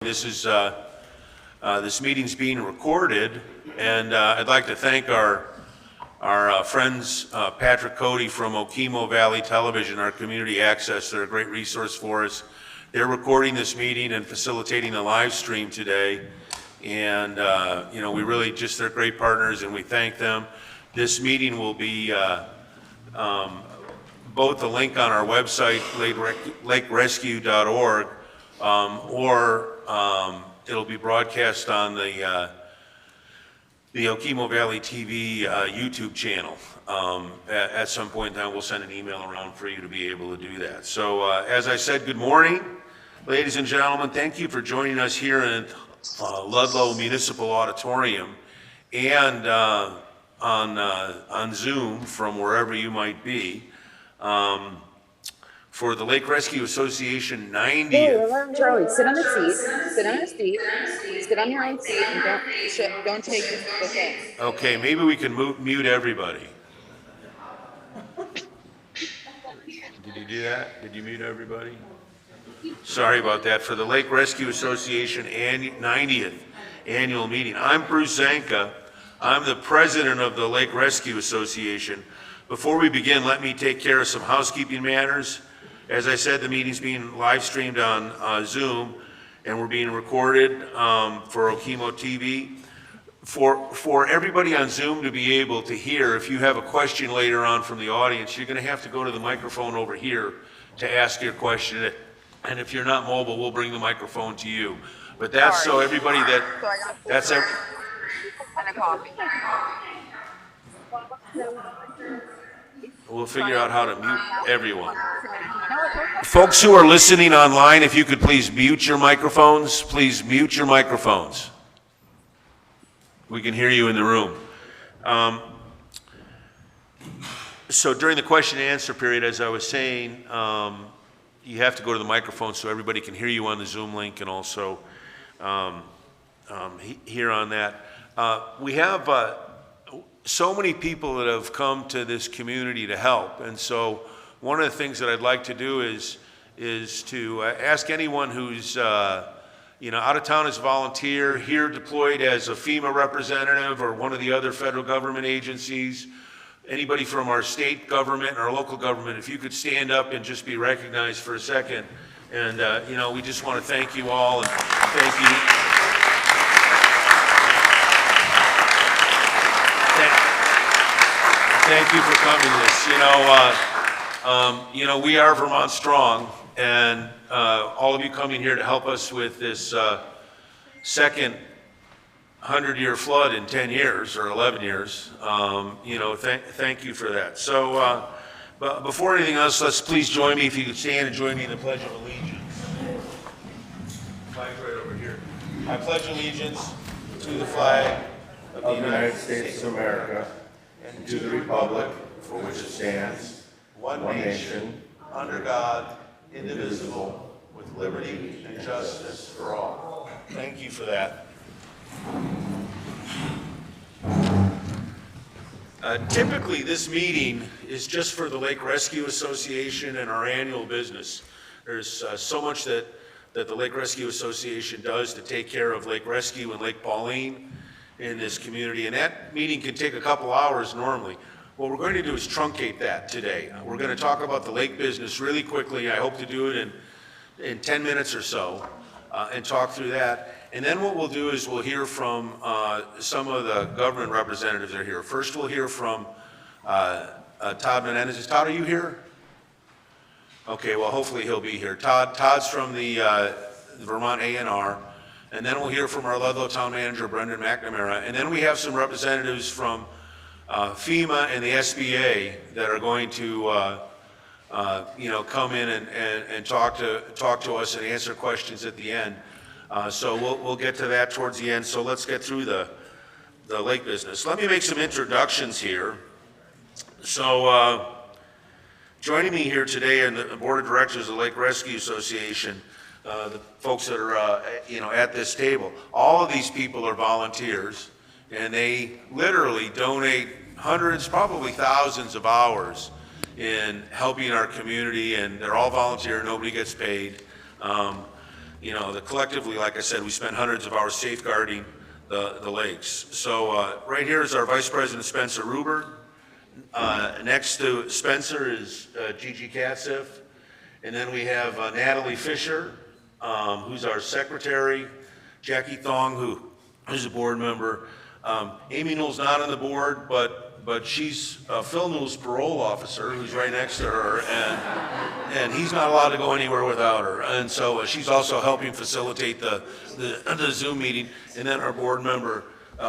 This meeting's being recorded, and I'd like to thank our friends Patrick Cody from Okemo Valley Television, our community access. They're a great resource for us. They're recording this meeting and facilitating the live stream today, and we really they're great partners, and we thank them. This meeting will be both the link on our website, lakerescue.org, or it'll be broadcast on the Okemo Valley TV YouTube channel. At some point in time, we'll send an email around for you to be able to do that. So as I said, good morning, ladies and gentlemen. Thank you for joining us here in Ludlow Municipal Auditorium and on Zoom from wherever you might be. For the Lake Rescue Association 90th. Hey, Charlie, sit on the seat. Sit on the seat. Sit on your own seat and don't take the thing. Okay, maybe we can mute everybody. Did you do that? Did you mute everybody? Sorry about that. For the Lake Rescue Association 90th annual meeting, I'm Bruce Zanka. I'm the president of the Lake Rescue Association. Before we begin, let me take care of some housekeeping matters. As I said, the meeting's being live streamed on Zoom, and we're being recorded for Okemo TV. For everybody on Zoom to be able to hear, if you have a question later on from the audience, you're going to have to go to the microphone over here to ask your question. And if you're not mobile, we'll bring the microphone to you. But that's so everybody that's every. And a coffee. We'll figure out how to mute everyone. Folks who are listening online, if you could please mute your microphones. Please mute your microphones. We can hear you in the room. So during the question and answer period, as I was saying, you have to go to the microphone so everybody can hear you on the Zoom link, and also here on that. We have so many people that have come to this community to help, and so one of the things that I'd like to do is to ask anyone who's out of town as a volunteer, here deployed as a FEMA representative or one of the other federal government agencies, anybody from our state government or local government, if you could stand up and just be recognized for a second. And we just want to thank you all, and thank you. Thank you for coming to this. We are Vermont Strong, and all of you coming here to help us with this second 100-year flood in 10 years or 11 years. Thank you for that. So, but before anything else, let's please join me, if you could stand and join me in the Pledge of Allegiance. Flag's right over here. I pledge allegiance to the flag of the United States of America, and to the republic for which it stands, one nation, under God, indivisible, with liberty and justice for all. Thank you for that. Typically, this meeting is just for the Lake Rescue Association and our annual business. There's so much that the Lake Rescue Association does to take care of Lake Rescue and Lake Pauline in this community, and that meeting can take a couple hours normally. What we're going to do is truncate that today. We're going to talk about the lake business really quickly. I hope to do it in 10 minutes or so, and talk through that. And then what we'll do is we'll hear from some of the government representatives that are here. First, we'll hear from Todd Menendez. Todd, are you here? Okay, well, hopefully he'll be here. Todd's from the Vermont A&R. And then we'll hear from our Ludlow Town Manager, Brendan McNamara. And then we have some representatives from FEMA and the SBA that are going to come in and talk to us and answer questions at the end. So we'll get to that towards the end. So let's get through the lake business. Let me make some introductions here. So joining me here today in the Board of Directors of the Lake Rescue Association, the folks that are at this table, all of these people are volunteers, and they literally donate hundreds, probably thousands of hours in helping our community, and they're all volunteer, nobody gets paid. you know, collectively, like I said, we spend hundreds of hours safeguarding the lakes. So right here is our Vice President Spencer Ruber. Next to Spencer is Gigi Katzif. And then we have Natalie Fisher, who's our secretary, Jackie Thong, who is a board member. Amy Newell's not on the board, but she's Phil Newell's parole officer, who's right next to her, and he's not allowed to go anywhere without her. And so she's also helping facilitate the Zoom meeting. And then our board member,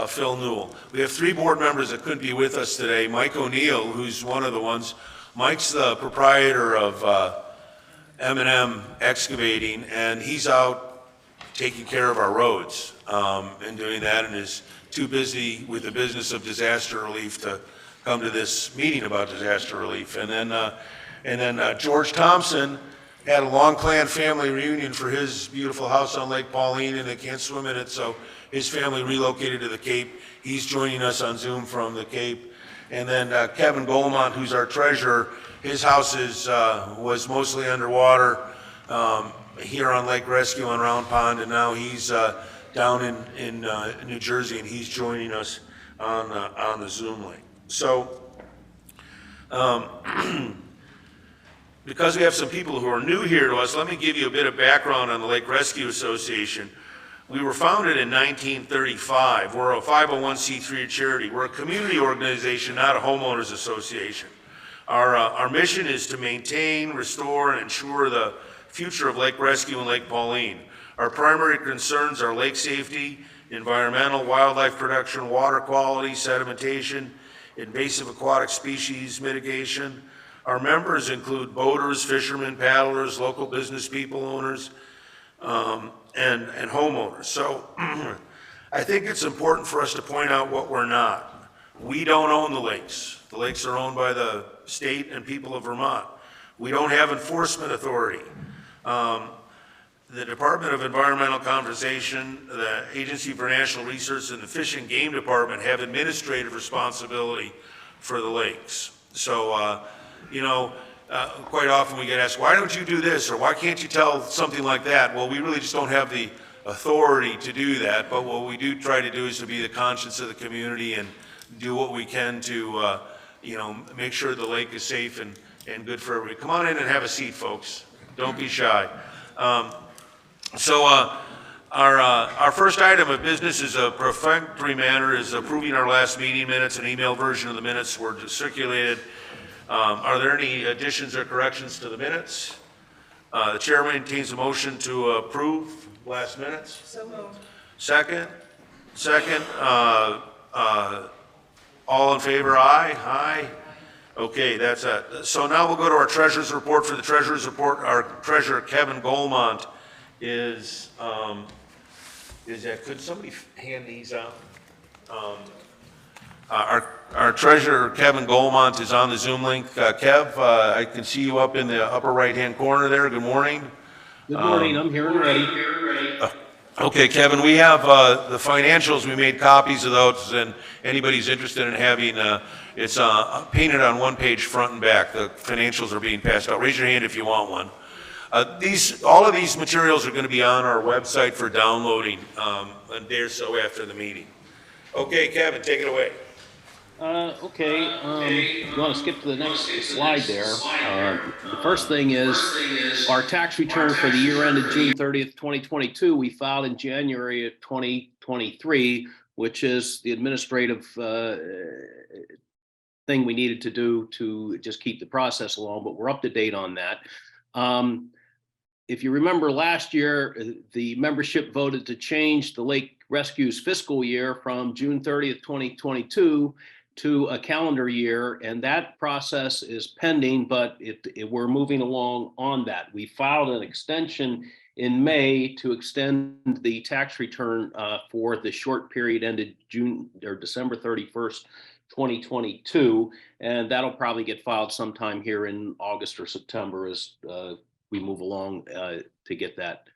Phil Newell. We have 3 board members that couldn't be with us today. Mike O'Neill, who's one of the ones. Mike's the proprietor of M&M Excavating, and he's out taking care of our roads and doing that, and is too busy with the business of disaster relief to come to this meeting about disaster relief. And then George Thompson had a long planned family reunion for his beautiful house on Lake Pauline, and they can't swim in it, so his family relocated to the Cape. He's joining us on Zoom from the Cape. And then Kevin Golemont, who's our treasurer, his house was mostly underwater here on Lake Rescue on Round Pond, and now he's down in New Jersey, and he's joining us on the Zoom link. So, because we have some people who are new here to us, let me give you a bit of background on the Lake Rescue Association. We were founded in 1935. We're a 501c3 charity. We're a community organization, not a homeowners association. Our mission is to maintain, restore, and ensure the future of Lake Rescue and Lake Pauline. Our primary concerns are lake safety, environmental, wildlife production, water quality, sedimentation, invasive aquatic species mitigation. Our members include boaters, fishermen, paddlers, local business people, owners, and homeowners. So I think it's important for us to point out what we're not. We don't own the lakes. The lakes are owned by the state and people of Vermont. We don't have enforcement authority. The Department of Environmental Conservation, the Agency for National Research, and the Fish and Game Department have administrative responsibility for the lakes. So, quite often we get asked, why don't you do this, or why can't you tell something like that? Well, we really just don't have the authority to do that, but what we do try to do is to be the conscience of the community and do what we can to, make sure the lake is safe and good for everybody. Come on in and have a seat, folks. Don't be shy. Our first item of business is a perfunctory matter, is approving our last meeting minutes. An email version of the minutes were circulated. Are there any additions or corrections to the minutes? The chair maintains a motion to approve last minutes. So moved. Second. All in favor, aye? Aye. Okay, that's it. So now we'll go to our treasurer's report. For the treasurer's report, our treasurer, Kevin Golemont, is that, could somebody hand these out? Our treasurer, Kevin Golemont, is on the Zoom link. Kev, I can see you up in the upper right-hand corner there. Good morning. Good morning, I'm here and ready. Okay, Kevin, we have the financials. We made copies of those, and anybody's interested in having, it's painted on one page front and back. The financials are being passed out. Raise your hand if you want one. All of these materials are going to be on our website for downloading a day or so after the meeting. Okay, Kevin, take it away. You want to skip to the next slide there. The first thing is our tax return for the year ended June 30th, 2022. We filed in January of 2023, which is the administrative thing we needed to do to just keep the process along, but we're up to date on that. If you remember last year, the membership voted to change the Lake Rescue's fiscal year from June 30th, 2022 to a calendar year, and that process is pending, but we're moving along on that. We filed an extension in May to extend the tax return for the short period ended December 31st, 2022, and that'll probably get filed sometime here in August or September as we move along to get that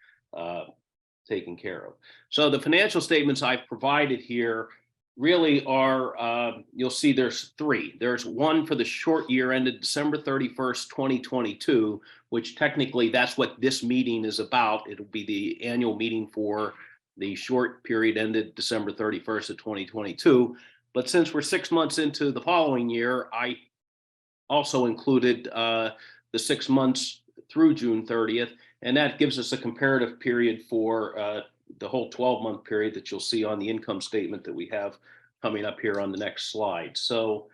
taken care of. So the financial statements I've provided here really are, you'll see there's three. There's one for the short year ended December 31st, 2022, which technically that's what this meeting is about. It'll be the annual meeting for the short period ended December 31st of 2022. But since we're 6 months into the following year, I also included the 6 months through June 30th, and that gives us a comparative period for the whole 12-month period that you'll see on the income statement that we have coming up here on the next slide. So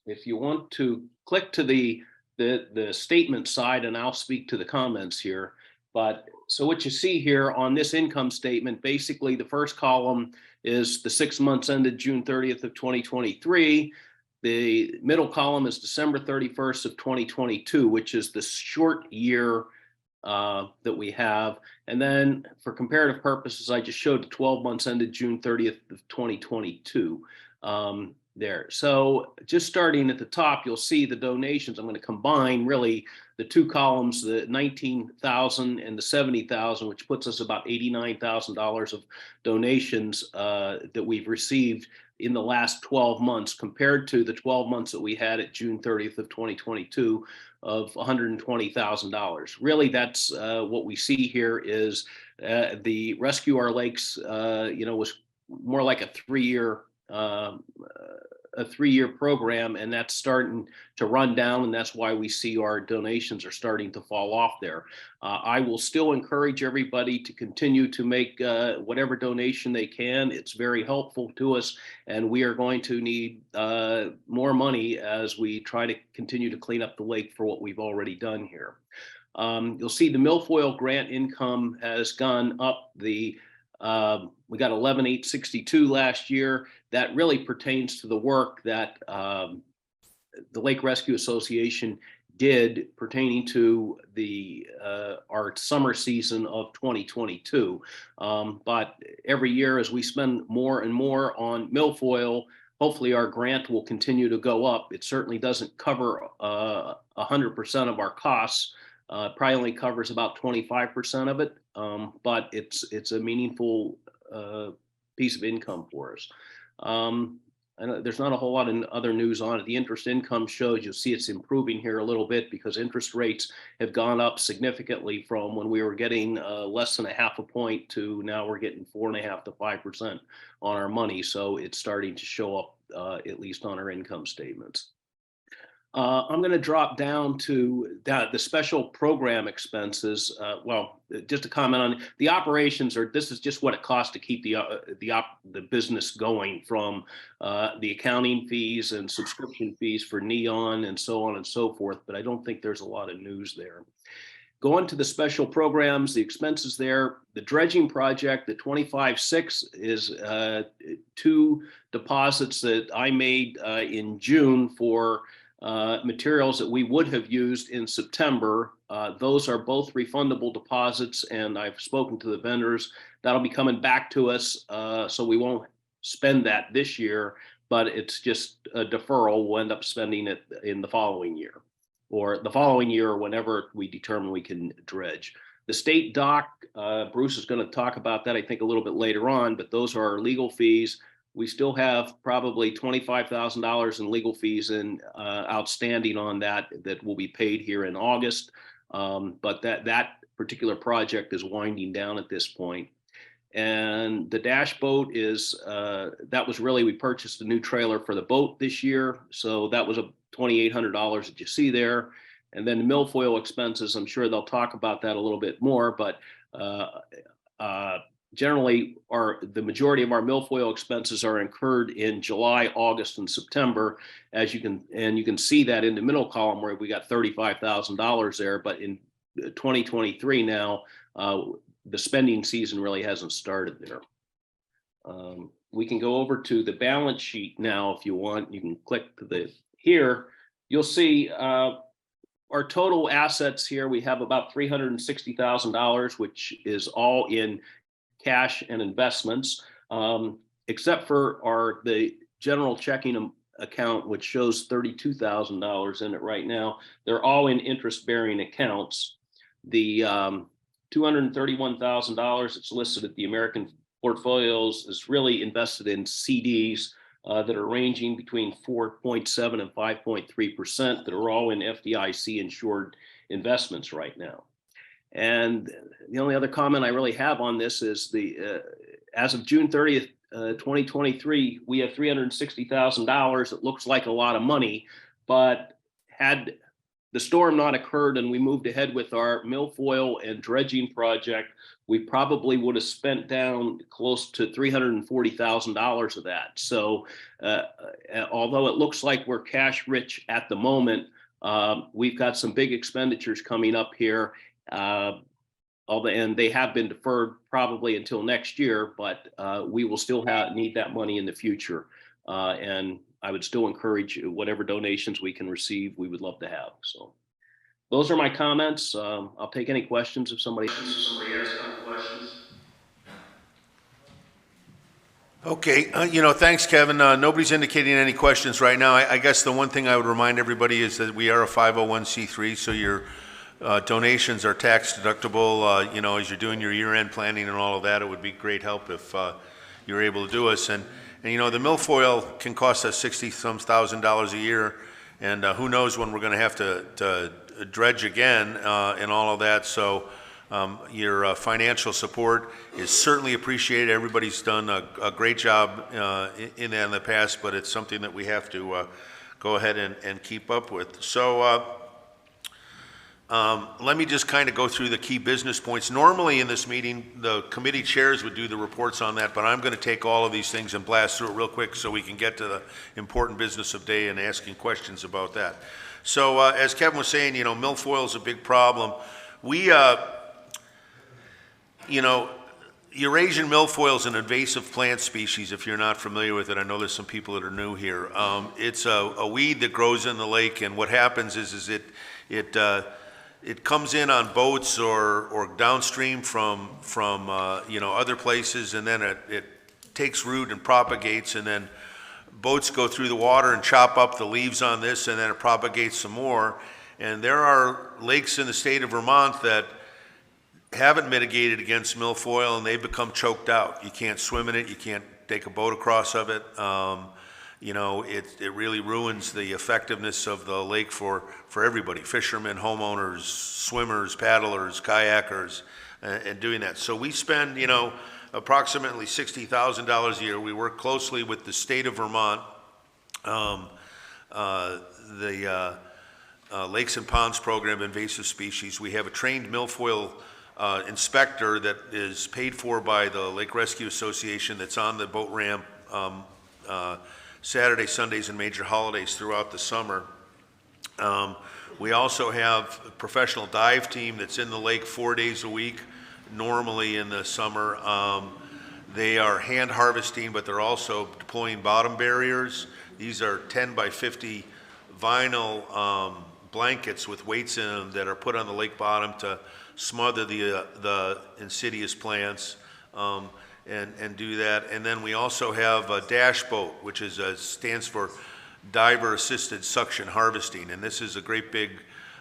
if you want to click to the statement side, and I'll speak to the comments here. But so what you see here on this income statement, basically the first column is the 6 months ended June 30th of 2023. The middle column is December 31st of 2022, which is the short year that we have. And then for comparative purposes, I just showed the 12 months ended June 30th of 2022 there. So just starting at the top, you'll see the donations. I'm going to combine really the two columns, the 19,000 and the 70,000, which puts us about $89,000 of donations that we've received in the last 12 months compared to the 12 months that we had at June 30th of 2022 of $120,000. Really, that's what we see here is the Rescue Our Lakes, was more like a three-year program, and that's starting to run down, and that's why we see our donations are starting to fall off there. I will still encourage everybody to continue to make whatever donation they can. It's very helpful to us, and we are going to need more money as we try to continue to clean up the lake for what we've already done here. You'll see the milfoil grant income has gone up. We got 11,862 last year. That really pertains to the work that the Lake Rescue Association did pertaining to our summer season of 2022. But every year as we spend more and more on milfoil, hopefully our grant will continue to go up. It certainly doesn't cover 100% of our costs. Probably only covers about 25% of it, but it's a meaningful piece of income for us. And there's not a whole lot of other news on it. The interest income shows, you'll see it's improving here a little bit because interest rates have gone up significantly from when we were getting less than 0.5 point to now we're getting 4.5 to 5% on our money. So it's starting to show up at least on our income statements. I'm going to drop down to the special program expenses. Just to comment on the operations, this is just what it costs to keep the business going, from the accounting fees and subscription fees for Neon and so on and so forth. But I don't think there's a lot of news there. Going to the special programs, the expenses there, the dredging project, the 25.6 is 2 deposits that I made in June for materials that we would have used in September. Those are both refundable deposits, and I've spoken to the vendors. That'll be coming back to us, so we won't spend that this year, but it's just a deferral. We'll end up spending it in the following year, or the following year whenever we determine we can dredge. The state dock, Bruce is going to talk about that, I think, a little bit later on, but those are our legal fees. We still have probably $25,000 in legal fees outstanding on that will be paid here in August. But that particular project is winding down at this point. And the dash boat is, that was really, we purchased a new trailer for the boat this year. So that was a $2,800 that you see there. And then the milfoil expenses, I'm sure they'll talk about that a little bit more, but generally, the majority of our milfoil expenses are incurred in July, August, and September, you can see that in the middle column where we got $35,000 there. But in 2023 now, the spending season really hasn't started there. We can go over to the balance sheet now if you want. You can click to here. You'll see our total assets here. We have about $360,000, which is all in cash and investments, except for the general checking account, which shows $32,000 in it right now. They're all in interest-bearing accounts. The $231,000 it's listed at the American portfolios is really invested in CDs that are ranging between 4.7 and 5.3% that are all in FDIC insured investments right now. And the only other comment I really have on this is as of June 30th, 2023, we have $360,000. It looks like a lot of money, but had the storm not occurred and we moved ahead with our milfoil and dredging project, we probably would have spent down close to $340,000 of that. So although it looks like we're cash rich at the moment, we've got some big expenditures coming up here. And they have been deferred probably until next year, but we will still need that money in the future. And I would still encourage whatever donations we can receive, we would love to have. So those are my comments. I'll take any questions if somebody has questions. Okay, thanks, Kevin. Nobody's indicating any questions right now. I guess the one thing I would remind everybody is that we are a 501c3, so your donations are tax deductible. As you're doing your year-end planning and all of that, it would be great help if you're able to do us. And the milfoil can cost us $60-some thousand a year, and who knows when we're going to have to dredge again and all of that. So your financial support is certainly appreciated. Everybody's done a great job in that in the past, but it's something that we have to go ahead and keep up with. So let me just kind of go through the key business points. Normally in this meeting, the committee chairs would do the reports on that, but I'm going to take all of these things and blast through it real quick so we can get to the important business of day and asking questions about that. So as Kevin was saying, milfoil is a big problem. We, Eurasian milfoil is an invasive plant species, if you're not familiar with it. I know there's some people that are new here. It's a weed that grows in the lake, and what happens is it comes in on boats or downstream from other places, and then it takes root and propagates, and then boats go through the water and chop up the leaves on this, and then it propagates some more. And there are lakes in the state of Vermont that haven't mitigated against milfoil, and they've become choked out. You can't swim in it. You can't take a boat across of it. It really ruins the effectiveness of the lake for everybody, fishermen, homeowners, swimmers, paddlers, kayakers, and doing that. So we spend, approximately $60,000 a year. We work closely with the state of Vermont, the Lakes and Ponds Program, invasive species. We have a trained milfoil inspector that is paid for by the Lake Rescue Association that's on the boat ramp Saturdays, Sundays, and major holidays throughout the summer. We also have a professional dive team that's in the lake 4 days a week, normally in the summer. They are hand harvesting, but they're also deploying bottom barriers. These are 10 by 50 vinyl blankets with weights in them that are put on the lake bottom to smother the insidious plants. And do that. And then we also have a dash boat, which stands for diver assisted suction harvesting. And this is a great big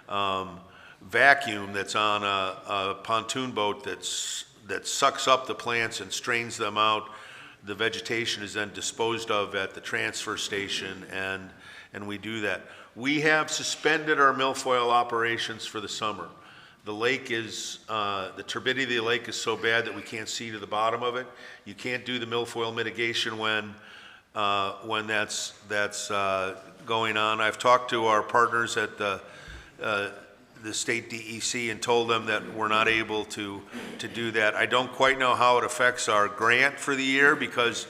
vacuum that's on a pontoon boat that sucks up the plants and strains them out. The vegetation is then disposed of at the transfer station, and we do that. We have suspended our milfoil operations for the summer. The lake is, the turbidity of the lake is so bad that we can't see to the bottom of it. You can't do the milfoil mitigation when that's going on. I've talked to our partners at the state DEC and told them that we're not able to do that. I don't quite know how it affects our grant for the year, because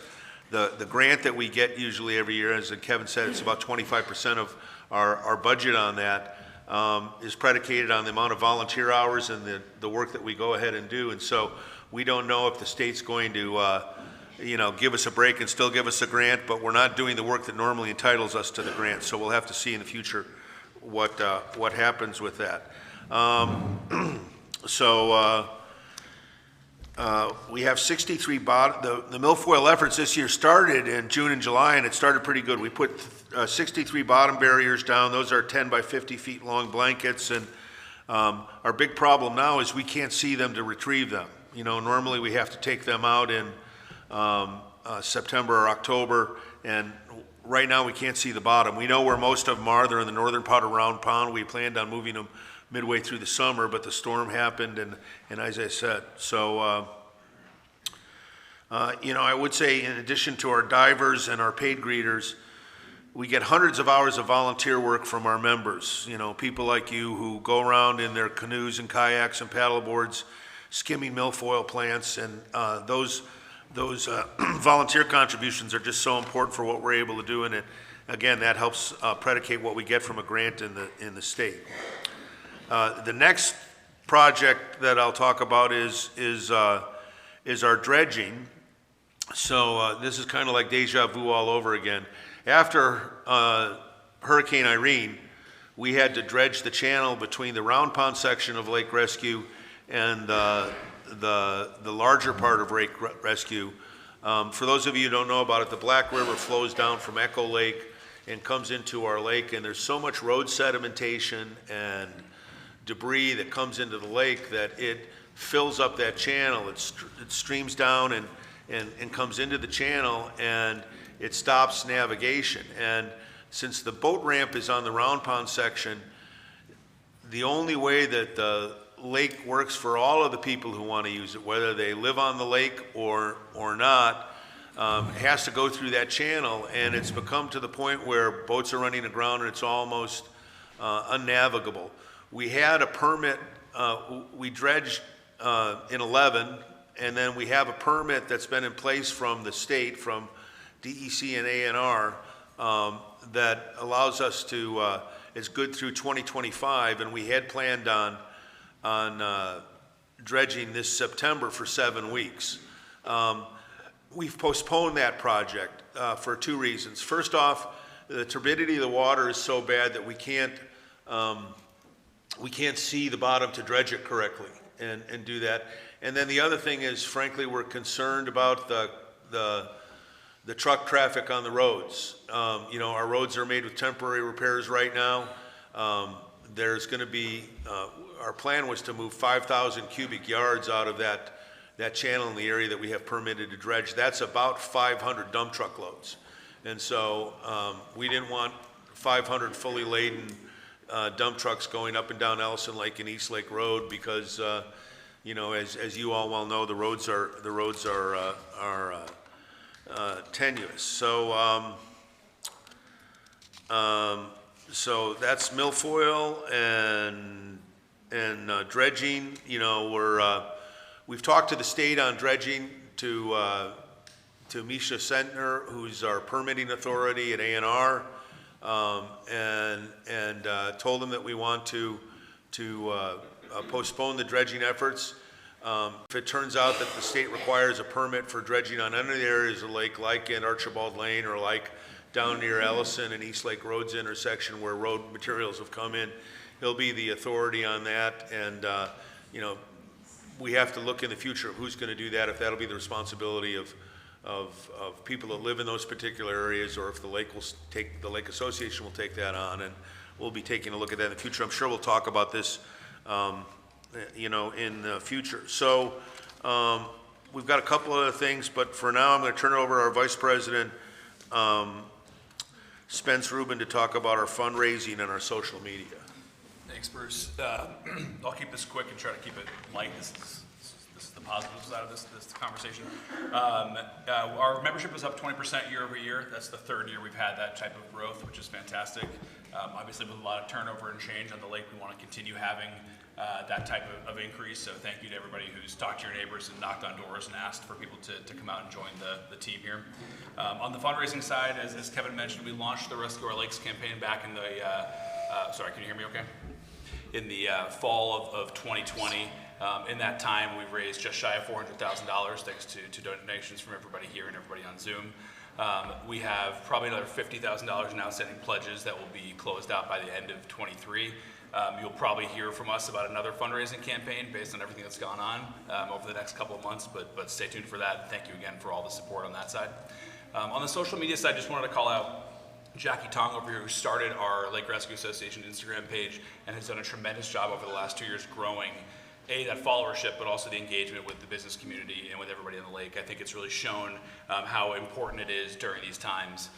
the grant that we get usually every year, as Kevin said, it's about 25% of our budget on that. Is predicated on the amount of volunteer hours and the work that we go ahead and do. And so we don't know if the state's going to, give us a break and still give us a grant, but we're not doing the work that normally entitles us to the grant. So we'll have to see in the future what happens with that. We have 63 the milfoil efforts this year started in June and July, and it started pretty good. We put 63 bottom barriers down. Those are 10 by 50 feet long blankets, and our big problem now is we can't see them to retrieve them. Normally we have to take them out in September or October, and right now we can't see the bottom. We know where most of them are. They're in the northern part of Round Pond. We planned on moving them midway through the summer, but the storm happened, and as I said, so I would say, in addition to our divers and our paid greeters, we get hundreds of hours of volunteer work from our members. People like you who go around in their canoes and kayaks and paddle boards, skimming milfoil plants, and those volunteer contributions are just so important for what we're able to do, and again, that helps predicate what we get from a grant in the state. The next project that I'll talk about is our dredging. So this is kind of like deja vu all over again. After Hurricane Irene, we had to dredge the channel between the Round Pond section of Lake Rescue and the larger part of Lake Rescue. For those of you who don't know about it, the Black River flows down from Echo Lake and comes into our lake, and there's so much road sedimentation and debris that comes into the lake that it fills up that channel. It streams down and comes into the channel, and it stops navigation. And since the boat ramp is on the Round Pond section, the only way that the lake works for all of the people who want to use it, whether they live on the lake or not, has to go through that channel, and it's become to the point where boats are running aground and it's almost unnavigable. We had a permit, we dredged in 11, and then we have a permit that's been in place from the state, from DEC and ANR, that allows us to, is good through 2025, and we had planned on dredging this September for 7 weeks. We've postponed that project for 2 reasons. First off, the turbidity of the water is so bad that we can't see the bottom to dredge it correctly and do that. And then the other thing is, frankly, we're concerned about the truck traffic on the roads. Our roads are made with temporary repairs right now. There's going to be, our plan was to move 5,000 cubic yards out of that channel in the area that we have permitted to dredge. That's about 500 dump truck loads. And so we didn't want 500 fully laden dump trucks going up and down Ellison Lake and East Lake Road, because as you all well know, the roads are tenuous. So that's milfoil and dredging. We've talked to the state on dredging, to Misha Sentner, who's our permitting authority at ANR, and told them that we want to postpone the dredging efforts. If it turns out that the state requires a permit for dredging on any of the areas of the lake, like in Archibald Lane or like down near Ellison and East Lake Road's intersection where road materials have come in, he'll be the authority on that. And we have to look in the future of who's going to do that, if that'll be the responsibility of people that live in those particular areas, or if the Lake Association will take that on, and we'll be taking a look at that in the future. I'm sure we'll talk about this in the future. So we've got a couple other things, but for now I'm going to turn it over to our Vice President, Spence Rubin, to talk about our fundraising and our social media. Thanks, Bruce. I'll keep this quick and try to keep it light. This is the positive side of this conversation. Our membership is up 20% year over year. That's the 3rd year we've had that type of growth, which is fantastic. Obviously, with a lot of turnover and change on the lake, we want to continue having that type of increase. So thank you to everybody who's talked to your neighbors and knocked on doors and asked for people to come out and join the team here. On the fundraising side, as Kevin mentioned, we launched the Rescue Our Lakes campaign back in the, sorry, can you hear me okay? In the fall of 2020. In that time, we've raised just shy of $400,000 thanks to donations from everybody here and everybody on Zoom. We have probably another $50,000 in outstanding pledges that will be closed out by the end of 23. You'll probably hear from us about another fundraising campaign based on everything that's gone on over the next couple of months, but stay tuned for that. Thank you again for all the support on that side. On the social media side, just wanted to call out Jackie Tong over here, who started our Lake Rescue Association Instagram page and has done a tremendous job over the last 2 years growing that followership, but also the engagement with the business community and with everybody on the lake. I think it's really shown how important it is during these times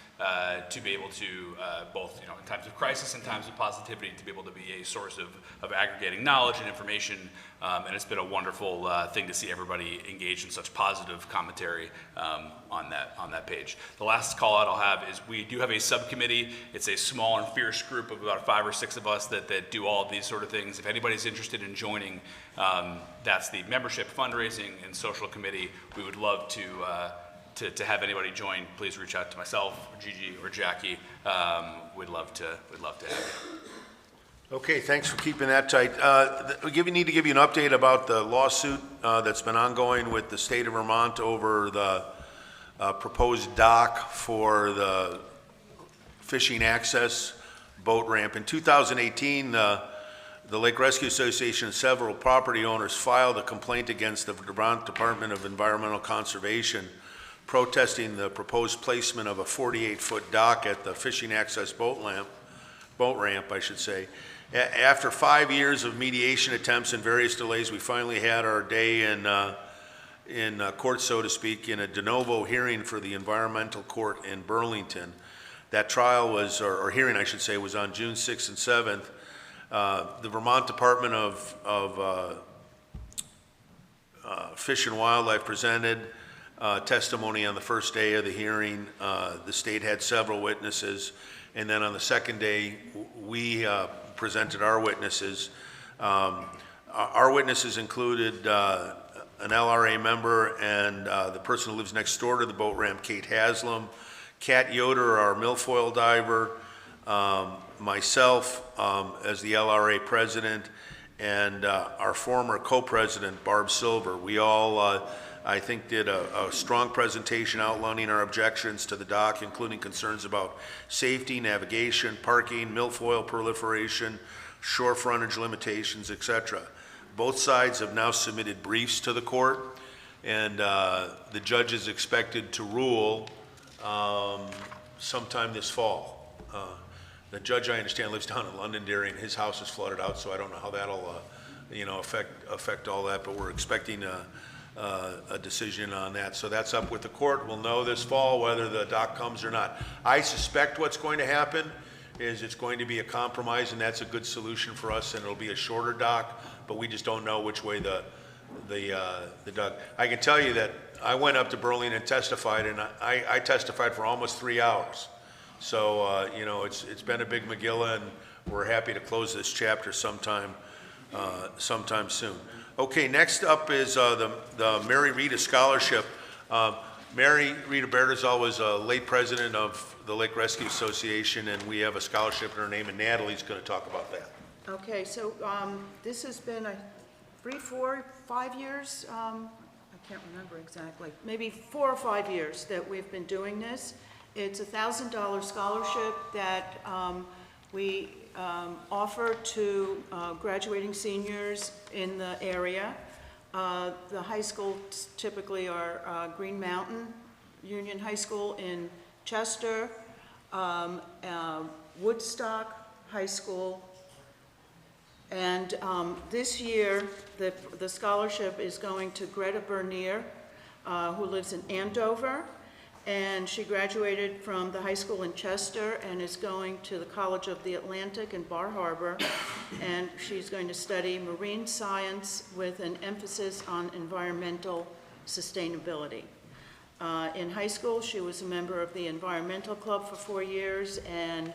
to be able to both, in times of crisis and times of positivity, to be able to be a source of aggregating knowledge and information. And it's been a wonderful thing to see everybody engage in such positive commentary on that page. The last call out I'll have is we do have a subcommittee. It's a small and fierce group of about 5 or 6 of us that do all of these sort of things. If anybody's interested in joining, that's the membership, fundraising, and social committee. We would love to have anybody join. Please reach out to myself, or Gigi, or Jackie. We'd love to have you. Okay, thanks for keeping that tight. We need to give you an update about the lawsuit that's been ongoing with the state of Vermont over the proposed dock for the fishing access boat ramp. In 2018, the Lake Rescue Association and several property owners filed a complaint against the Vermont Department of Environmental Conservation protesting the proposed placement of a 48-foot dock at the fishing access boat ramp, I should say. After 5 years of mediation attempts and various delays, we finally had our day in court, so to speak, in a de novo hearing for the environmental court in Burlington. That trial was, or hearing I should say, was on June 6th and 7th. The Vermont Department of Fish and Wildlife presented testimony on the first day of the hearing. The state had several witnesses, and then on the second day, we presented our witnesses. Our witnesses included an LRA member and the person who lives next door to the boat ramp, Kate Haslam, Kat Yoder, our milfoil diver, myself as the LRA president, and our former co-president, Barb Silver. We all, I think, did a strong presentation outlining our objections to the dock, including concerns about safety, navigation, parking, milfoil proliferation, shore frontage limitations, etc. Both sides have now submitted briefs to the court, and the judge is expected to rule sometime this fall. The judge, I understand, lives down in Londonderry, and his house is flooded out, so I don't know how that'll affect all that, but we're expecting a decision on that. So that's up with the court. We'll know this fall whether the dock comes or not. I suspect what's going to happen is it's going to be a compromise, and that's a good solution for us, and it'll be a shorter dock, but we just don't know which way the dock. I can tell you that I went up to Burlington and testified, and I testified for almost 3 hours. So, it's been a big McGilla, and we're happy to close this chapter sometime soon. Okay, next up is the Mary Rita Scholarship. Mary Rita Bertazal was a late president of the Lake Rescue Association, and we have a scholarship in her name, and Natalie's going to talk about that. Okay, so this has been 3, 4, 5 years, I can't remember exactly, maybe 4 or 5 years that we've been doing this. It's a $1,000 scholarship that we offer to graduating seniors in the area. The high schools typically are Green Mountain Union High School in Chester, Woodstock High School, and this year the scholarship is going to Greta Bernier, who lives in Andover, and she graduated from the high school in Chester and is going to the College of the Atlantic in Bar Harbor, and she's going to study marine science with an emphasis on environmental sustainability. In high school, she was a member of the Environmental Club for 4 years and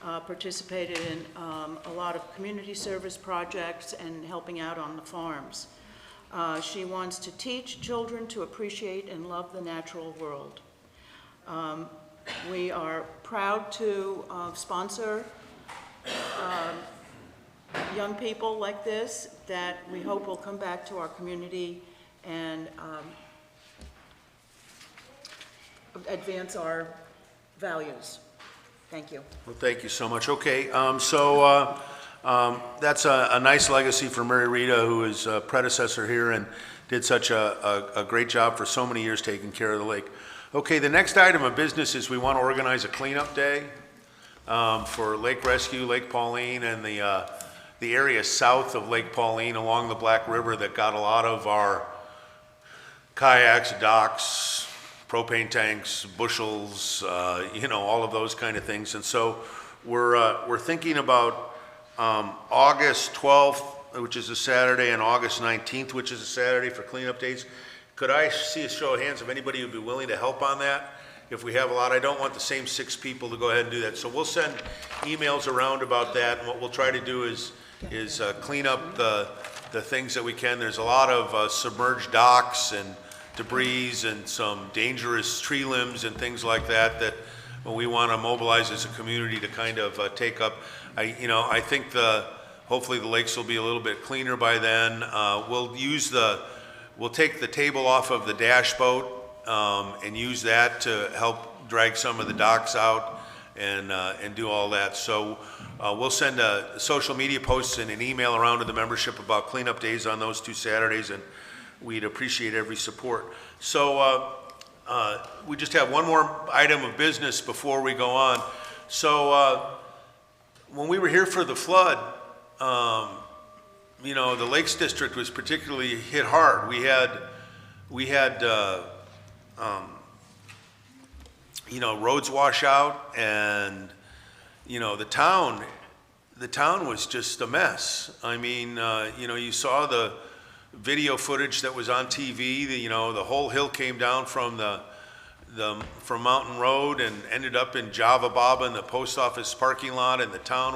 participated in a lot of community service projects and helping out on the farms. She wants to teach children to appreciate and love the natural world. We are proud to sponsor young people like this that we hope will come back to our community and advance our values. Thank you. Well, thank you so much. Okay, that's a nice legacy for Mary Rita, who is a predecessor here and did such a great job for so many years taking care of the lake. Okay, the next item of business is we want to organize a cleanup day for Lake Rescue, Lake Pauline, and the the area south of Lake Pauline along the Black River that got a lot of our kayaks, docks, propane tanks, bushels, all of those kind of things. And so we're thinking about August 12th, which is a Saturday, and August 19th, which is a Saturday, for cleanup days. Could I see a show of hands of anybody who'd be willing to help on that? If we have a lot, I don't want the same 6 people to go ahead and do that. So we'll send emails around about that, and what we'll try to do is clean up the things that we can. There's a lot of submerged docks and debris and some dangerous tree limbs and things like that we want to mobilize as a community to kind of take up. I think hopefully the lakes will be a little bit cleaner by then. We'll take the table off of the dash boat and use that to help drag some of the docks out and do all that. So we'll send social media posts and an email around to the membership about cleanup days on those 2 Saturdays, and we'd appreciate every support. So we just have one more item of business before we go on. So when we were here for the flood, the Lakes District was particularly hit hard. We had roads wash out, and the town was just a mess. I mean, you saw the video footage that was on TV. The whole hill came down from from Mountain Road and ended up in Java Baba in the post office parking lot, and the town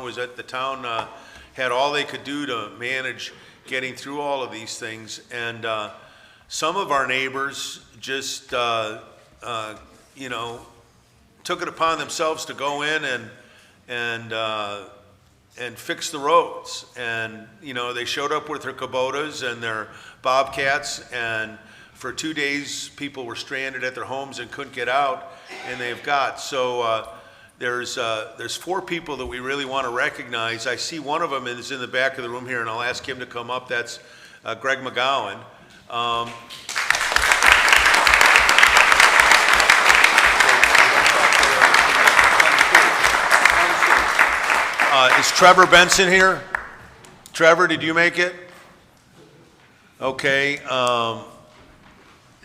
had all they could do to manage getting through all of these things. And some of our neighbors just took it upon themselves to go in and fix the roads. And they showed up with their Kubotas and their Bobcats, and for 2 days people were stranded at their homes and couldn't get out, and they've got so there's 4 people that we really want to recognize. I see one of them is in the back of the room here, and I'll ask him to come up. That's Greg McGowan. Is Trevor Benson here? Trevor, did you make it? Okay.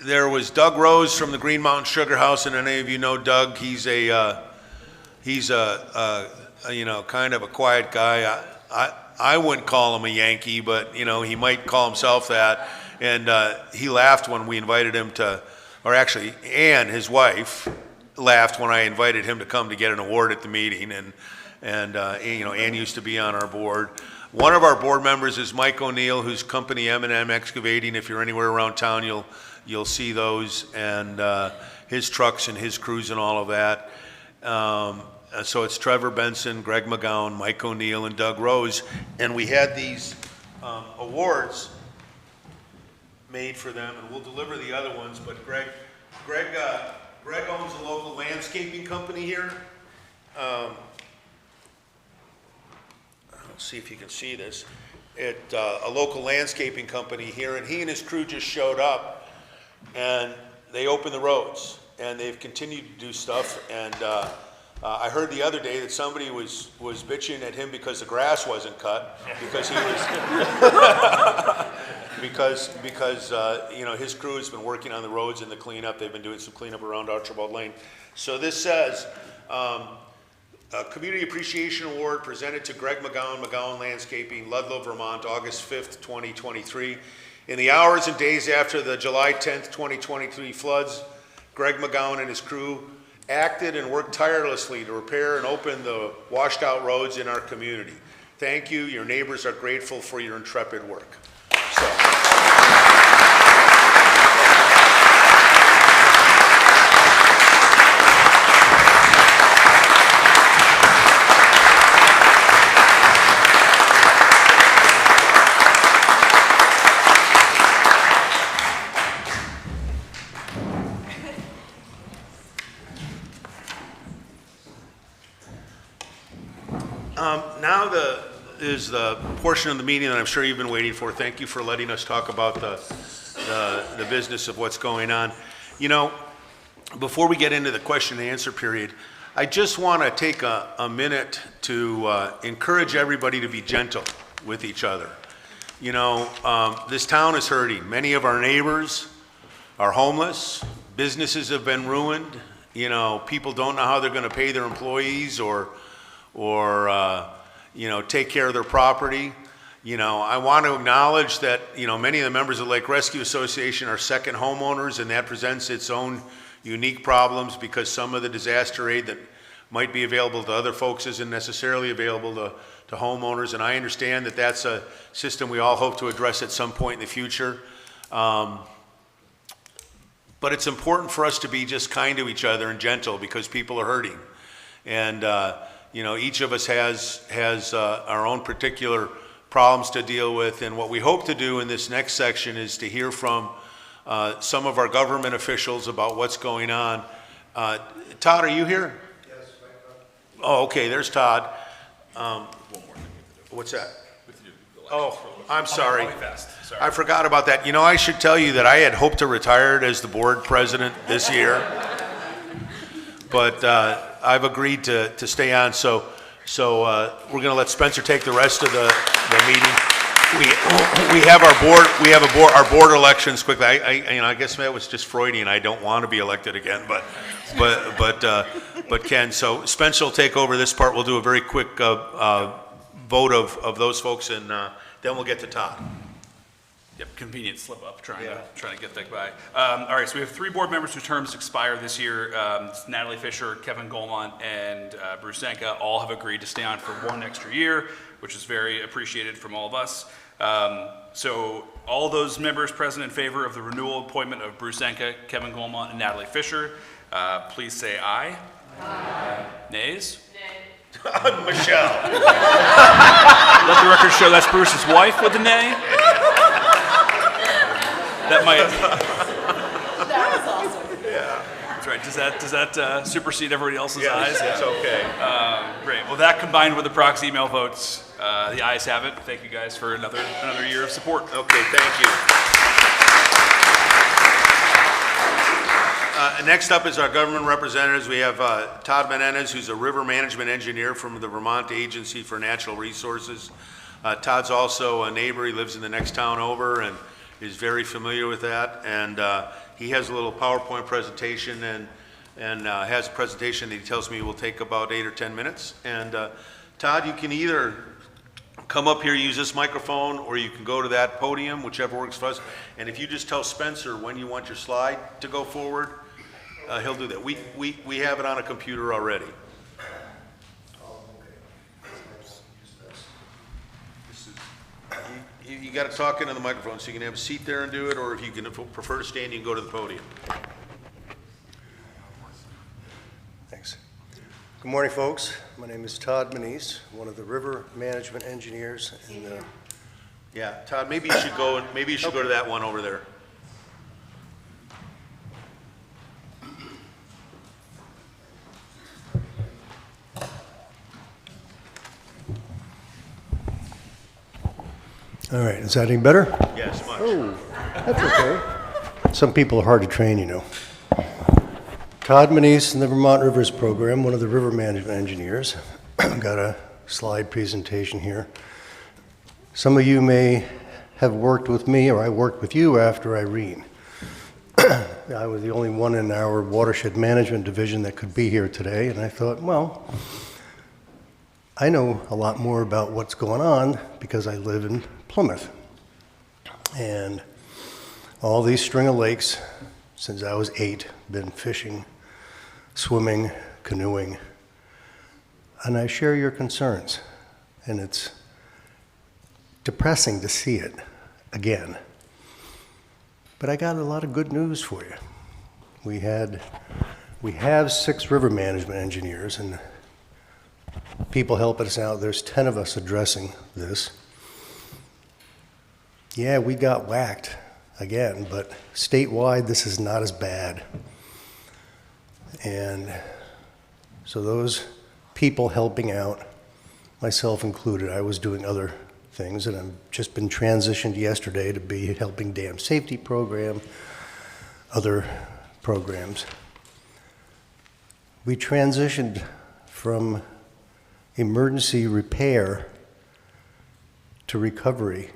There was Doug Rose from the Green Mountain Sugar House, and any of you know Doug. He's a kind of a quiet guy. I wouldn't call him a Yankee, but he might call himself that. And he laughed when we invited him to, or actually, Ann, his wife, laughed when I invited him to come to get an award at the meeting. And Ann used to be on our board. One of our board members is Mike O'Neill, whose company M&M Excavating. If you're anywhere around town, you'll see those, and his trucks and his crews and all of that. So it's Trevor Benson, Greg McGowan, Mike O'Neill, and Doug Rose. And we had these awards made for them, and we'll deliver the other ones. But Greg owns a local landscaping company here. Let's see if you can see this. A local landscaping company here, and he and his crew just showed up, and they opened the roads, and they've continued to do stuff. And I heard the other day that somebody was bitching at him because the grass wasn't cut, because he was because his crew has been working on the roads and the cleanup. They've been doing some cleanup around Archibald Lane. So this says Community Appreciation Award presented to Greg McGowan Landscaping, Ludlow, Vermont, August 5th, 2023. In the hours and days after the July 10th, 2023 floods, Greg McGowan and his crew acted and worked tirelessly to repair and open the washed out roads in our community. Thank you. Your neighbors are grateful for your intrepid work. Now is the portion of the meeting that I'm sure you've been waiting for. Thank you for letting us talk about the business of what's going on. Before we get into the question and answer period, I just want to take a minute to encourage everybody to be gentle with each other. You know, this town is hurting. Many of our neighbors are homeless. Businesses have been ruined. You know, people don't know how they're going to pay their employees or you know, take care of their property. You know, I want to acknowledge that, you know, many of the members of the Lake Rescue Association are second homeowners, and that presents its own unique problems because some of the disaster aid that might be available to other folks isn't necessarily available to homeowners. And I understand that that's a system we all hope to address at some point in the future. But it's important for us to be just kind to each other and gentle because people are hurting. And, you know, each of us has our own particular problems to deal with, and what we hope to do in this next section is to hear from some of our government officials about what's going on. Todd, are you here? Yes. Oh, okay, there's Todd. What's that? Oh, I'm sorry. I'll be fast. Sorry. I forgot about that. You know, I should tell you that I had hoped to retire as the board president this year, but I've agreed to stay on, so we're going to let Spencer take the rest of the meeting. We have our board elections quickly. I guess that was just Freudian. I don't want to be elected again, but Ken. So Spencer will take over this part. We'll do a very quick vote of those folks, and then we'll get to Todd. Yep, convenient slip up, trying to get that by. All right, so we have 3 board members whose terms expire this year. It's Natalie Fisher, Kevin Goldmont, and Bruce Zanka all have agreed to stay on for 1 extra year, which is very appreciated from all of us. So all those members present in favor of the renewal appointment of Bruce Zanka, Kevin Goldmont, and Natalie Fisher, please say aye. Aye. Nays? Nay. Michelle. Let the record show that's Bruce's wife with the nay. That might. That was awesome. Yeah. That's right. Does that supersede everybody else's eyes? It's okay. Great. Well, that combined with the proxy email votes, the ayes have it. Thank you guys for another year of support. Okay, thank you. Next up is our government representatives. We have Todd Menendez, who's a river management engineer from the Vermont Agency for Natural Resources. Todd's also a neighbor. He lives in the next town over and is very familiar with that. And he has a little PowerPoint presentation and has a presentation that he tells me will take about 8 or 10 minutes. And Todd, you can either come up here, use this microphone, or you can go to that podium, whichever works for us. And if you just tell Spencer when you want your slide to go forward, he'll do that. We have it on a computer already. You got to talk into the microphone, so you can have a seat there and do it, or if you can prefer to stand, you can go to the podium. Thanks. Good morning, folks. My name is Todd Manise, one of the river management engineers in the. Yeah, Todd, maybe you should go. Maybe you should go to that one over there. All right, is that any better? Yes, much. Oh, that's okay. Some people are hard to train, you know. Todd Manise in the Vermont Rivers Program, one of the river management engineers. Got a slide presentation here. Some of you may have worked with me, or I worked with you after Irene. I was the only one in our watershed management division that could be here today, and I thought, well, I know a lot more about what's going on because I live in Plymouth. And all these string of lakes, since I was 8, been fishing, swimming, canoeing, and I share your concerns. And it's depressing to see it again. But I got a lot of good news for you. We have 6 river management engineers, and people helping us out. There's 10 of us addressing this. Yeah, we got whacked again, but statewide, this is not as bad. And so those people helping out, myself included, I was doing other things, and I've just been transitioned yesterday to be helping dam safety program, other programs. We transitioned from emergency repair to recovery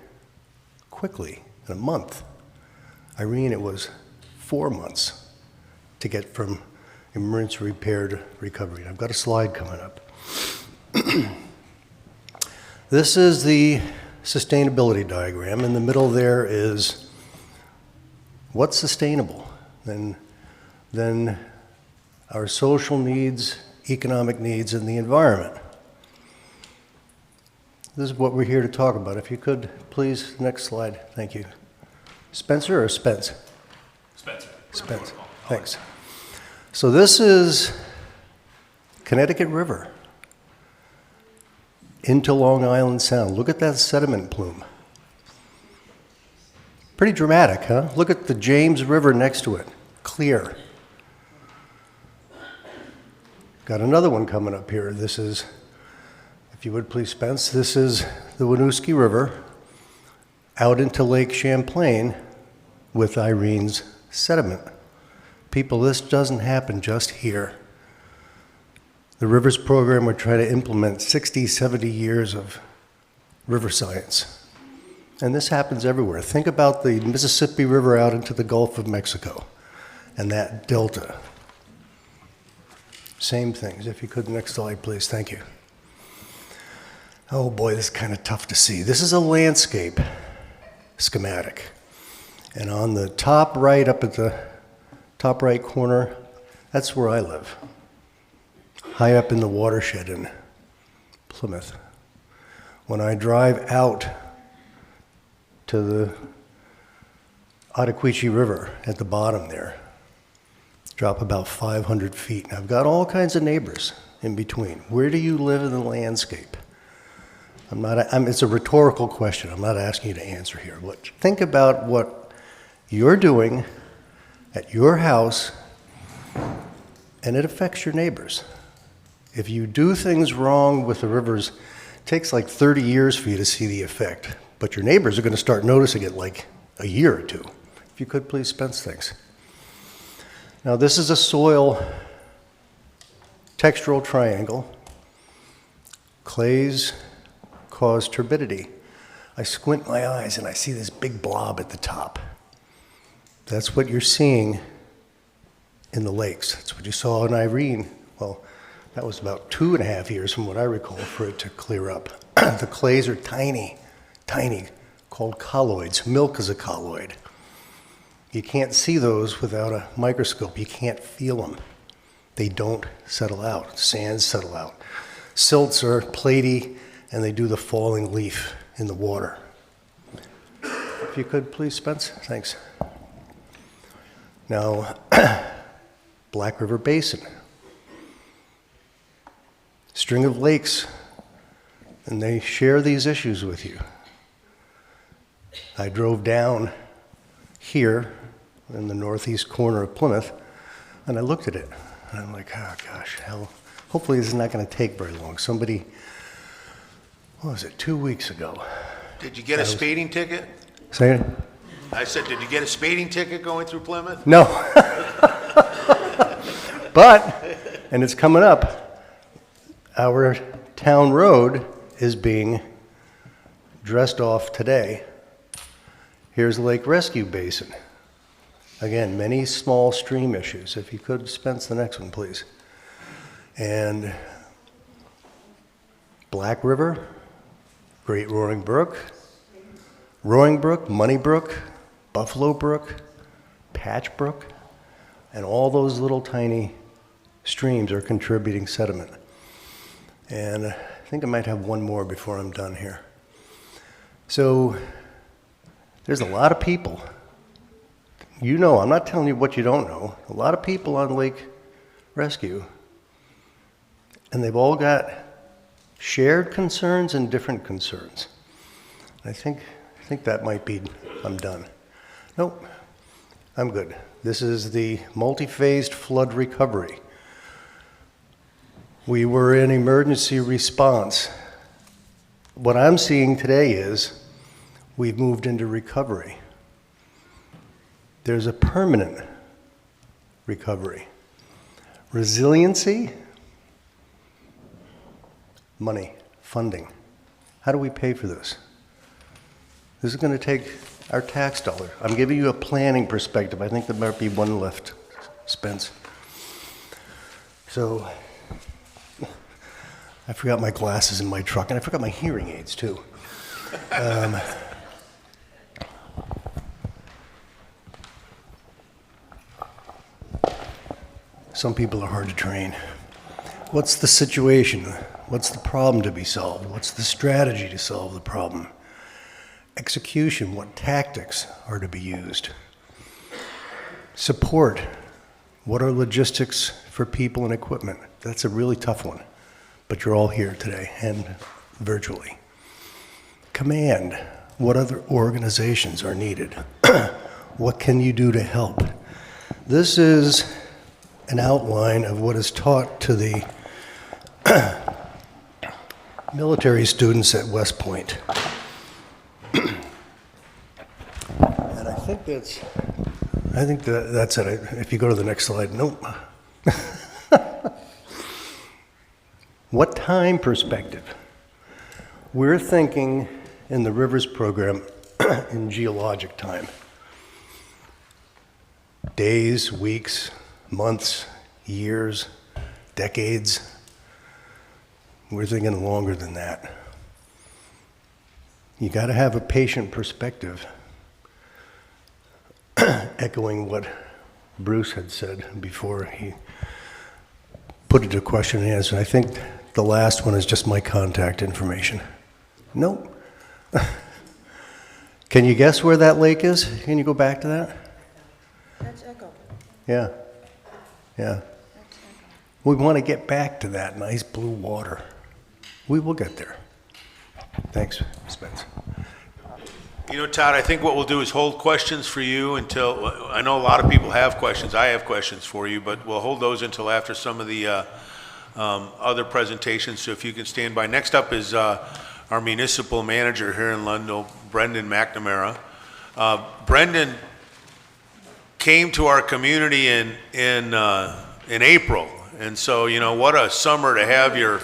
quickly, in a month. Irene, it was 4 months to get from emergency repair to recovery. I've got a slide coming up. This is the sustainability diagram. In the middle there is what's sustainable. Then our social needs, economic needs, and the environment. This is what we're here to talk about. If you could, please, next slide. Thank you. Spencer or Spence? Spencer. Spence. Thanks. So this is Connecticut River into Long Island Sound. Look at that sediment plume. Pretty dramatic, huh? Look at the James River next to it. Clear. Got another one coming up here. This is, if you would please, Spence, this is the Winooski River out into Lake Champlain with Irene's sediment. People, this doesn't happen just here. The Rivers program would try to implement 60, 70 years of river science. And this happens everywhere. Think about the Mississippi River out into the Gulf of Mexico and that delta. Same things. If you could, next slide, please. Thank you. Oh boy, this is kind of tough to see. This is a landscape schematic. And on the top right, up at the top right corner, that's where I live. High up in the watershed in Plymouth. When I drive out to the Ottauquechee River at the bottom there, drop about 500 feet. And I've got all kinds of neighbors in between. Where do you live in the landscape? It's a rhetorical question. I'm not asking you to answer here. Think about what you're doing at your house, and it affects your neighbors. If you do things wrong with the rivers, it takes like 30 years for you to see the effect, but your neighbors are going to start noticing it like a year or two. If you could, please, Spence, thanks. Now, this is a soil textural triangle. Clays cause turbidity. I squint my eyes and I see this big blob at the top. That's what you're seeing in the lakes. That's what you saw in Irene. Well, that was about 2.5 years from what I recall for it to clear up. The clays are tiny, tiny, called colloids. Milk is a colloid. You can't see those without a microscope. You can't feel them. They don't settle out. Sands settle out. Silts are platy, and they do the falling leaf in the water. If you could, please, Spence. Thanks. Now, Black River Basin. String of lakes, and they share these issues with you. I drove down here in the northeast corner of Plymouth, and I looked at it, and I'm like, oh gosh, hopefully this is not going to take very long. Somebody, what was it, 2 weeks ago? Did you get a speeding ticket? Say it? I said, did you get a speeding ticket going through Plymouth? No. But, and it's coming up, our town road is being dressed off today. Here's Lake Rescue Basin. Again, many small stream issues. If you could, Spence, the next one, please. And Black River, Great Roaring Brook, Money Brook, Buffalo Brook, Patch Brook, and all those little tiny streams are contributing sediment. And I think I might have one more before I'm done here. So there's a lot of people. You know, I'm not telling you what you don't know. A lot of people on Lake Rescue, and they've all got shared concerns and different concerns. I think that might be, I'm done. Nope, I'm good. This is the multi-phased flood recovery. We were in emergency response. What I'm seeing today is we've moved into recovery. There's a permanent recovery. Resiliency, money, funding. How do we pay for this? This is going to take our tax dollar. I'm giving you a planning perspective. I think there might be one left, Spence. So, I forgot my glasses in my truck, and I forgot my hearing aids, too. Some people are hard to train. What's the situation? What's the problem to be solved? What's the strategy to solve the problem? Execution, what tactics are to be used? Support, what are logistics for people and equipment? That's a really tough one, but you're all here today and virtually. Command, what other organizations are needed? What can you do to help? This is an outline of what is taught to the military students at West Point. And I think that's it. If you go to the next slide, nope. What time perspective? We're thinking in the Rivers program in geologic time. Days, weeks, months, years, decades. We're thinking longer than that. You got to have a patient perspective, echoing what Bruce had said before he put it to question and answer. I think the last one is just my contact information. Nope. Can you guess where that lake is? Can you go back to that? That's Echo. Yeah. Yeah. We want to get back to that nice blue water. We will get there. Thanks, Spence. You know, Todd, I think what we'll do is hold questions for you until, I know a lot of people have questions. I have questions for you, but we'll hold those until after some of the other presentations. So if you can stand by. Next up is our municipal manager here in Ludlow, Brendan McNamara. Brendan came to our community in April, and so you know what a summer to have your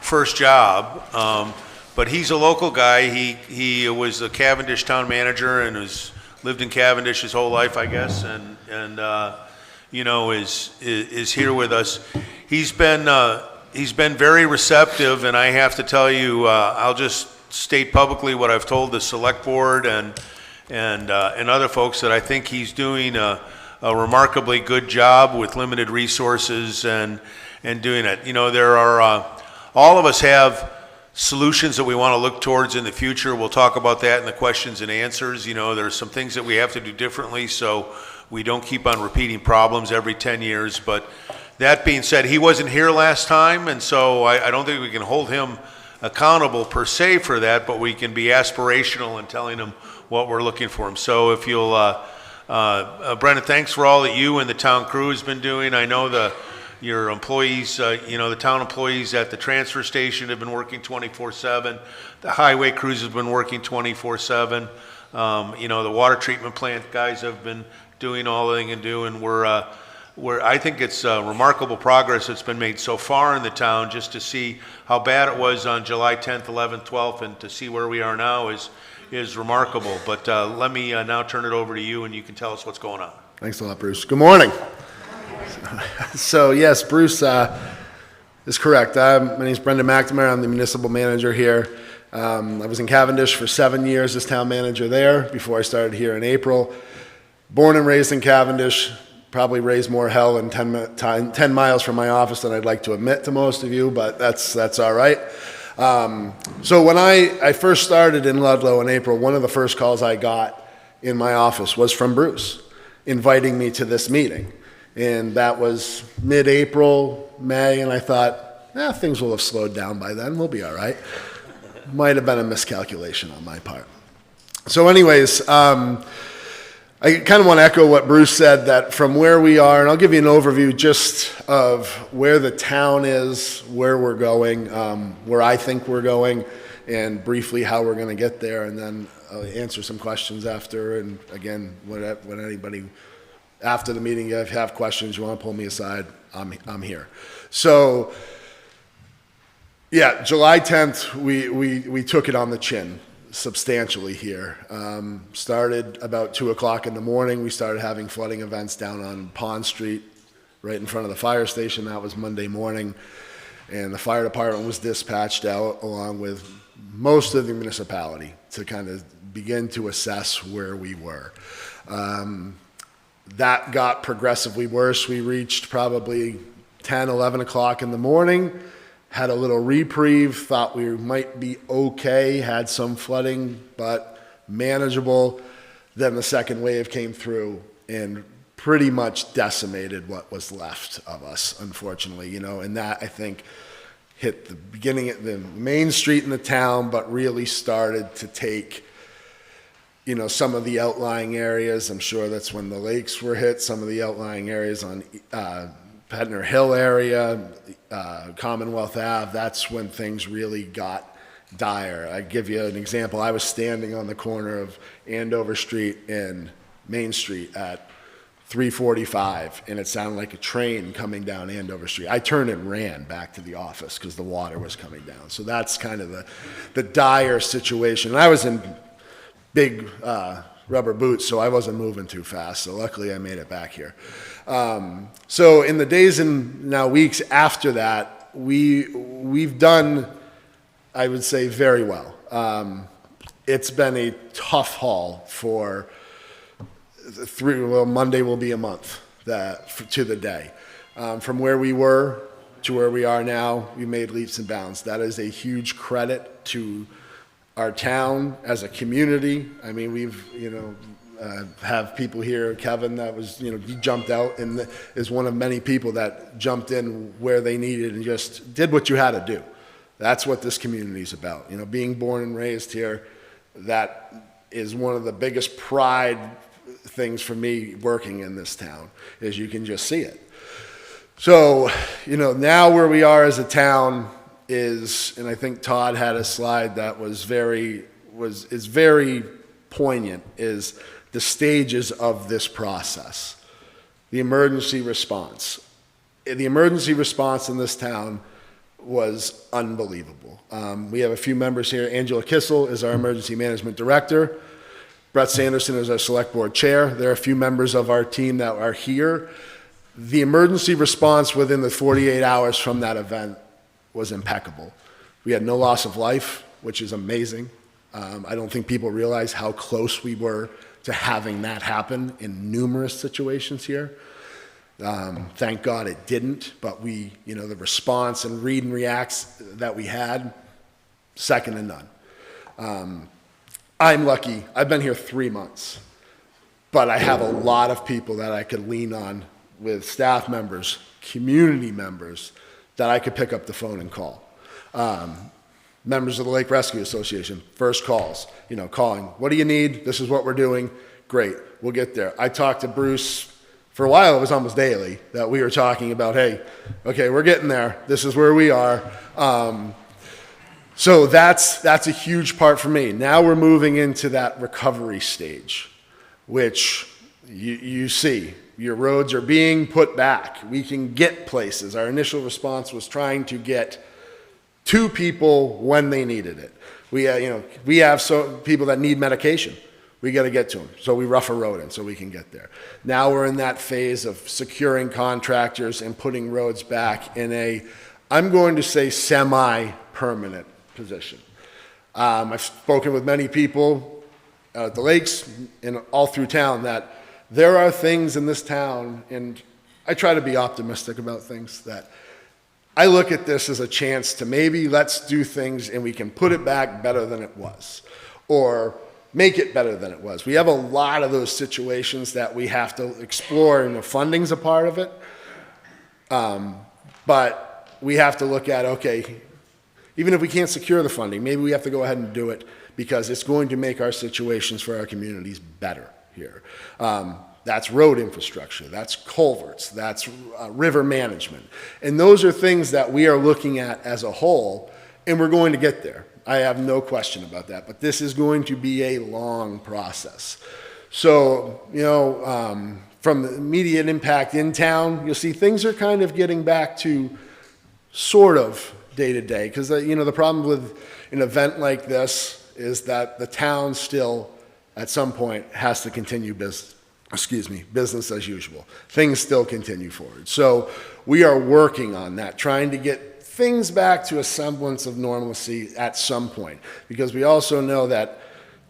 first job. But he's a local guy. He was a Cavendish town manager and has lived in Cavendish his whole life, I guess, and you know is here with us. He's been very receptive, and I have to tell you, I'll just state publicly what I've told the select board and other folks, that I think he's doing a remarkably good job with limited resources and doing it. You know, there are all of us have solutions that we want to look towards in the future. We'll talk about that in the questions and answers. You know, there's some things that we have to do differently so we don't keep on repeating problems every 10 years. But that being said, he wasn't here last time, and so I don't think we can hold him accountable per se for that, but we can be aspirational in telling him what we're looking for him. So if you'll, Brendan, thanks for all that you and the town crew has been doing. I know your employees, you know, the town employees at the transfer station have been working 24/7. The highway crews have been working 24/7. You know, the water treatment plant guys have been doing all they can do, and I think it's remarkable progress that's been made so far in the town. Just to see how bad it was on July 10th, 11th, 12th, and to see where we are now is remarkable. But let me now turn it over to you, and you can tell us what's going on. Thanks a lot, Bruce. Good morning. So yes, Bruce is correct. My name is Brendan McNamara. I'm the municipal manager here. I was in Cavendish for 7 years as town manager there before I started here in April. Born and raised in Cavendish, probably raised more hell in 10 miles from my office than I'd like to admit to most of you, but that's all right. So when I first started in Ludlow in April, one of the first calls I got in my office was from Bruce, inviting me to this meeting. And that was mid-April, May, and I thought, things will have slowed down by then. We'll be all right. Might have been a miscalculation on my part. So anyways, I kind of want to echo what Bruce said, that from where we are, and I'll give you an overview just of where the town is, where we're going, where I think we're going, and briefly how we're going to get there, and then I'll answer some questions after. And again, when anybody after the meeting, if you have questions, you want to pull me aside, I'm here. So, yeah, July 10th, we took it on the chin. substantially here. Started about 2 o'clock in the morning. We started having flooding events down on Pond Street, right in front of the fire station. That was Monday morning. And the fire department was dispatched out along with most of the municipality to kind of begin to assess where we were. That got progressively worse. We reached probably 10, 11 o'clock in the morning, had a little reprieve, thought we might be okay, had some flooding, but manageable. Then the second wave came through and pretty much decimated what was left of us, unfortunately, you know, and that, I think, hit the beginning of the main street in the town, but really started to take, you know, some of the outlying areas. I'm sure that's when the lakes were hit, some of the outlying areas on Petner Hill area, Commonwealth Ave. That's when things really got dire. I give you an example. I was standing on the corner of Andover Street and Main Street at 3:45, and it sounded like a train coming down Andover Street. I turned and ran back to the office because the water was coming down. So that's kind of the dire situation. And I was in big rubber boots, so I wasn't moving too fast. So luckily I made it back here. So in the days and now weeks after that, we've done, I would say, very well. It's been a tough haul for Monday will be a month to the day. From where we were to where we are now, we made leaps and bounds. That is a huge credit to our town as a community. I mean, we've, you know, have people here, Kevin, that was, you know, he jumped out and is one of many people that jumped in where they needed and just did what you had to do. That's what this community is about. You know, being born and raised here, that is one of the biggest pride things for me working in this town, is you can just see it. So, you know, now where we are as a town is, and I think Todd had a slide that is very poignant, is the stages of this process. The emergency response. The emergency response in this town was unbelievable. We have a few members here. Angela Kissel is our emergency management director. Brett Sanderson is our select board chair. There are a few members of our team that are here. The emergency response within the 48 hours from that event was impeccable. We had no loss of life, which is amazing. I don't think people realize how close we were to having that happen in numerous situations here. Thank God it didn't, but we, you know, the response and read and reacts that we had, second to none. I'm lucky. I've been here 3 months, but I have a lot of people that I could lean on with staff members, community members, that I could pick up the phone and call. Members of the Lake Rescue Association, first calls, you know, calling, what do you need? This is what we're doing. Great, we'll get there. I talked to Bruce, for a while it was almost daily, that we were talking about, hey, okay, we're getting there. This is where we are. So that's a huge part for me. Now we're moving into that recovery stage, which you see. Your roads are being put back. We can get places. Our initial response was trying to get to people when they needed it. We have so people that need medication. We got to get to them. So we rough a road in so we can get there. Now we're in that phase of securing contractors and putting roads back in a, I'm going to say, semi-permanent position. I've spoken with many people at the lakes and all through town that there are things in this town, and I try to be optimistic about things, that I look at this as a chance to maybe let's do things and we can put it back better than it was, or make it better than it was. We have a lot of those situations that we have to explore, and the funding's a part of it. But we have to look at, okay, even if we can't secure the funding, maybe we have to go ahead and do it because it's going to make our situations for our communities better here. That's road infrastructure, that's culverts, that's river management. And those are things that we are looking at as a whole, and we're going to get there. I have no question about that, but this is going to be a long process. So, you know, from the immediate impact in town, you'll see things are kind of getting back to sort of day to day, because, you know, the problem with an event like this is that the town still, at some point, has to continue business as usual. Things still continue forward. So we are working on that, trying to get things back to a semblance of normalcy at some point, because we also know that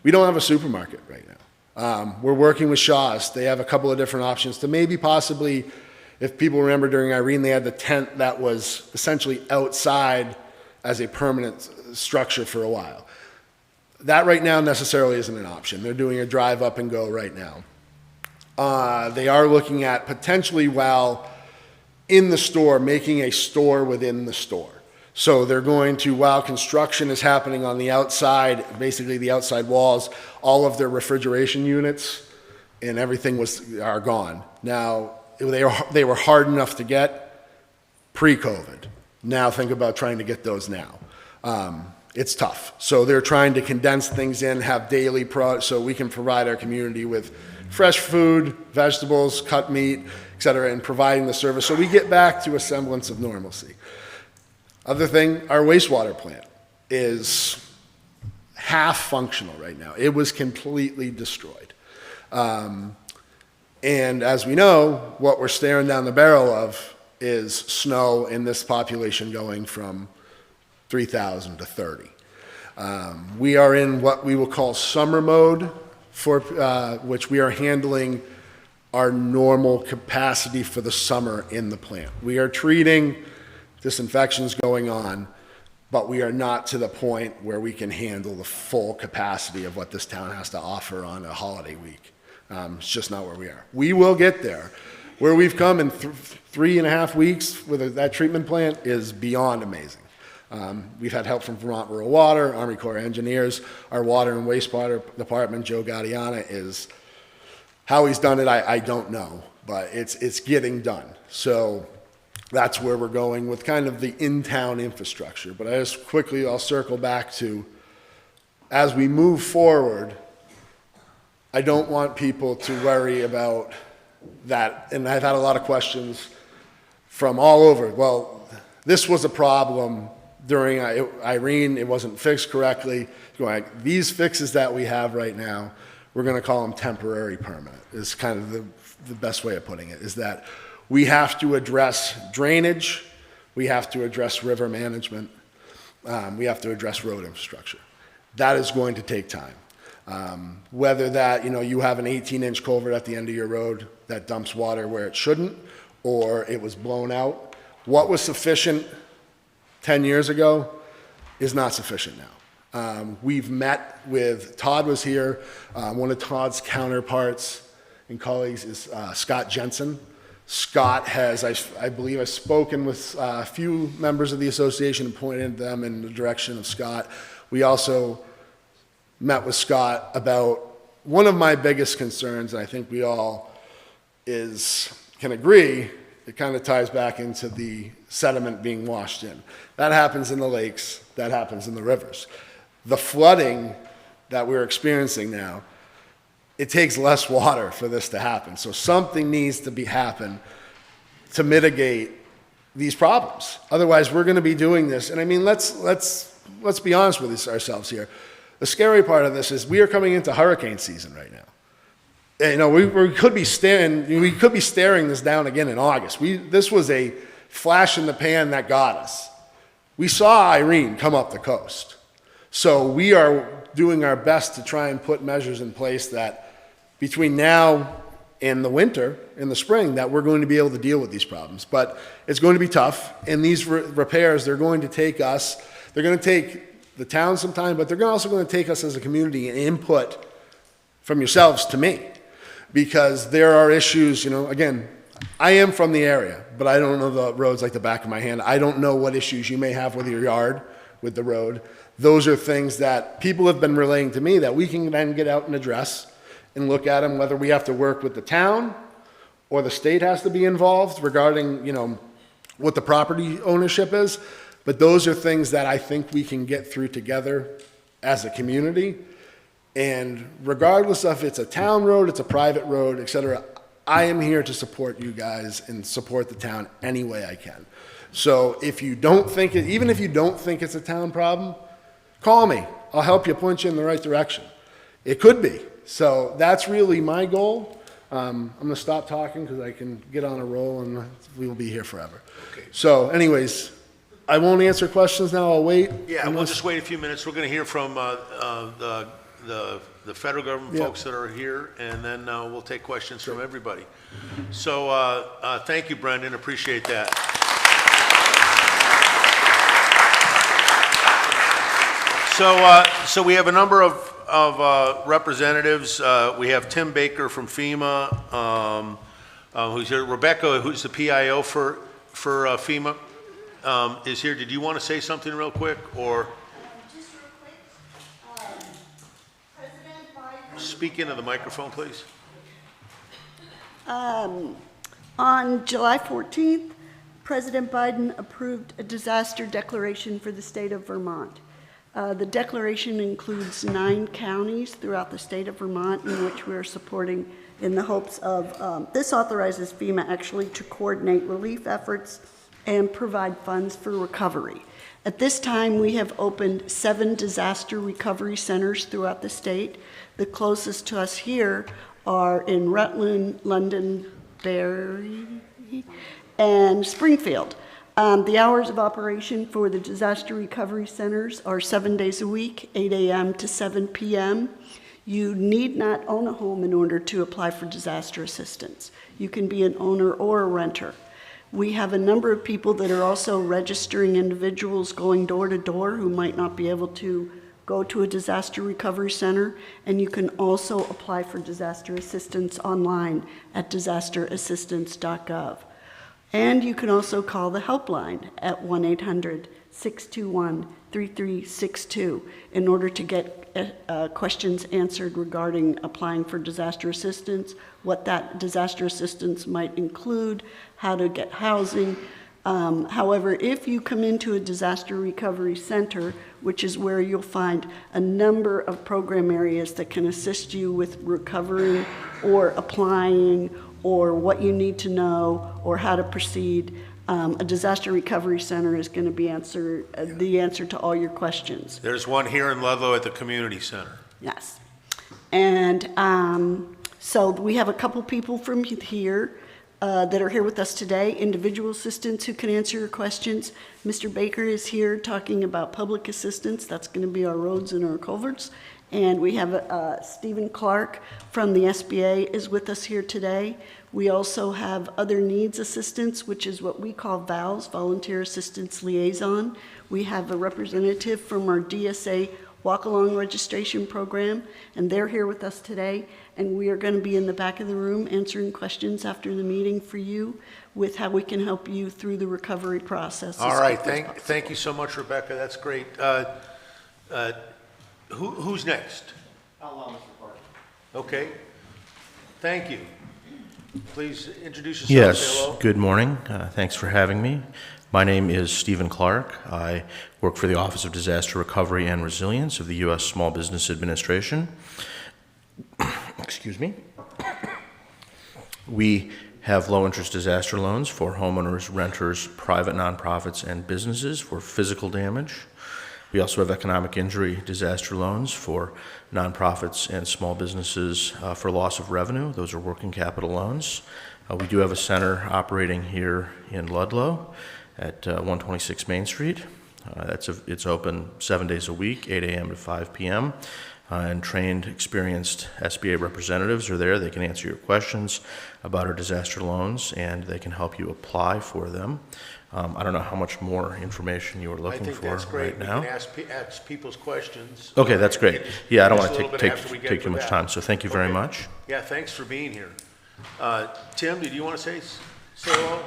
we don't have a supermarket right now. We're working with Shaw's. They have a couple of different options to maybe possibly, if people remember during Irene, they had the tent that was essentially outside as a permanent structure for a while. That right now necessarily isn't an option. They're doing a drive up and go right now. They are looking at potentially, while in the store, making a store within the store. So they're going to, while construction is happening on the outside, basically the outside walls, all of their refrigeration units and everything are gone. Now, they were hard enough to get pre-COVID. Now think about trying to get those now. It's tough. So they're trying to condense things in, have daily so we can provide our community with fresh food, vegetables, cut meat, et cetera, and providing the service. So we get back to a semblance of normalcy. Other thing, our wastewater plant is half functional right now. It was completely destroyed. And as we know, what we're staring down the barrel of is snow in this population going from 3,000 to 30. We are in what we will call summer mode, for which we are handling our normal capacity for the summer in the plant. We are treating disinfections going on, but we are not to the point where we can handle the full capacity of what this town has to offer on a holiday week. It's just not where we are. We will get there. Where we've come in 3.5 weeks with that treatment plant is beyond amazing. We've had help from Vermont Rural Water, Army Corps of Engineers, our water and wastewater department, Joe Gaudiana, is, how he's done it, I don't know, but it's getting done. So that's where we're going with kind of the in-town infrastructure. But I'll circle back to, as we move forward, I don't want people to worry about that. And I've had a lot of questions from all over. Well, this was a problem during Irene, it wasn't fixed correctly. Going, these fixes that we have right now, we're going to call them temporary permanent, is kind of the best way of putting it, is that we have to address drainage, we have to address river management, we have to address road infrastructure. That is going to take time. Whether that, you have an 18-inch culvert at the end of your road that dumps water where it shouldn't, or it was blown out. What was sufficient 10 years ago is not sufficient now. We've met with, Todd was here, one of Todd's counterparts and colleagues is Scott Jensen. Scott has, I believe I've spoken with a few members of the association and pointed them in the direction of Scott. We also met with Scott about one of my biggest concerns, and I think we all can agree, it kind of ties back into the sediment being washed in. That happens in the lakes, that happens in the rivers. The flooding that we're experiencing now, it takes less water for this to happen. So something needs to happen to mitigate these problems. Otherwise, we're going to be doing this. And I mean, let's be honest with ourselves here. The scary part of this is we are coming into hurricane season right now. We could be staring this down again in August. This was a flash in the pan that got us. We saw Irene come up the coast. So we are doing our best to try and put measures in place that between now and the winter, in the spring, that we're going to be able to deal with these problems. But it's going to be tough, and these repairs, they're going to take the town some time, but they're also going to take us as a community and input from yourselves to me. Because there are issues, again, I am from the area, but I don't know the roads like the back of my hand. I don't know what issues you may have with your yard, with the road. Those are things that people have been relaying to me that we can then get out and address and look at them, whether we have to work with the town or the state has to be involved regarding, what the property ownership is. But those are things that I think we can get through together as a community. And regardless of if it's a town road, it's a private road, et cetera, I am here to support you guys and support the town any way I can. So even if you don't think it's a town problem, call me. I'll help you point you in the right direction. It could be. So that's really my goal. I'm going to stop talking because I can get on a roll and we will be here forever. Okay. So anyways, I won't answer questions now. I'll wait. Yeah, we'll just wait a few minutes. We're going to hear from the federal government Yeah. folks that are here, and then we'll take questions from everybody. So thank you, Brendan. Appreciate that. So we have a number of representatives. We have Tim Baker from FEMA, who's here. Rebecca, who's the PIO for FEMA, is here. Did you want to say something real quick, or Just real quick, President Biden. speak into the microphone, please? On July 14th, President Biden approved a disaster declaration for the state of Vermont. The declaration includes 9 counties throughout the state of Vermont in which we're supporting in the hopes of, this authorizes FEMA actually to coordinate relief efforts and provide funds for recovery. At this time, we have opened 7 disaster recovery centers throughout the state. The closest to us here are in Rutland, Londonderry, and Springfield. The hours of operation for the disaster recovery centers are 7 days a week, 8 a.m. to 7 p.m. You need not own a home in order to apply for disaster assistance. You can be an owner or a renter. We have a number of people that are also registering individuals going door to door who might not be able to go to a disaster recovery center, and you can also apply for disaster assistance online at disasterassistance.gov. And you can also call the helpline at 1-800-621-3362 in order to get questions answered regarding applying for disaster assistance, what that disaster assistance might include, how to get housing. However, if you come into a disaster recovery center, which is where you'll find a number of program areas that can assist you with recovering or applying or what you need to know or how to proceed, a disaster recovery center is going to be the answer to all your questions. There's one here in Ludlow at the community center. Yes. And so we have a couple people from here that are here with us today, individual assistants who can answer your questions. Mr. Baker is here talking about public assistance. That's going to be our roads and our culverts. And we have Stephen Clark from the SBA is with us here today. We also have other needs assistance, which is what we call VALS, Volunteer Assistance Liaison. We have a representative from our DSA walk-along registration program, and they're here with us today. And we are going to be in the back of the room answering questions after the meeting for you with how we can help you through the recovery process. All right, thank you so much, Rebecca. That's great. Who's next? I'll allow Mr. Clark. Okay. Thank you. Please introduce yourself. Yes, Say hello. good morning. Thanks for having me. My name is Stephen Clark. I work for the Office of Disaster Recovery and Resilience of the U.S. Small Business Administration. Excuse me. We have low-interest disaster loans for homeowners, renters, private nonprofits, and businesses for physical damage. We also have economic injury disaster loans for nonprofits and small businesses for loss of revenue. Those are working capital loans. We do have a center operating here in Ludlow at 126 Main Street. It's open 7 days a week, 8 a.m. to 5 p.m. And trained, experienced SBA representatives are there. They can answer your questions about our disaster loans, and they can help you apply for them. I don't know how much more information you were looking for that's great. right now. We can ask people's questions. Okay, that's great. Yeah, I don't want Just a to little bit after we get take to too much that. time, so thank you very Okay. much. Yeah, thanks for being here. Tim, did you want to say hello?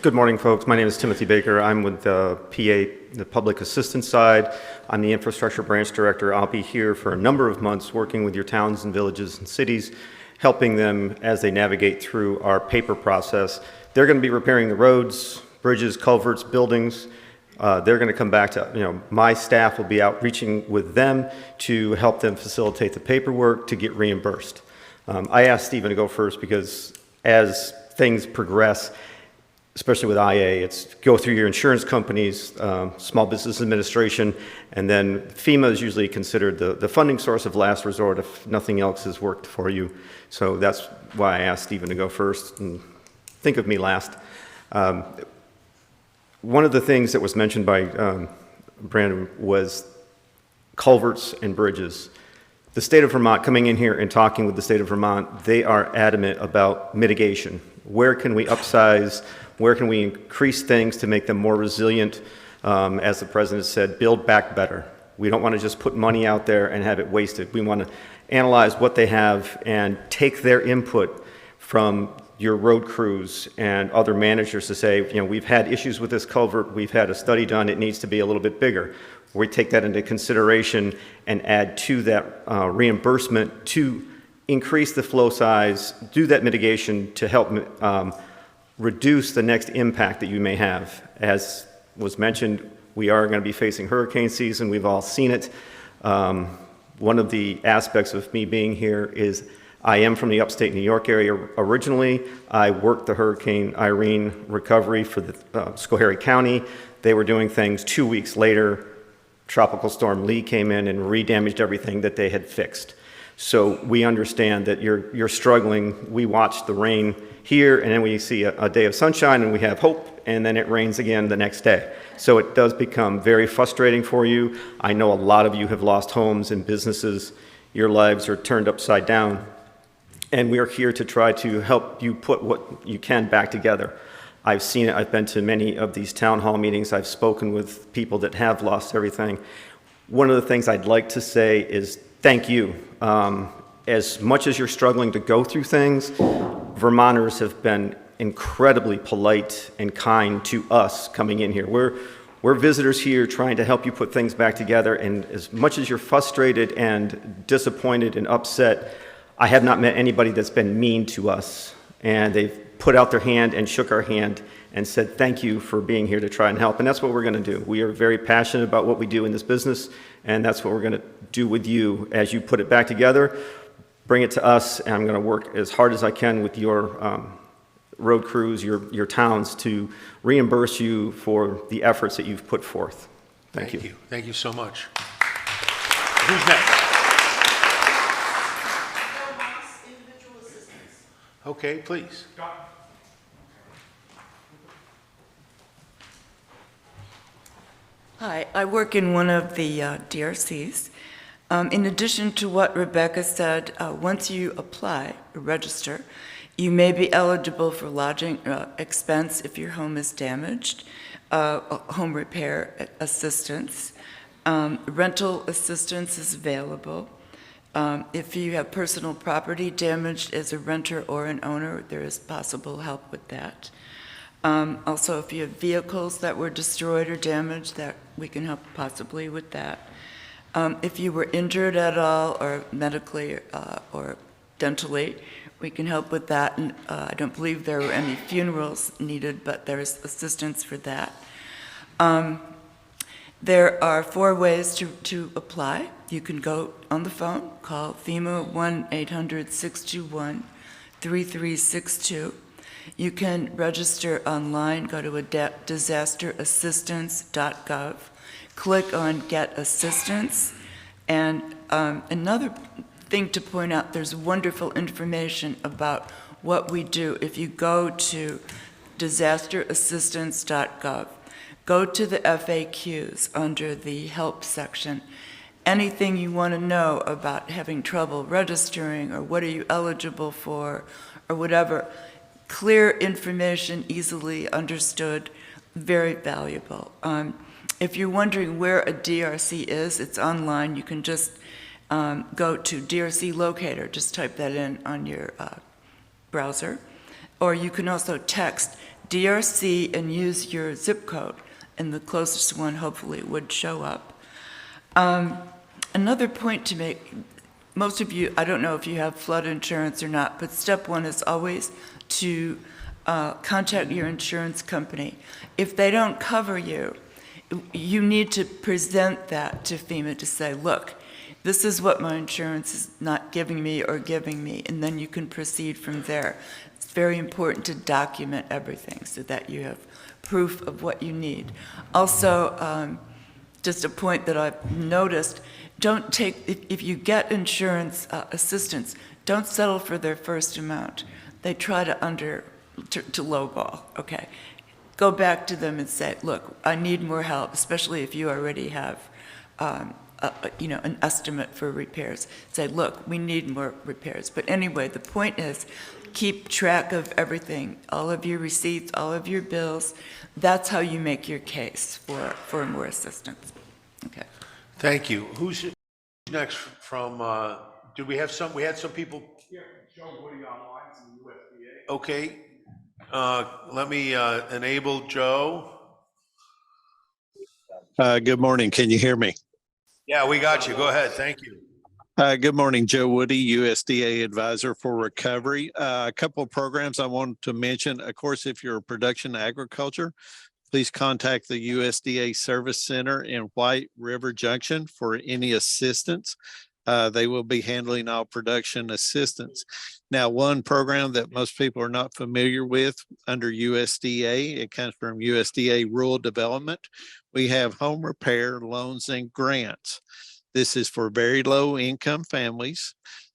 Good morning, folks. My name is Timothy Baker. I'm with the PA, the Public Assistance side. I'm the Infrastructure Branch Director. I'll be here for a number of months working with your towns and villages and cities, helping them as they navigate through our paper process. They're going to be repairing the roads, bridges, culverts, buildings. They're going to come back to, my staff will be out reaching with them to help them facilitate the paperwork to get reimbursed. I asked Stephen to go first because as things progress, especially with IA, it's go through your insurance companies, Small Business Administration, and then FEMA is usually considered the funding source of last resort if nothing else has worked for you. So that's why I asked Stephen to go first and think of me last. One of the things that was mentioned by Brandon was culverts and bridges. The state of Vermont, coming in here and talking with the state of Vermont, they are adamant about mitigation. Where can we upsize? Where can we increase things to make them more resilient? As the president said, build back better. We don't want to just put money out there and have it wasted. We want to analyze what they have and take their input from your road crews and other managers to say, you know, we've had issues with this culvert, we've had a study done, it needs to be a little bit bigger. We take that into consideration and add to that reimbursement to increase the flow size, do that mitigation to help reduce the next impact that you may have. As was mentioned, we are going to be facing hurricane season. We've all seen it. One of the aspects of me being here is I am from the upstate New York area originally. I worked the Hurricane Irene recovery for the Schoharie County. They were doing things 2 weeks later. Tropical Storm Lee came in and re-damaged everything that they had fixed. So we understand that you're struggling. We watch the rain here, and then we see a day of sunshine, and we have hope, and then it rains again the next day. So it does become very frustrating for you. I know a lot of you have lost homes and businesses. Your lives are turned upside down, and we are here to try to help you put what you can back together. I've seen it. I've been to many of these town hall meetings. I've spoken with people that have lost everything. One of the things I'd like to say is thank you. As much as you're struggling to go through things, Vermonters have been incredibly polite and kind to us coming in here. We're visitors here trying to help you put things back together, and as much as you're frustrated and disappointed and upset, I have not met anybody that's been mean to us, and they've put out their hand and shook our hand and said thank you for being here to try and help, and that's what we're going to do. We are very passionate about what we do in this business, and that's what we're going to do with you as you put it back together. Bring it to us, and I'm going to work as hard as I can with your road crews, your towns, to reimburse you for the efforts that you've put forth. Thank you. Thank you so much. Who's next? Okay, please. Hi, I work in one of the DRCs. In addition to what Rebecca said, once you apply or register, you may be eligible for lodging expense if your home is damaged, home repair assistance. Rental assistance is available. If you have personal property damaged as a renter or an owner, there is possible help with that. Also, if you have vehicles that were destroyed or damaged, that we can help possibly with that. If you were injured at all, or medically or dentally, we can help with that. And I don't believe there were any funerals needed, but there's assistance for that. There are 4 ways to apply. You can go on the phone, call FEMA 1-800-621-3362. You can register online, go to disasterassistance.gov, click on Get Assistance, and another thing to point out, there's wonderful information about what we do. If you go to disasterassistance.gov, go to the FAQs under the Help section. Anything you want to know about having trouble registering, or what are you eligible for, or whatever, clear information, easily understood, very valuable. If you're wondering where a DRC is, it's online. You can just go to DRC Locator, just type that in on your browser. Or you can also text DRC and use your zip code, and the closest one hopefully would show up. Another point to make, most of you, I don't know if you have flood insurance or not, but step 1 is always to contact your insurance company. If they don't cover you, you need to present that to FEMA to say, look, this is what my insurance is not giving me or giving me, and then you can proceed from there. It's very important to document everything so that you have proof of what you need. Also, just a point that I've noticed, don't take, if you get insurance assistance, don't settle for their first amount. They try to lowball, okay? Go back to them and say, look, I need more help, especially if you already have, an estimate for repairs. Say, look, we need more repairs. But anyway, the point is, keep track of everything, all of your receipts, all of your bills. That's how you make your case for more assistance. Okay. Thank you. Who's next from, did we have some, we had some people? Yeah, Joe Woody online from the USDA. Okay. Let me enable Joe. Good morning. Can you hear me? Yeah, we got you. Go ahead. Thank you. Good morning, Joe Woody, USDA Advisor for Recovery. A couple of programs I wanted to mention. Of course, if you're a production agriculture, please contact the USDA Service Center in White River Junction for any assistance. They will be handling all production assistance. Now, one program that most people are not familiar with under USDA, it comes from USDA Rural Development. We have home repair loans and grants. This is for very low income families.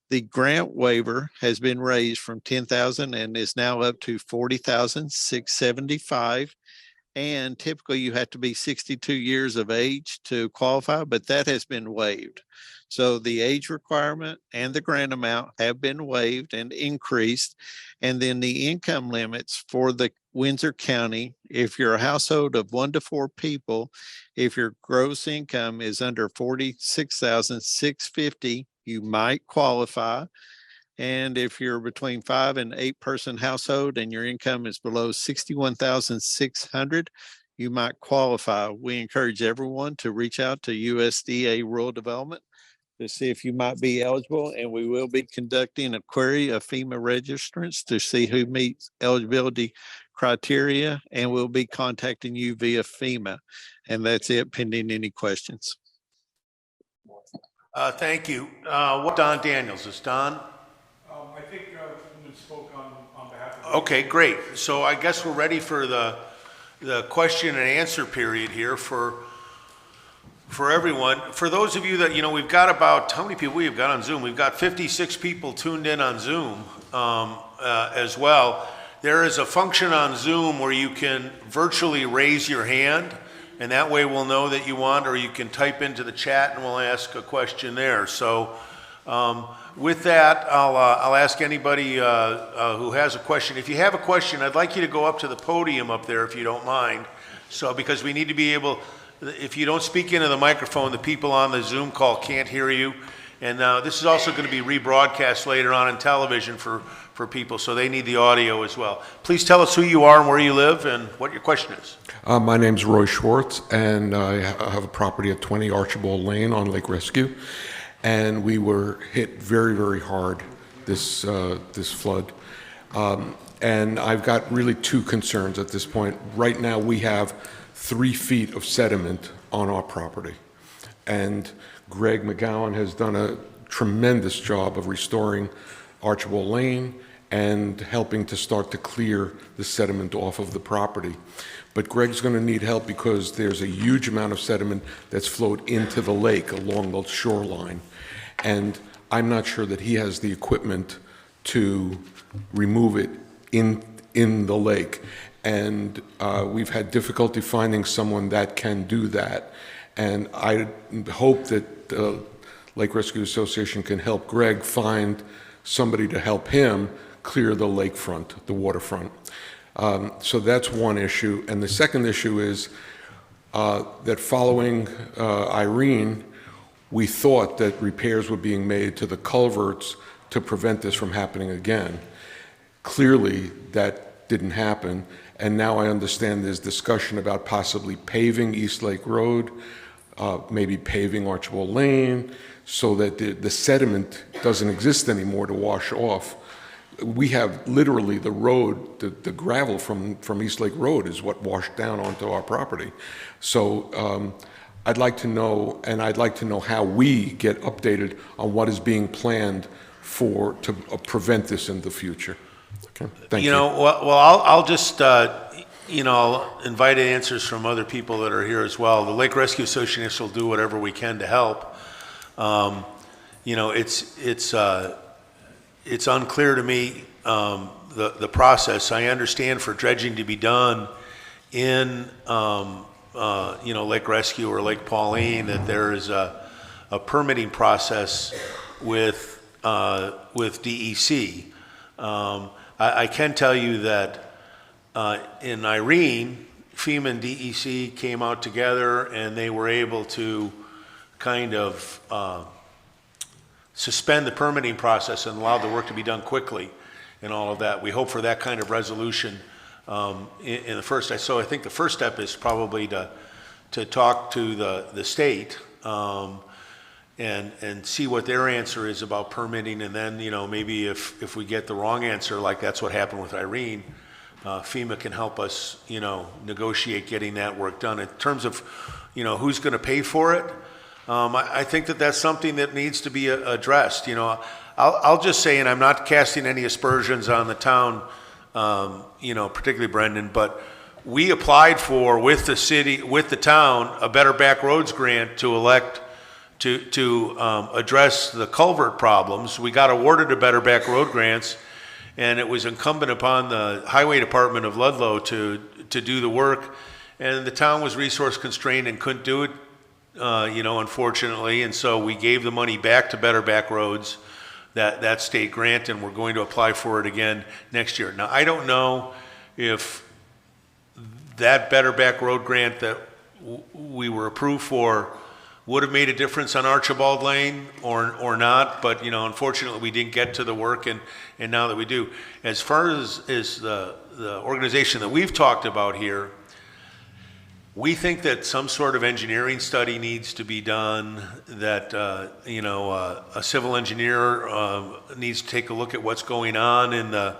The grant waiver has been raised from $10,000 and is now up to $40,675. And typically you have to be 62 years of age to qualify, but that has been waived. So the age requirement and the grant amount have been waived and increased. And then the income limits for the Windsor County, if you're a household of 1 to 4 people, if your gross income is under $46,650, you might qualify. And if you're between 5 and 8 person household and your income is below $61,600, you might qualify. We encourage everyone to reach out to USDA Rural Development to see if you might be eligible, and we will be conducting a query of FEMA registrants to see who meets eligibility criteria, and we'll be contacting you via FEMA. And that's it, pending any questions. Thank you. What Don Daniels? Is Don? I think someone spoke on behalf of... Okay, great. So I guess we're ready for the question and answer period here for everyone. For those of you that, we've got about, how many people we've got on Zoom? We've got 56 people tuned in on Zoom as well. There is a function on Zoom where you can virtually raise your hand, and that way we'll know that you want, or you can type into the chat and we'll ask a question there. So with that, I'll ask anybody who has a question. If you have a question, I'd like you to go up to the podium up there if you don't mind. So because we need to be able, if you don't speak into the microphone, the people on the Zoom call can't hear you. And this is also going to be rebroadcast later on in television for people, so they need the audio as well. Please tell us who you are and where you live and what your question is. My name's Roy Schwartz, and I have a property at 20 Archibald Lane on Lake Rescue. And we were hit very, very hard this flood. And I've got really 2 concerns at this point. Right now, we have 3 feet of sediment on our property. And Greg McGowan has done a tremendous job of restoring Archibald Lane and helping to start to clear the sediment off of the property. But Greg's going to need help because there's a huge amount of sediment that's flowed into the lake along the shoreline. And I'm not sure that he has the equipment to remove it in the lake. And we've had difficulty finding someone that can do that. And I hope that the Lake Rescue Association can help Greg find somebody to help him clear the lakefront, the waterfront. So that's one issue. And the second issue is that following Irene, we thought that repairs were being made to the culverts to prevent this from happening again. Clearly, that didn't happen. And now I understand there's discussion about possibly paving East Lake Road, maybe paving Archibald Lane, so that the sediment doesn't exist anymore to wash off. We have literally the road, the gravel from East Lake Road is what washed down onto our property. So I'd like to know, and I'd like to know how we get updated on what is being planned to prevent this in the future. Okay, thank you. I'll just, I'll invite answers from other people that are here as well. The Lake Rescue Association will do whatever we can to help. It's unclear to me, the process. I understand for dredging to be done in, Lake Rescue or Lake Pauline, that there is a permitting process with DEC. I can tell you that in Irene, FEMA and DEC came out together and they were able to kind of suspend the permitting process and allow the work to be done quickly and all of that. We hope for that kind of resolution in the first. So I think the first step is probably to talk to the state and see what their answer is about permitting, and then maybe if we get the wrong answer, like that's what happened with Irene, FEMA can help us negotiate getting that work done. In terms of who's going to pay for it, I think that's something that needs to be addressed. I'll just say, and I'm not casting any aspersions on the town, particularly Brendan, but we applied for, with the town, a Better Back Roads grant to address the culvert problems. We got awarded a Better Back Road grants, and it was incumbent upon the Highway Department of Ludlow to do the work, and the town was resource constrained and couldn't do it, unfortunately, and so we gave the money back to Better Back Roads, that state grant, and we're going to apply for it again next year. Now, I don't know if that Better Back Road grant that we were approved for would have made a difference on Archibald Lane or not, but unfortunately we didn't get to the work, and now that we do. As far as the organization that we've talked about here, we think that some sort of engineering study needs to be done, that a civil engineer needs to take a look at what's going on in the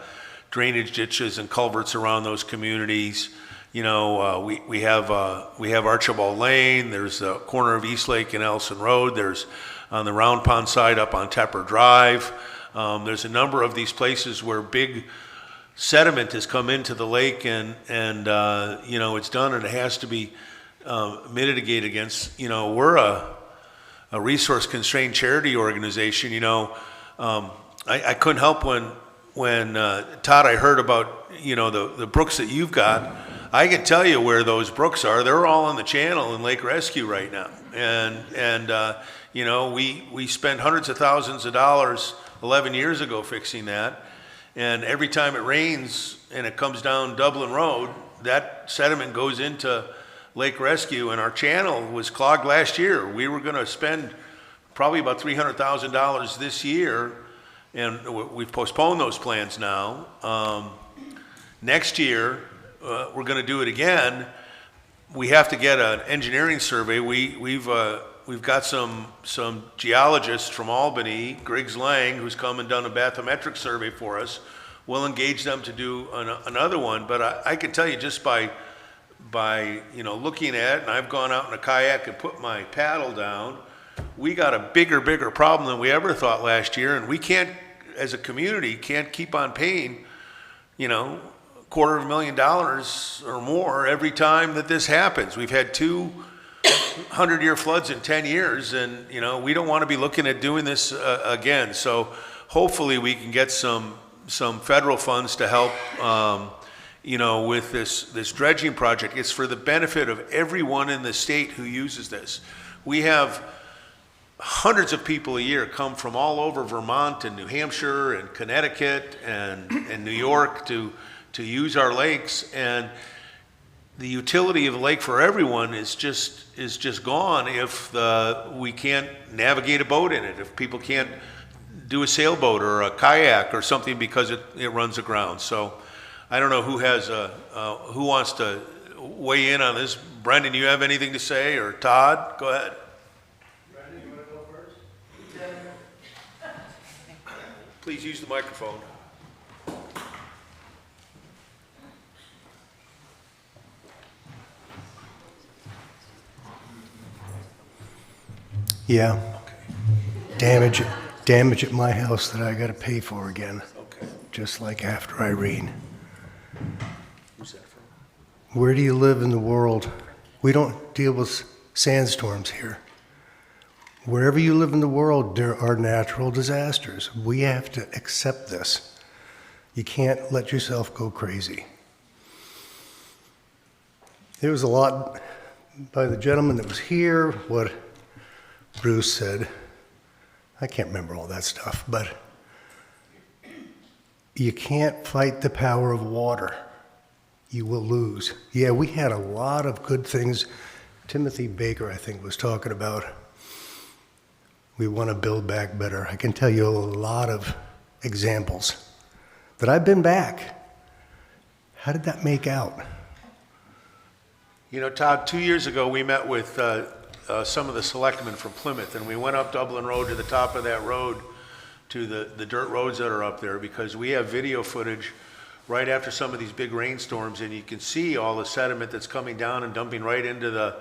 drainage ditches and culverts around those communities. We have Archibald Lane, there's the corner of East Lake and Ellison Road, there's on the Round Pond side up on Tepper Drive. There's a number of these places where big sediment has come into the lake, and it's done, and it has to be mitigated against. We're a resource constrained charity organization. I couldn't help when Todd, I heard about the brooks that you've got. I can tell you where those brooks are. They're all on the channel in Lake Rescue right now, and we spent hundreds of thousands of dollars 11 years ago fixing that. And every time it rains and it comes down Dublin Road, that sediment goes into Lake Rescue, and our channel was clogged last year. We were going to spend probably about $300,000 this year, and we've postponed those plans now. Next year, we're going to do it again. We have to get an engineering survey. We've got some geologists from Albany, Griggs Lang, who's come and done a bathymetric survey for us. We'll engage them to do another one, but I can tell you just by looking at it, and I've gone out in a kayak and put my paddle down, we got a bigger problem than we ever thought last year, and we can't, as a community, can't keep on paying, $250,000 or more every time that this happens. We've had 2 100-year floods in 10 years, and we don't want to be looking at doing this again. So hopefully we can get some federal funds to help with this dredging project. It's for the benefit of everyone in the state who uses this. We have hundreds of people a year come from all over Vermont and New Hampshire and Connecticut and New York to use our lakes, and the utility of the lake for everyone is just gone if we can't navigate a boat in it, if people can't do a sailboat or a kayak or something because it runs aground. So I don't know who wants to weigh in on this. Brendan, you have anything to say, or Todd? Go ahead. Brendan, you want to go first? Please use the microphone. Yeah. Damage at my house that I got to pay for again. Okay. just like after Irene. Where do you live in the world? We don't deal with sandstorms here. Wherever you live in the world, there are natural disasters. We have to accept this. You can't let yourself go crazy. There was a lot by the gentleman that was here, what Bruce said. I can't remember all that stuff, but you can't fight the power of water. You will lose. Yeah, we had a lot of good things. Timothy Baker, I think, was talking about we want to build back better. I can tell you a lot of examples that I've been back. How did that make out? You know, Todd, 2 years ago, we met with some of the selectmen from Plymouth, and we went up Dublin Road to the top of that road to the dirt roads that are up there, because we have video footage right after some of these big rainstorms, and you can see all the sediment that's coming down and dumping right into the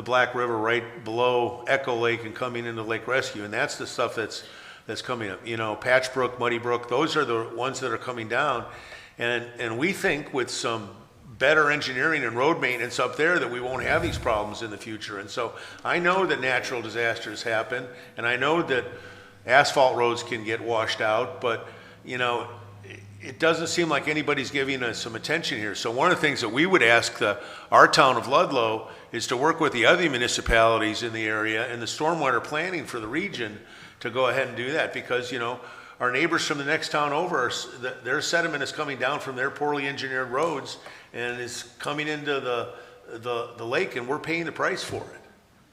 Black River right below Echo Lake and coming into Lake Rescue, and that's the stuff that's coming up. You know, Patch Brook, Muddy Brook, those are the ones that are coming down, and we think with some better engineering and road maintenance up there that we won't have these problems in the future. And so I know that natural disasters happen, and I know that asphalt roads can get washed out, but you know, it doesn't seem like anybody's giving us some attention here. So one of the things that we would ask our town of Ludlow is to work with the other municipalities in the area and the stormwater planning for the region to go ahead and do that, because you know, our neighbors from the next town over, their sediment is coming down from their poorly engineered roads and is coming into the lake, and we're paying the price for it.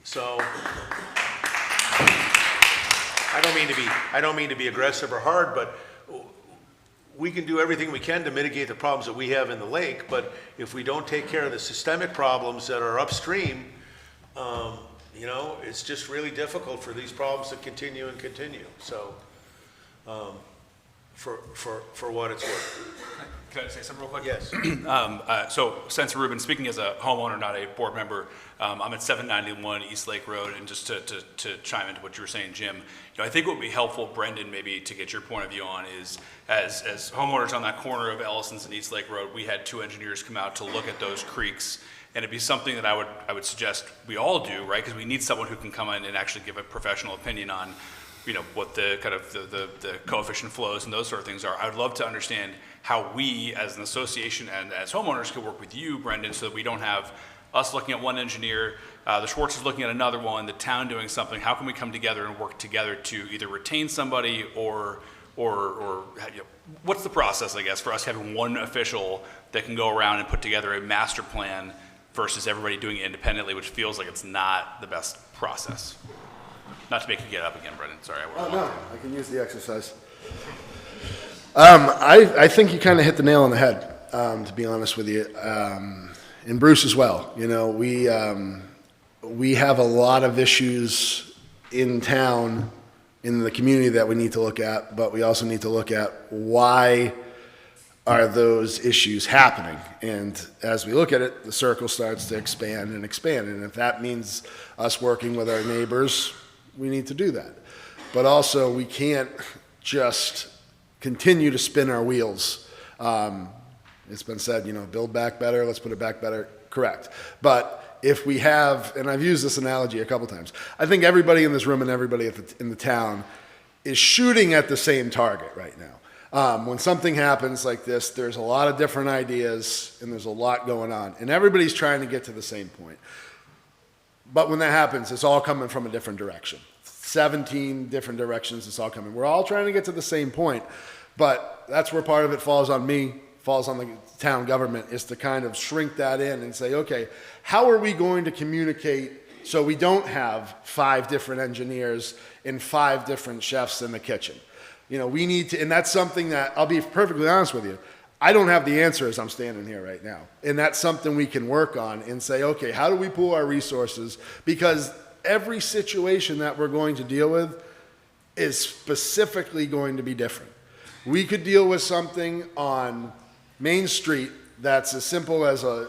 So I don't mean to be aggressive or hard, but we can do everything we can to mitigate the problems that we have in the lake, but if we don't take care of the systemic problems that are upstream, you know, it's just really difficult for these problems to continue and continue. So for what it's worth. Can I say something real quick? Yes. So, Senator Rubin, speaking as a homeowner, not a board member, I'm at 791 East Lake Road, and just to chime into what you were saying, Jim, you know, I think what would be helpful, Brendan, maybe to get your point of view on is, as homeowners on that corner of Ellison's and East Lake Road, we had 2 engineers come out to look at those creeks, and it'd be something that I would suggest we all do, right? Because we need someone who can come in and actually give a professional opinion on, you know, what the kind of the coefficient flows and those sort of things are. I would love to understand how we as an association and as homeowners could work with you, Brendan, so that we don't have us looking at one engineer, the Schwartzes looking at another one, the town doing something. How can we come together and work together to either retain somebody or you know, what's the process, I guess, for us having one official that can go around and put together a master plan versus everybody doing it independently, which feels like it's not the best process. Not to make you get up again, Brendan. Sorry. No, I can use the exercise. I think you kind of hit the nail on the head, to be honest with you, and Bruce as well. You know, we have a lot of issues in town, in the community that we need to look at, but we also need to look at why are those issues happening. And as we look at it, the circle starts to expand and expand. And if that means us working with our neighbors, we need to do that. But also, we can't just continue to spin our wheels. It's been said, you know, build back better, let's put it back better. Correct. But if we have, and I've used this analogy a couple times, I think everybody in this room and everybody in the town is shooting at the same target right now. When something happens like this, there's a lot of different ideas and there's a lot going on, and everybody's trying to get to the same point. But when that happens, it's all coming from a different direction. 17 different directions, it's all coming. We're all trying to get to the same point, but that's where part of it falls on me, falls on the town government, is to kind of shrink that in and say, okay, how are we going to communicate so we don't have 5 different engineers and 5 different chefs in the kitchen? You know, we need to, and that's something that, I'll be perfectly honest with you, I don't have the answer as I'm standing here right now. And that's something we can work on and say, okay, how do we pool our resources? Because every situation that we're going to deal with is specifically going to be different. We could deal with something on Main Street that's as simple as a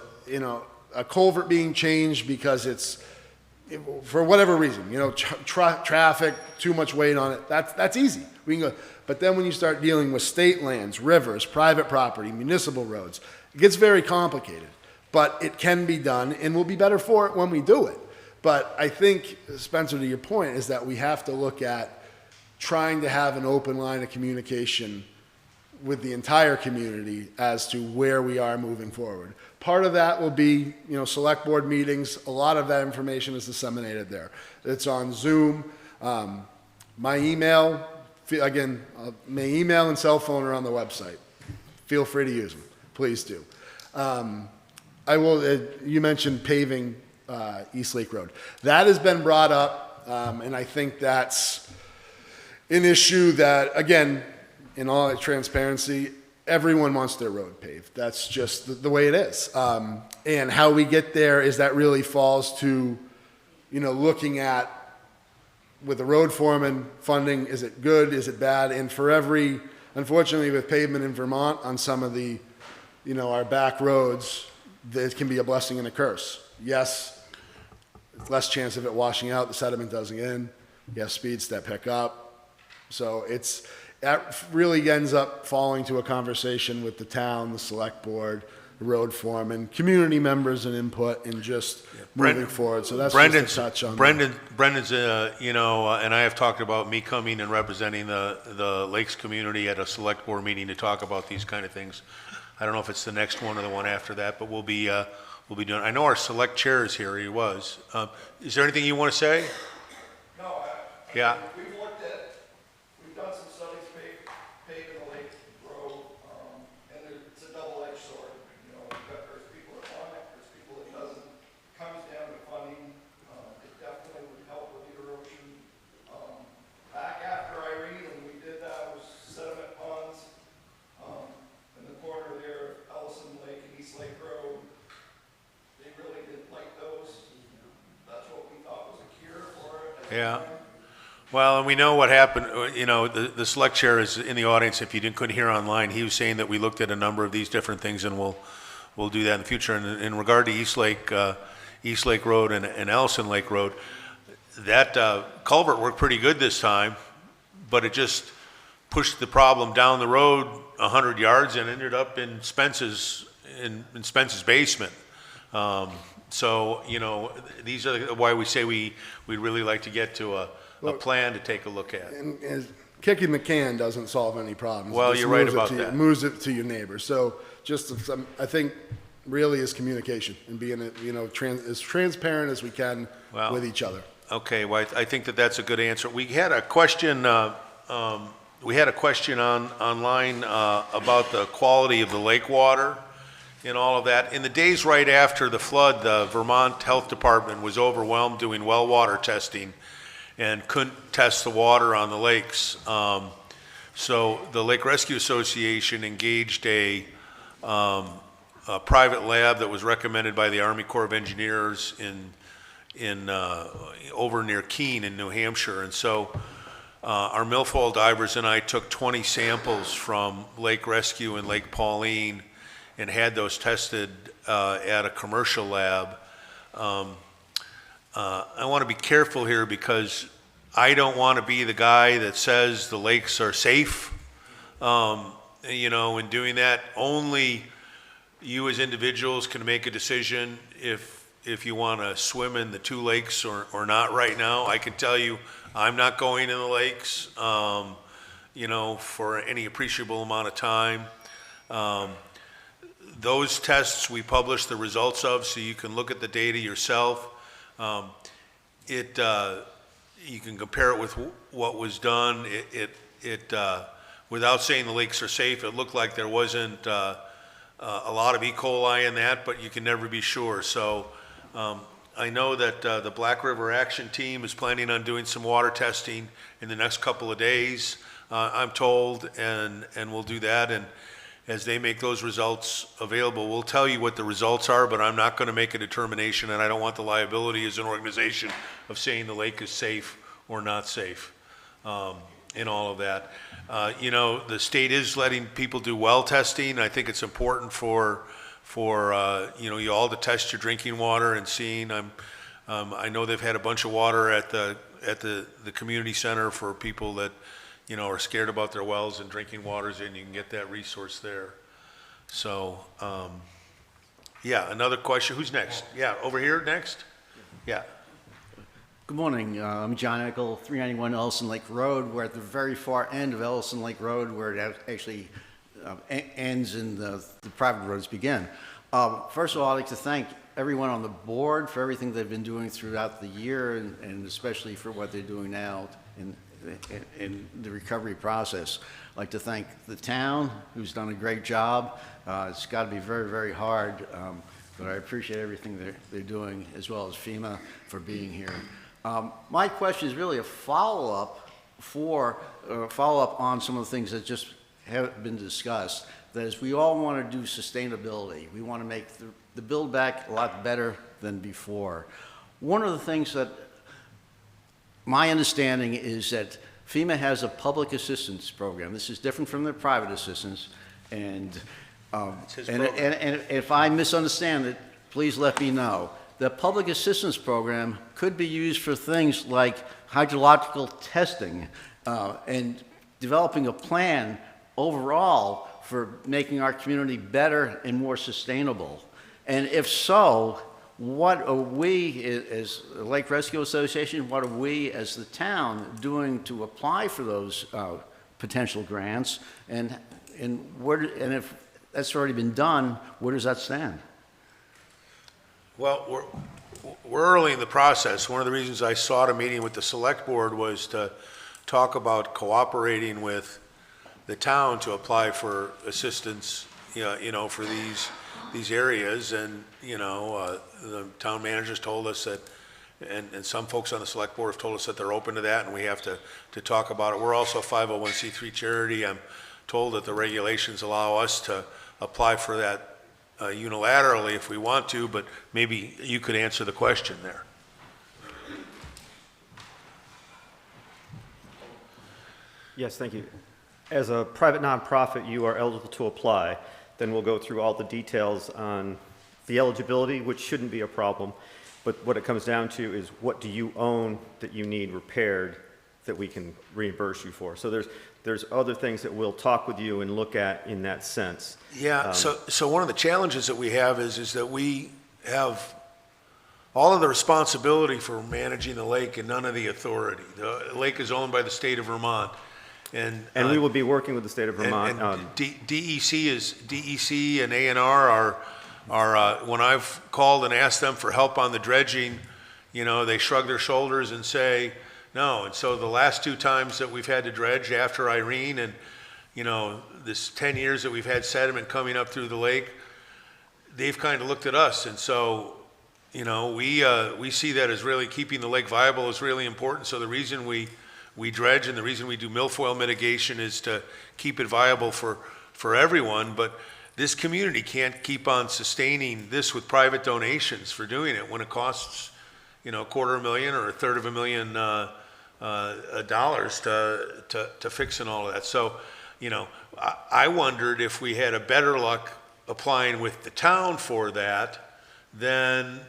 culvert being changed because it's, for whatever reason, you know, traffic, too much weight on it, that's easy. We can go, but then when you start dealing with state lands, rivers, private property, municipal roads, it gets very complicated. But it can be done, and we'll be better for it when we do it. But I think, Spencer, to your point, is that we have to look at trying to have an open line of communication with the entire community as to where we are moving forward. Part of that will be, select board meetings. A lot of that information is disseminated there. It's on Zoom. My email, again, my email and cell phone are on the website. Feel free to use them. Please do. I will, you mentioned paving East Lake Road. That has been brought up, and I think that's an issue that, again, in all transparency, everyone wants their road paved. That's just the way it is. And how we get there is that really falls to, looking at, with the road foreman funding, is it good, is it bad? And for every, unfortunately with pavement in Vermont on some of the, our back roads, it can be a blessing and a curse. Yes, less chance of it washing out, the sediment doesn't get in. Yes, speeds that pick up. So that really ends up falling to a conversation with the town, the select board, the road foreman, community members and input, and just moving forward. So that's just a touch on Brendan's, and I have talked about me coming and representing the Lakes community at a select board meeting to talk about these kind of things. I don't know if it's the next one or the one after that, but we'll be doing. I know our select chair is here. He was. Is there anything you want to say? No. Yeah. We've done some studies paving the Lake Road, and it's a double-edged sword. There's people that want it, there's people that doesn't. Comes down to funding. It definitely would help with the erosion. Back after Irene, when we did that, was sediment ponds. In the corner there, Ellison Lake and East Lake Road, they really didn't like those. That's what we thought was a cure for it. Yeah. Well, and we know what happened. The select chair is in the audience. If you couldn't hear online, he was saying that we looked at a number of these different things, and we'll do that in the future. And in regard to East Lake Road and Ellison Lake Road, that culvert worked pretty good this time, but it just pushed the problem down the road 100 yards and ended up in Spence's basement. So these are why we say we'd really like to get to a plan to take a look at. And kicking the can doesn't solve any problems. Well, It just you're right moves it about to that. Moves it to your neighbor. So I think really is communication and being as transparent as we can with each other. Okay, well, I think that's a good answer. We had a question. Online about the quality of the lake water and all of that. In the days right after the flood, the Vermont Health Department was overwhelmed doing well water testing and couldn't test the water on the lakes. So the Lake Rescue Association engaged a private lab that was recommended by the Army Corps of Engineers over near Keene in New Hampshire. And so our milfoil divers and I took 20 samples from Lake Rescue and Lake Pauline and had those tested at a commercial lab. I want to be careful here because I don't want to be the guy that says the lakes are safe. In doing that, only you as individuals can make a decision if you want to swim in the two lakes or not right now. I can tell you I'm not going in the lakes, for any appreciable amount of time. Those tests we publish the results of, so you can look at the data yourself. You can compare it with what was done. Without saying the lakes are safe, it looked like there wasn't a lot of E. coli in that, but you can never be sure. So I know that the Black River Action Team is planning on doing some water testing in the next couple of days, I'm told, and we'll do that. And as they make those results available, we'll tell you what the results are, but I'm not going to make a determination, and I don't want the liability as an organization of saying the lake is safe or not safe in all of that. The state is letting people do well testing. I think it's important for you all to test your drinking water and seeing. I know they've had a bunch of water at the at the community center for people that, you know, are scared about their wells and drinking waters, and you can get that resource there. So, yeah, another question. Who's next? Yeah, over here next? Yeah. Good morning. I'm John Eckel, 391 Ellison Lake Road. We're at the very far end of Ellison Lake Road where it actually ends and the private roads begin. First of all, I'd like to thank everyone on the board for everything they've been doing throughout the year and especially for what they're doing now in the recovery process. I'd like to thank the town, who's done a great job. It's got to be very, very hard, but I appreciate everything they're doing, as well as FEMA for being here. My question is really a follow-up on some of the things that just have been discussed. That is, we all want to do sustainability. We want to make the build back a lot better than before. One of the things that my understanding is that FEMA has a public assistance program. This is different from the private assistance, and if I misunderstand it, please let me know. The public assistance program could be used for things like hydrological testing and developing a plan overall for making our community better and more sustainable. And if so, what are we as the Lake Rescue Association, what are we as the town doing to apply for those potential grants? And if that's already been done, where does that stand? Well, we're early in the process. One of the reasons I sought a meeting with the select board was to talk about cooperating with the town to apply for assistance, you know, for these areas. And, you know, the town managers told us that, and some folks on the select board have told us that they're open to that, and we have to talk about it. We're also a 501c3 charity. I'm told that the regulations allow us to apply for that unilaterally if we want to, but maybe you could answer the question there. Yes, thank you. As a private nonprofit, you are eligible to apply. Then we'll go through all the details on the eligibility, which shouldn't be a problem. But what it comes down to is, what do you own that you need repaired that we can reimburse you for? So there's other things that we'll talk with you and look at in that sense. Yeah, so one of the challenges that we have is that we have all of the responsibility for managing the lake and none of the authority. The lake is owned by the state of Vermont. And we will be working with the state of Vermont. DEC and A&R are when I've called and asked them for help on the dredging, you know, they shrug their shoulders and say no. And so the last two times that we've had to dredge after Irene, and, you know, this 10 years that we've had sediment coming up through the lake, they've kind of looked at us. And so, you know, we see that as really keeping the lake viable is really important. So the reason we dredge and the reason we do milfoil mitigation is to keep it viable for everyone. But this community can't keep on sustaining this with private donations for doing it when it costs, you know, $250,000 or $350,000 dollars to fixing all of that. So, you know, I wondered if we had a better luck applying with the town for that than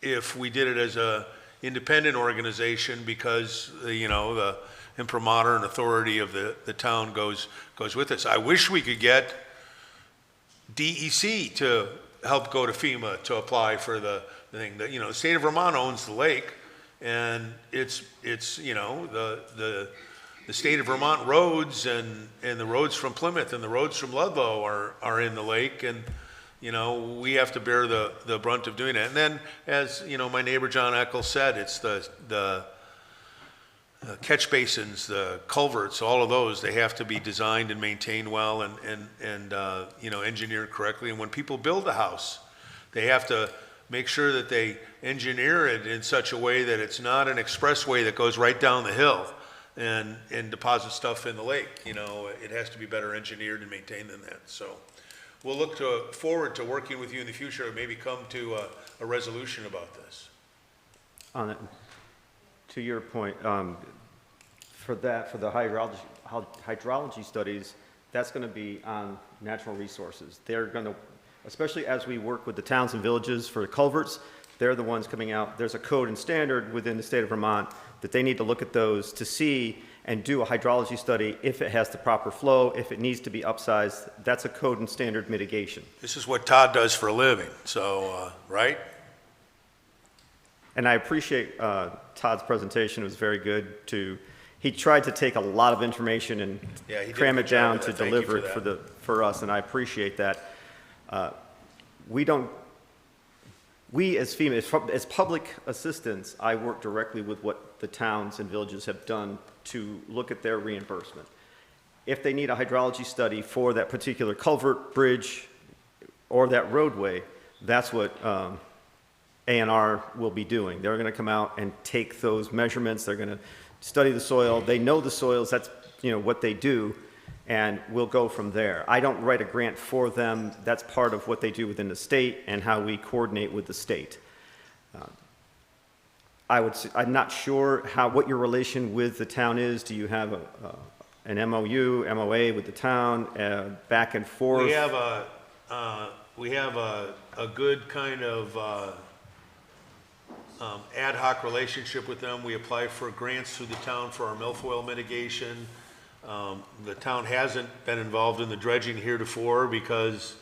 if we did it as a independent organization, because you know, the imprimatur and authority of the town goes with us. I wish we could get DEC to help go to FEMA to apply for the thing. That, you know, the state of Vermont owns the lake, and it's you know, the state of Vermont roads and the roads from Plymouth and the roads from Ludlow are in the lake, and you know, we have to bear the brunt of doing it. And then, as you know, my neighbor John Eckel said, it's the catch basins, the culverts, all of those, they have to be designed and maintained well and you know, engineered correctly. And when people build a house, they have to make sure that they engineer it in such a way that it's not an expressway that goes right down the hill and deposits stuff in the lake. You know, it has to be better engineered and maintained than that. So we'll look forward to working with you in the future and maybe come to a resolution about this. On it, to your point, for the hydrology studies, that's going to be on natural resources. They're going to, especially as we work with the towns and villages for culverts, they're the ones coming out. There's a code and standard within the state of Vermont that they need to look at those to see and do a hydrology study if it has the proper flow, if it needs to be upsized. That's a code and standard mitigation. This is what Todd does for a living, so, right? And I appreciate Todd's presentation. It was very good. He tried to take a lot of information and Yeah, he did a cram good it job down with to that. Thank you deliver for it that. for us, and I appreciate that. We as FEMA, as public assistants, I work directly with what the towns and villages have done to look at their reimbursement. If they need a hydrology study for that particular culvert, bridge, or that roadway, that's what A&R will be doing. They're going to come out and take those measurements. They're going to study the soil. They know the soils. That's what they do, and we'll go from there. I don't write a grant for them. That's part of what they do within the state and how we coordinate with the state. I'm not sure what your relation with the town is. Do you have an MOU, MOA with the town, back and forth? We have a good kind of ad hoc relationship with them. We apply for grants through the town for our milfoil mitigation. The town hasn't been involved in the dredging heretofore because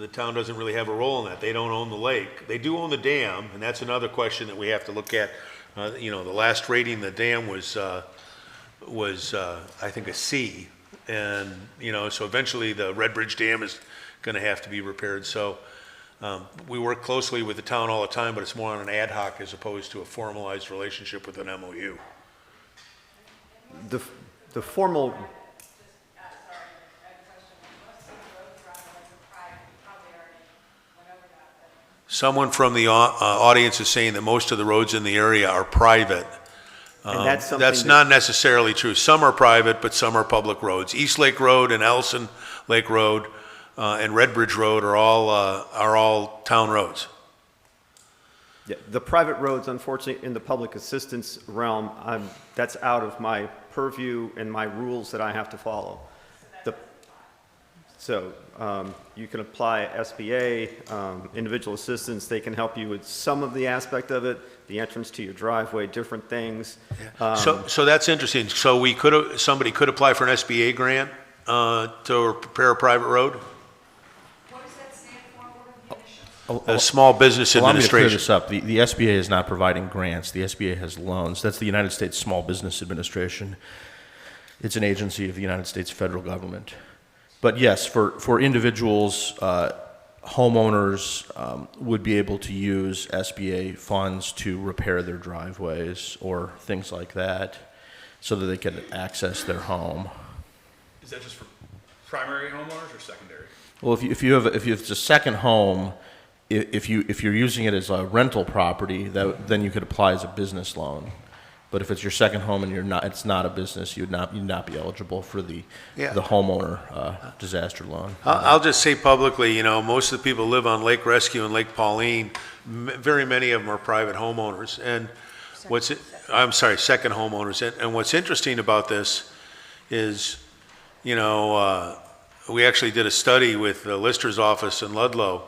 the town doesn't really have a role in that. They don't own the lake. They do own the dam, and that's another question that we have to look at. The last rating, the dam was I think a C, and so eventually the Red Bridge Dam is going to have to be repaired. So we work closely with the town all the time, but it's more on an ad hoc as opposed to a formalized relationship with an MOU. The formal. Someone from the audience is saying that most of the roads in the area are private. And that's something That's not necessarily true. Some are private, but some are public roads. East Lake Road and Ellison Lake Road and Red Bridge Road are all town roads. Yeah, the private roads, unfortunately, in the public assistance realm, that's out of my purview and my rules that I have to follow. So you can apply SBA, individual assistance. They can help you with some of the aspect of it, the entrance to your driveway, different things. So that's interesting. So somebody could apply for an SBA grant to prepare a private road? A Small Business Allow me to clear Administration. this up. The SBA is not providing grants. The SBA has loans. That's the United States Small Business Administration. It's an agency of the United States federal government. But yes, for individuals, homeowners would be able to use SBA funds to repair their driveways or things like that so that they can access their home. Is that just for primary homeowners or secondary? Well, if it's a second home, if you're using it as a rental property, then you could apply as a business loan. But if it's your second home and it's not a business, you'd not be eligible for the homeowner disaster loan. I'll just say publicly, most of the people who live on Lake Rescue and Lake Pauline, very many of them are private homeowners. And second homeowners. And what's interesting about this is, we actually did a study with the Lister's office in Ludlow.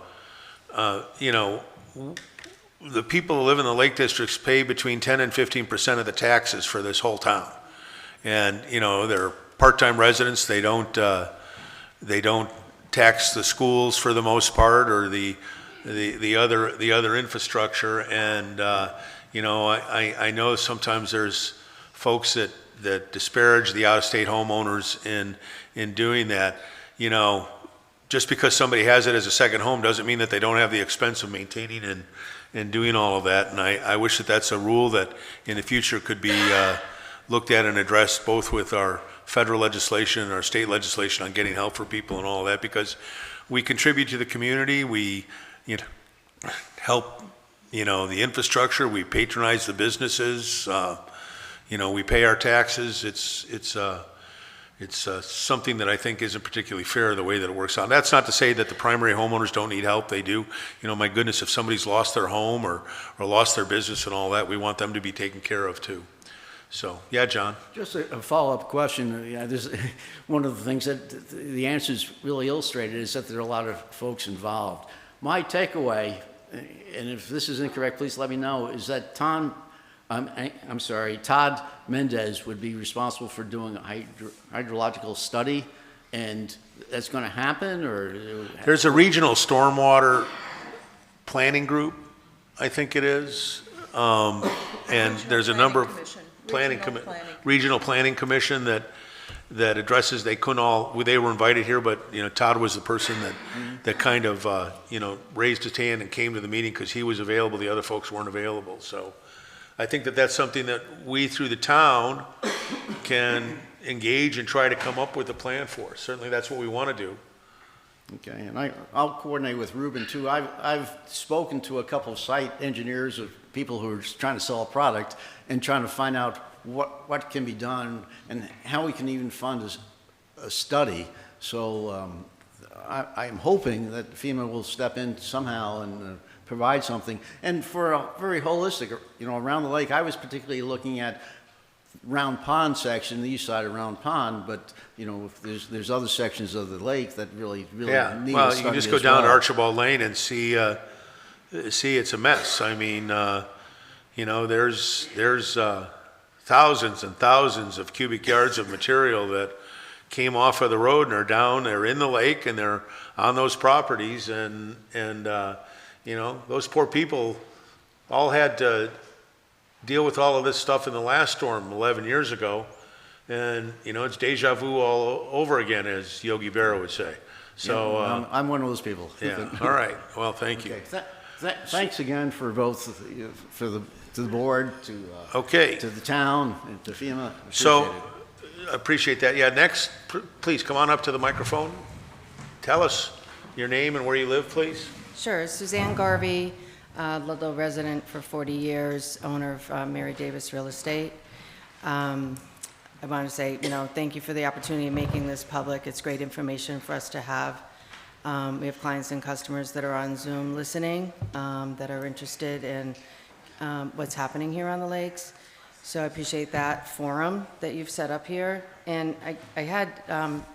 The people who live in the Lake Districts pay between 10 and 15% of the taxes for this whole town. And, they're part-time residents. They don't tax the schools for the most part or the other infrastructure. And, I know sometimes there's folks that disparage the out-of-state homeowners in doing that. Just because somebody has it as a second home doesn't mean that they don't have the expense of maintaining and doing all of that. And I wish that that's a rule that in the future could be looked at and addressed both with our federal legislation and our state legislation on getting help for people and all of that, because we contribute to the community. We help the infrastructure. We patronize the businesses. We pay our taxes. It's something that I think isn't particularly fair the way that it works out. That's not to say that the primary homeowners don't need help. They do. My goodness, if somebody's lost their home or lost their business and all that, we want them to be taken care of too. So, yeah, John. Just a follow-up question. One of the things that the answers really illustrated is that there are a lot of folks involved. My takeaway and if this is incorrect, please let me know, is that Todd Mendez would be responsible for doing a hydrological study, and that's going to happen, or? There's a regional stormwater planning group, I think it is. And there's a number of regional planning commission that addresses, they couldn't all, they were invited here, but, you know, Todd was the person that kind of, raised his hand and came to the meeting because he was available, the other folks weren't available. So I think that that's something that we, through the town, can engage and try to come up with a plan for. Certainly that's what we want to do. Okay, and I'll coordinate with Ruben too. I've spoken to a couple of site engineers of people who are trying to sell a product and trying to find out what can be done and how we can even fund a study. So I'm hoping that FEMA will step in somehow and provide something. And for a very holistic, around the lake, I was particularly looking at Round Pond section, the east side of Round Pond, but if there's other sections of the lake that really need a study. Well, you can just go down to Archibald Lane and see it's a mess. I mean, there's thousands and thousands of cubic yards of material that came off of the road and are down. They're in the lake and they're on those properties, and those poor people all had to deal with all of this stuff in the last storm 11 years ago. And, it's deja vu all over again, as Yogi Berra would say. So I'm one of those people. Yeah. All right. Well, thank you. Thanks again for both, to the board, to the town, and to FEMA. Appreciate that. Yeah, next, please come on up to the microphone. Tell us your name and where you live, please. Sure. Suzanne Garvey, Ludlow resident for 40 years, owner of Mary Davis Real Estate. I want to say, thank you for the opportunity of making this public. It's great information for us to have. We have clients and customers that are on Zoom listening, that are interested in what's happening here on the lakes. So I appreciate that forum that you've set up here. And I had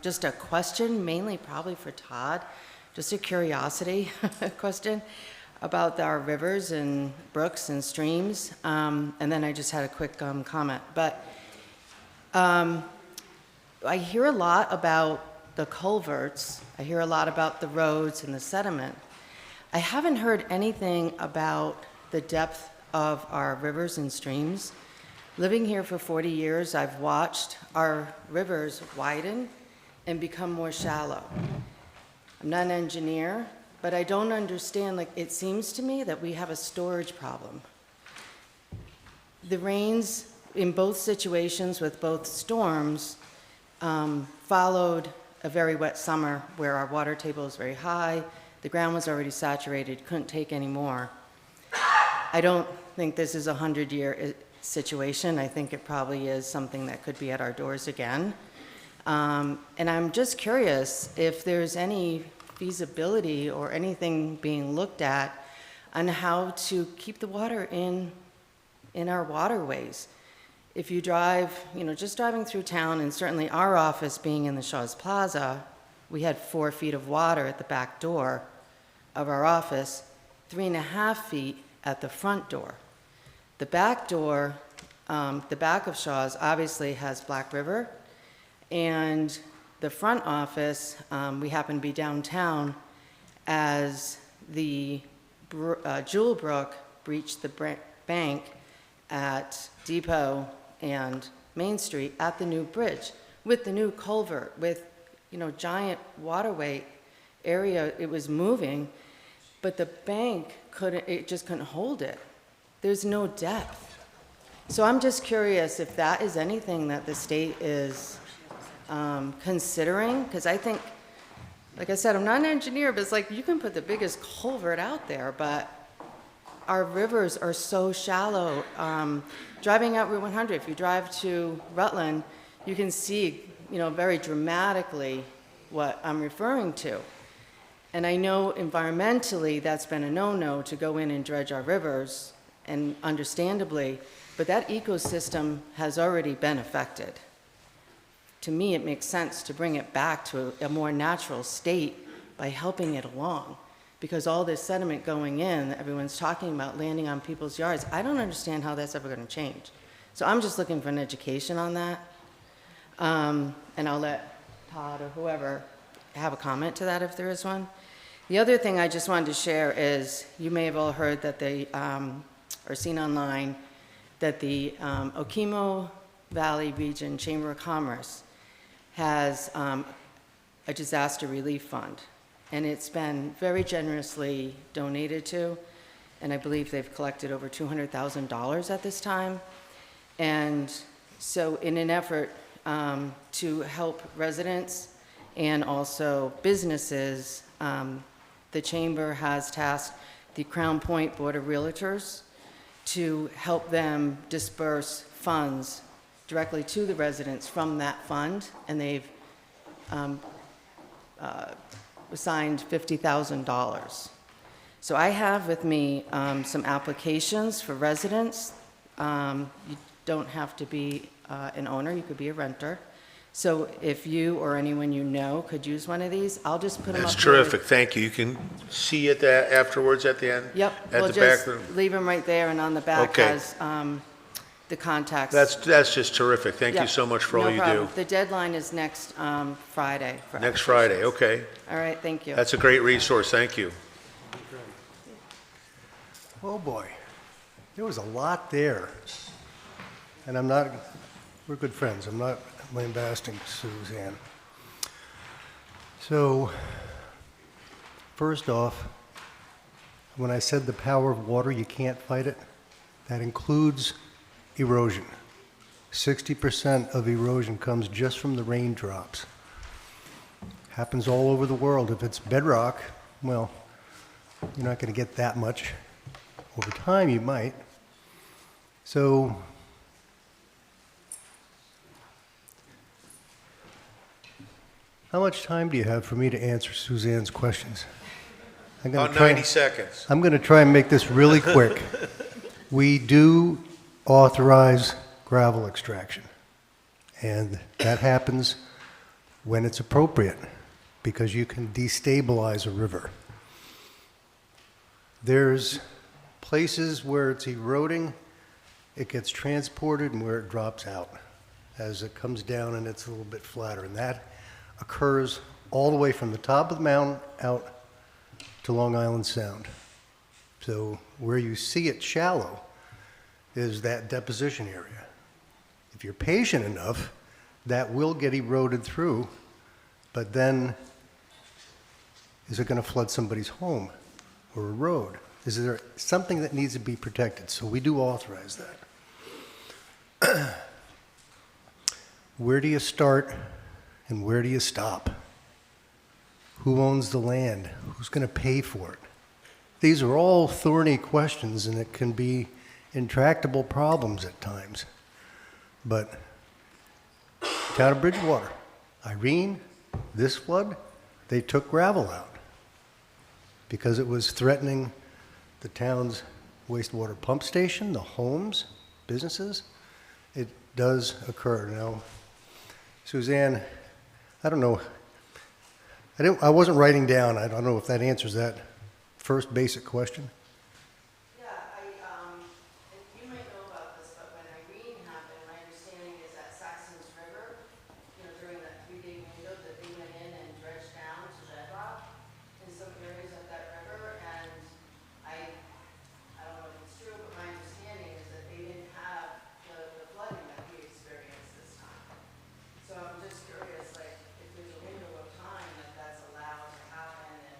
just a question, mainly probably for Todd, just a curiosity question about our rivers and brooks and streams. And then I just had a quick comment. But I hear a lot about the culverts. I hear a lot about the roads and the sediment. I haven't heard anything about the depth of our rivers and streams. Living here for 40 years, I've watched our rivers widen and become more shallow. I'm not an engineer, but I don't understand, it seems to me that we have a storage problem. The rains in both situations with both storms followed a very wet summer where our water table is very high, the ground was already saturated, couldn't take any more. I don't think this is a 100-year situation. I think it probably is something that could be at our doors again. And I'm just curious if there's any feasibility or anything being looked at on how to keep the water in our waterways. If you drive, just driving through town, and certainly our office being in the Shaw's Plaza, we had 4 feet of water at the back door of our office, 3.5 feet at the front door. The back door, the back of Shaw's obviously has Black River, and the front office, we happen to be downtown as the Jewel Brook breached the bank at Depot and Main Street at the new bridge with the new culvert, with giant waterway area. It was moving, but the bank just couldn't hold it. There's no depth. So I'm just curious if that is anything that the state is considering, because I think, like I said, I'm not an engineer, but it's you can put the biggest culvert out there, but our rivers are so shallow. Driving out Route 100, if you drive to Rutland, you can see, very dramatically what I'm referring to. And I know environmentally that's been a no-no to go in and dredge our rivers, and understandably, but that ecosystem has already been affected. To me, it makes sense to bring it back to a more natural state by helping it along. because all this sediment going in, that everyone's talking about landing on people's yards, I don't understand how that's ever going to change. So I'm just looking for an education on that. And I'll let Todd or whoever have a comment to that if there is one. The other thing I just wanted to share is, you may have all heard that they, or seen online, that the Okemo Valley Region Chamber of Commerce has a disaster relief fund. And it's been very generously donated to, and I believe they've collected over $200,000 at this time. And so in an effort to help residents and also businesses, the Chamber has tasked the Crown Point Board of Realtors to help them disperse funds directly to the residents from that fund, and they've assigned $50,000. So I have with me some applications for residents. You don't have to be an owner, you could be a renter. So if you or anyone you know could use one of these, I'll just put them up. That's here. terrific, thank you. You can see it afterwards at the end? Yep, At we'll the back just of the- leave them right there, and on the back Okay. has the contacts. That's just terrific. Thank you Yep, so much for all no you problem. do. The deadline is next Friday. for Next Friday, okay. All right, thank you. That's a great resource, thank you. Oh, boy. There was a lot there. And I'm not, we're good friends. I'm not lambasting Suzanne. So, first off, when I said the power of water, you can't fight it, that includes erosion. 60% of erosion comes just from the raindrops. Happens all over the world. If it's bedrock, well, you're not going to get that much. Over time, you might. So, how much time do you have for me to answer Suzanne's questions? About 90 seconds. I'm going to try and make this really quick. We do authorize gravel extraction, and that happens when it's appropriate, because you can destabilize a river. There's places where it's eroding, it gets transported, and where it drops out as it comes down and it's a little bit flatter. And that occurs all the way from the top of the mountain out to Long Island Sound. So where you see it shallow is that deposition area. If you're patient enough, that will get eroded through, but then is it going to flood somebody's home or a road? Is there something that needs to be protected? So we do authorize that. Where do you start and where do you stop? Who owns the land? Who's going to pay for it? These are all thorny questions, and it can be intractable problems at times. But town of Bridgewater, Irene, this flood, they took gravel out because it was threatening the town's wastewater pump station, the homes, businesses. It does occur. Now, Suzanne, I don't know. I wasn't writing down. I don't know if that answers that first basic question. Yeah, you might know about this, but when Irene happened, my understanding is that Saxon's River, during that 3-day window, that they went in and dredged down to bedrock in some areas of that river, and I don't know if it's true, but my understanding is that they didn't have the flooding that we experienced this time. So I'm just curious, if there's a window of time that's allowed to happen in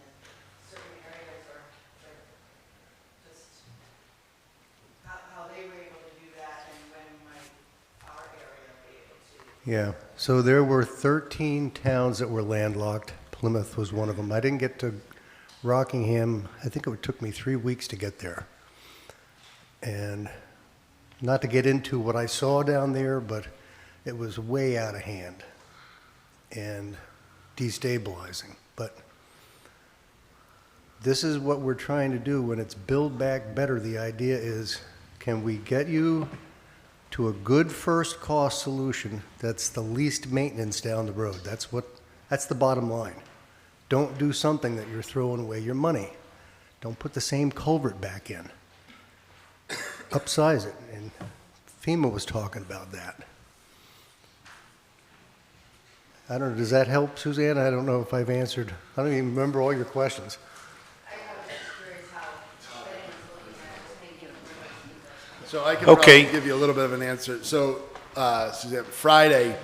certain areas, or just how they were able to do that, and when might our area be able to? Yeah, so there were 13 towns that were landlocked. Plymouth was one of them. I didn't get to Rockingham. I think it took me 3 weeks to get there. And not to get into what I saw down there, but it was way out of hand and destabilizing. But this is what we're trying to do when it's Build Back Better. The idea is, can we get you to a good first cost solution that's the least maintenance down the road? That's the bottom line. Don't do something that you're throwing away your money. Don't put the same culvert back in. Upsize it, and FEMA was talking about that. I don't know, does that help, Suzanne? I don't know if I've answered, I don't even remember all your questions. So I can Okay. probably give you a little bit of an answer. So, Suzanne, Friday,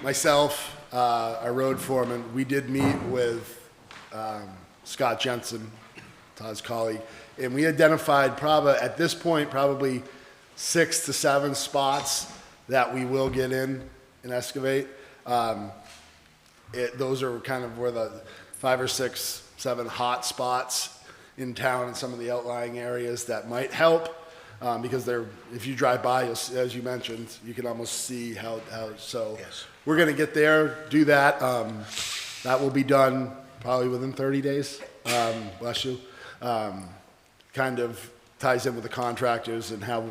myself, our road foreman, we did meet with Scott Jensen, Todd's colleague, and we identified probably, at this point, probably 6 to 7 spots that we will get in and excavate. Those are kind of where the 5 or 6, 7 hot spots in town and some of the outlying areas that might help. Because if you drive by, as you mentioned, you can almost see how so yes. We're going to get there, do that. That will be done probably within 30 days. Bless you. Kind of ties in with the contractors and how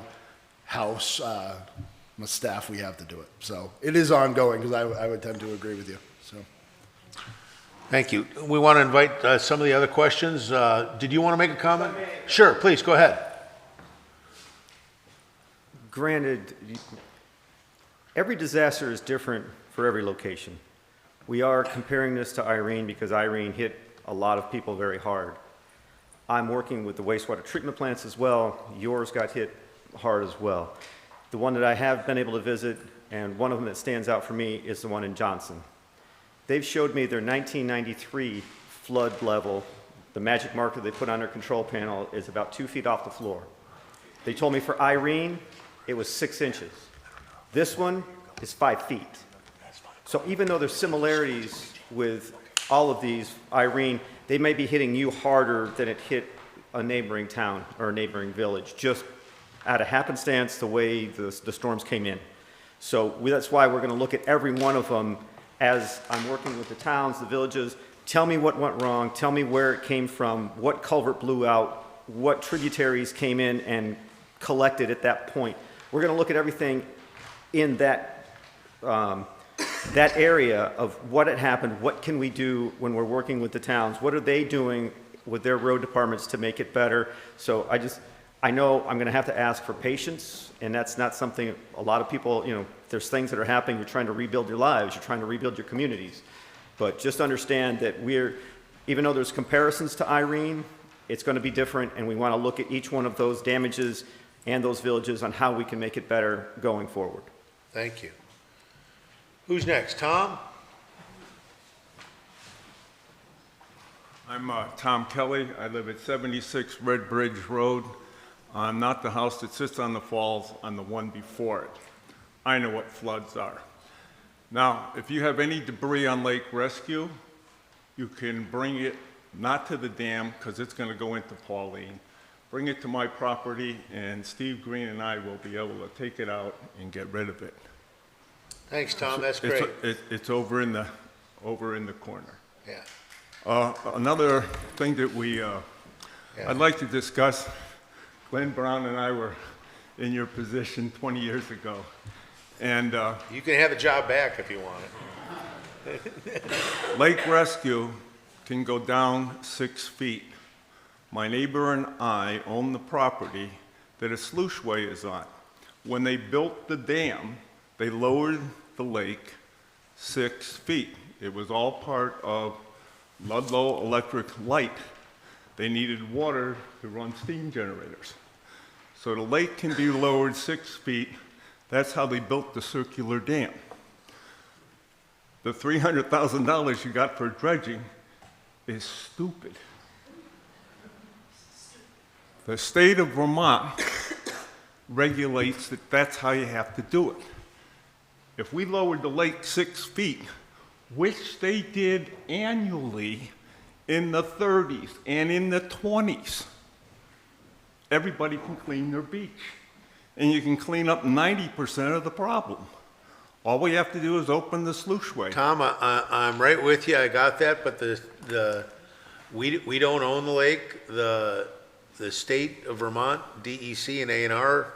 much staff we have to do it. So it is ongoing because I would tend to agree with you. So. Thank you. We want to invite some of the other questions. Did you want to make a comment? Sure, please, go ahead. Granted, every disaster is different for every location. We are comparing this to Irene because Irene hit a lot of people very hard. I'm working with the wastewater treatment plants as well. Yours got hit hard as well. The one that I have been able to visit, and one of them that stands out for me, is the one in Johnson. They've showed me their 1993 flood level. The magic marker they put on their control panel is about 2 feet off the floor. They told me for Irene, it was 6 inches. This one is 5 feet. So even though there's similarities with all of these, Irene, they may be hitting you harder than it hit a neighboring town or a neighboring village, just out of happenstance, the way the storms came in. So that's why we're going to look at every one of them as I'm working with the towns, the villages. Tell me what went wrong. Tell me where it came from, what culvert blew out, what tributaries came in and collected at that point. We're going to look at everything in that area of what had happened, what can we do when we're working with the towns, what are they doing with their road departments to make it better. So I know I'm going to have to ask for patience, and that's not something a lot of people, there's things that are happening, you're trying to rebuild your lives, you're trying to rebuild your communities. But just understand that even though there's comparisons to Irene, it's going to be different, and we want to look at each one of those damages and those villages on how we can make it better going forward. Thank you. Who's next? Tom? I'm Tom Kelly. I live at 76 Red Bridge Road. I'm not the house that sits on the falls, I'm the one before it. I know what floods are. Now, if you have any debris on Lake Rescue, you can bring it not to the dam because it's going to go into Pauline. Bring it to my property, and Steve Green and I will be able to take it out and get rid of it. Thanks, Tom. That's great. It's over in the corner. Yeah. Another thing that I'd like to discuss. Glenn Brown and I were in your position 20 years ago, and you can have a job back if you want it. Lake Rescue can go down 6 feet. My neighbor and I own the property that a sluiceway is on. When they built the dam, they lowered the lake 6 feet. It was all part of Ludlow Electric Light. They needed water to run steam generators. So the lake can be lowered 6 feet. That's how they built the circular dam. The $300,000 you got for dredging is stupid. The state of Vermont regulates that that's how you have to do it. If we lowered the lake 6 feet, which they did annually in the 30s and in the 20s, everybody can clean their beach. And you can clean up 90% of the problem. All we have to do is open the sluiceway. Tom, I'm right with you. I got that, but we don't own the lake. The state of Vermont, DEC and A&R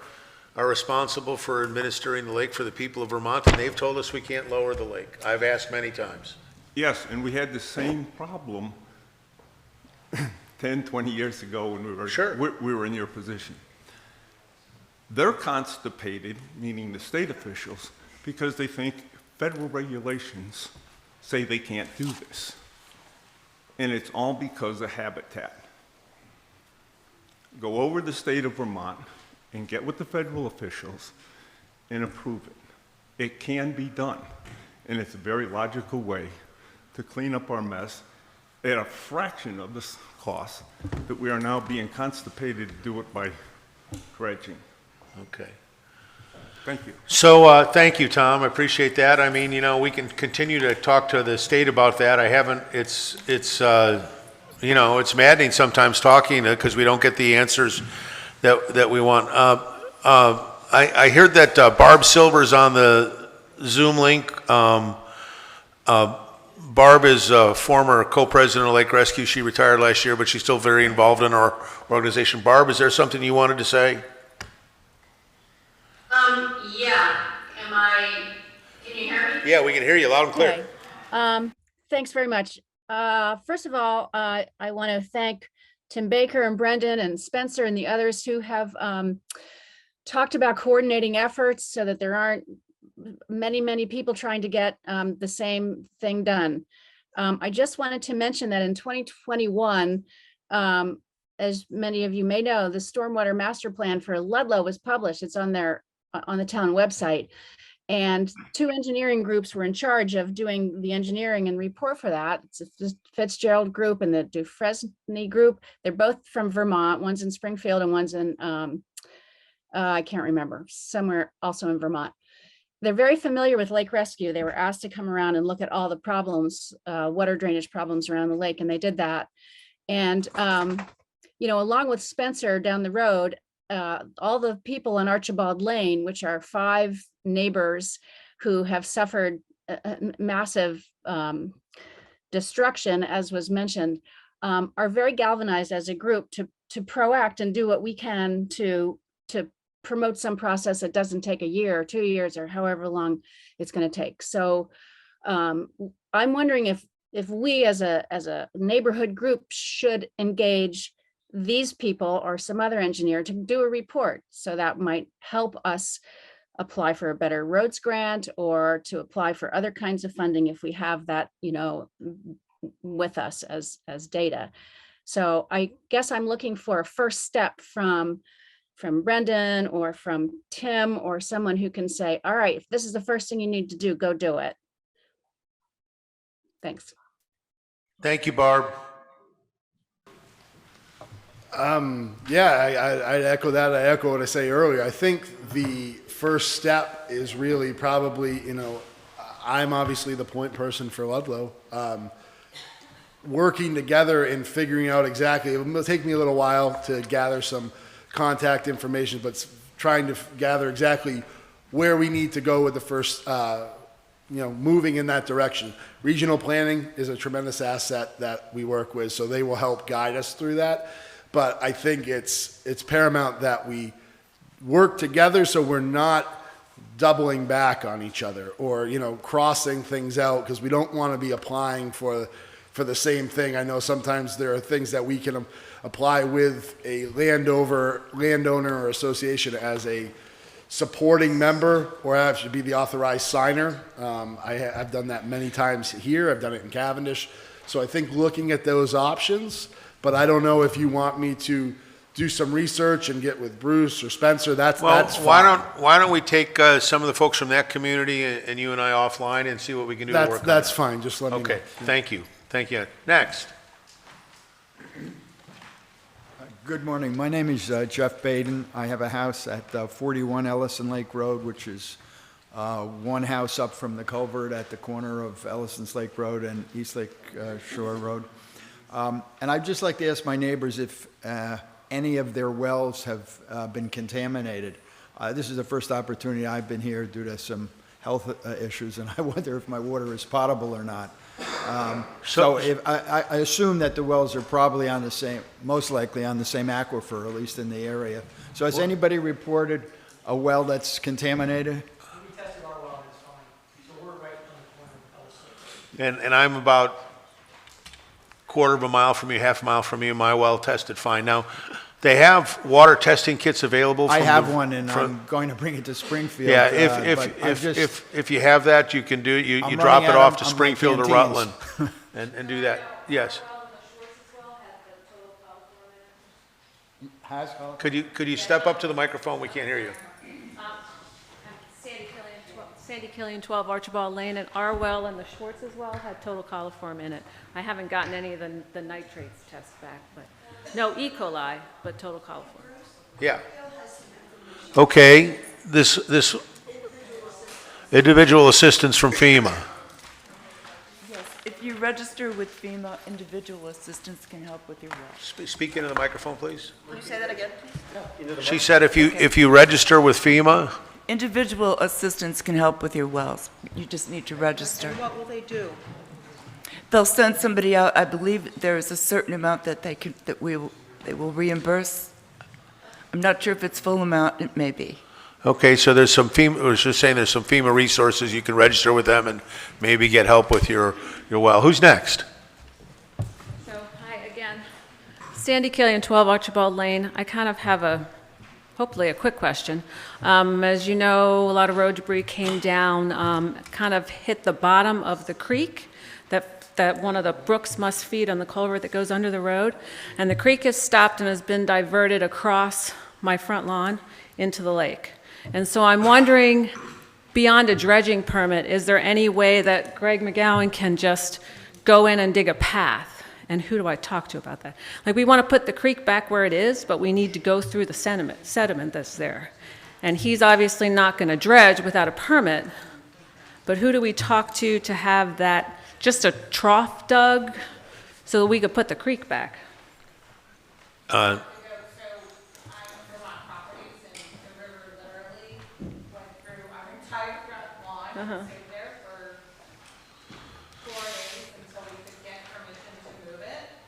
are responsible for administering the lake for the people of Vermont, and they've told us we can't lower the lake. I've asked many times. Yes, and we had the same problem 10, 20 years ago when Sure. we were in your position. They're constipated, meaning the state officials, because they think federal regulations say they can't do this. And it's all because of habitat. Go over to the state of Vermont and get with the federal officials and approve it. It can be done. And it's a very logical way to clean up our mess at a fraction of the cost that we are now being constipated to do it by dredging. Okay. Thank you. So, thank you, Tom. I appreciate that. I mean, we can continue to talk to the state about that. I haven't, it's maddening sometimes talking because we don't get the answers that we want. I heard that Barb Silver's on the Zoom link. Barb is a former co-president of Lake Rescue. She retired last year, but she's still very involved in our organization. Barb, is there something you wanted to say? Yeah. Can you hear me? Yeah, we can hear you loud and clear. Okay. Thanks very much. First of all, I want to thank Tim Baker and Brendan and Spencer and the others who have talked about coordinating efforts so that there aren't many people trying to get the same thing done. I just wanted to mention that in 2021, as many of you may know, the Stormwater Master Plan for Ludlow was published. It's on the town website. And 2 engineering groups were in charge of doing the engineering and report for that. It's the Fitzgerald Group and the Dufresne Group. They're both from Vermont. One's in Springfield and one's in, I can't remember, somewhere also in Vermont. They're very familiar with lake rescue. They were asked to come around and look at all the problems, water drainage problems around the lake, and they did that. And, along with Spencer down the road, all the people on Archibald Lane, which are 5 neighbors who have suffered massive destruction, as was mentioned, are very galvanized as a group to proact and do what we can to promote some process that doesn't take a year or 2 years or however long it's going to take. So I'm wondering if we as a neighborhood group should engage these people or some other engineer to do a report. So that might help us apply for a better roads grant or to apply for other kinds of funding if we have that, with us as data. So I guess I'm looking for a first step from Brendan or from Tim or someone who can say, all right, if this is the first thing you need to do, go do it. Thanks. Thank you, Barb. I'd echo that. I echo what I say earlier. I think the first step is really probably, I'm obviously the point person for Ludlow. Working together and figuring out exactly, it'll take me a little while to gather some contact information, but trying to gather exactly where we need to go with the first, moving in that direction. Regional planning is a tremendous asset that we work with, so they will help guide us through that. But I think it's paramount that we work together so we're not doubling back on each other or, crossing things out, because we don't want to be applying for the same thing. I know sometimes there are things that we can apply with a landowner or association as a supporting member, or I should be the authorized signer. I've done that many times here. I've done it in Cavendish. So I think looking at those options, but I don't know if you want me to do some research and get with Bruce or Spencer. That's fine. Why don't we take some of the folks from that community and you and I offline and see what we can do to work on That's that. fine. Just let me know. Okay, thank you. Next. Good morning. My name is Jeff Baden. I have a house at 41 Ellison Lake Road, which is one house up from the culvert at the corner of Ellison's Lake Road and East Lake Shore Road. And I'd just like to ask my neighbors if any of their wells have been contaminated. This is the first opportunity I've been here due to some health issues, and I wonder if my water is potable or not. So if I assume that the wells are probably most likely on the same aquifer, at least in the area. So has anybody reported a well that's contaminated? We tested our well, it's fine. So we're right on the corner of Ellis Lake. And I'm about quarter of a mile from you, half a mile from you, my well tested fine. Now, they have water testing kits available. I from have the- one, and from- I'm going to bring it to Springfield. Yeah, but I've just- if you have that, you can do, you I'm drop running it out off of- to on my Springfield or canteens. Rutland and do that. Yes. Has Could you step up to the microphone? We can't hear you. Sandy Killian, 12 Archibald Lane, and our well and the Schwartz's well had total coliform in it. I haven't gotten any of the nitrates tests back, but no E. coli, but total coliform. Yeah. Okay, this individual assistance from FEMA. Yes, if you register with FEMA, individual assistance can help with your well. Speak into the microphone, please. Can you say that again, please? She said if you register with FEMA, Individual assistance can help with your wells. You just need to register. And what will they do? They'll send somebody out. I believe there is a certain amount that they will reimburse. I'm not sure if it's full amount. It may be. okay, so there's some FEMA, I was just saying there's some FEMA resources. You can register with them and maybe get help with your well. Who's next? So, hi again. Sandy Killian, 12 Archibald Lane. I kind of have hopefully a quick question. As you know, a lot of road debris came down, kind of hit the bottom of the creek that one of the brooks must feed on the culvert that goes under the road. And the creek has stopped and has been diverted across my front lawn into the lake. And so I'm wondering, beyond a dredging permit, is there any way that Greg McGowan can just go in and dig a path? And who do I talk to about that? Like, we want to put the creek back where it is, but we need to go through the sediment that's there. And he's obviously not going to dredge without a permit, but who do we talk to have that, just a trough dug, so that we could put the creek back? Uh-huh.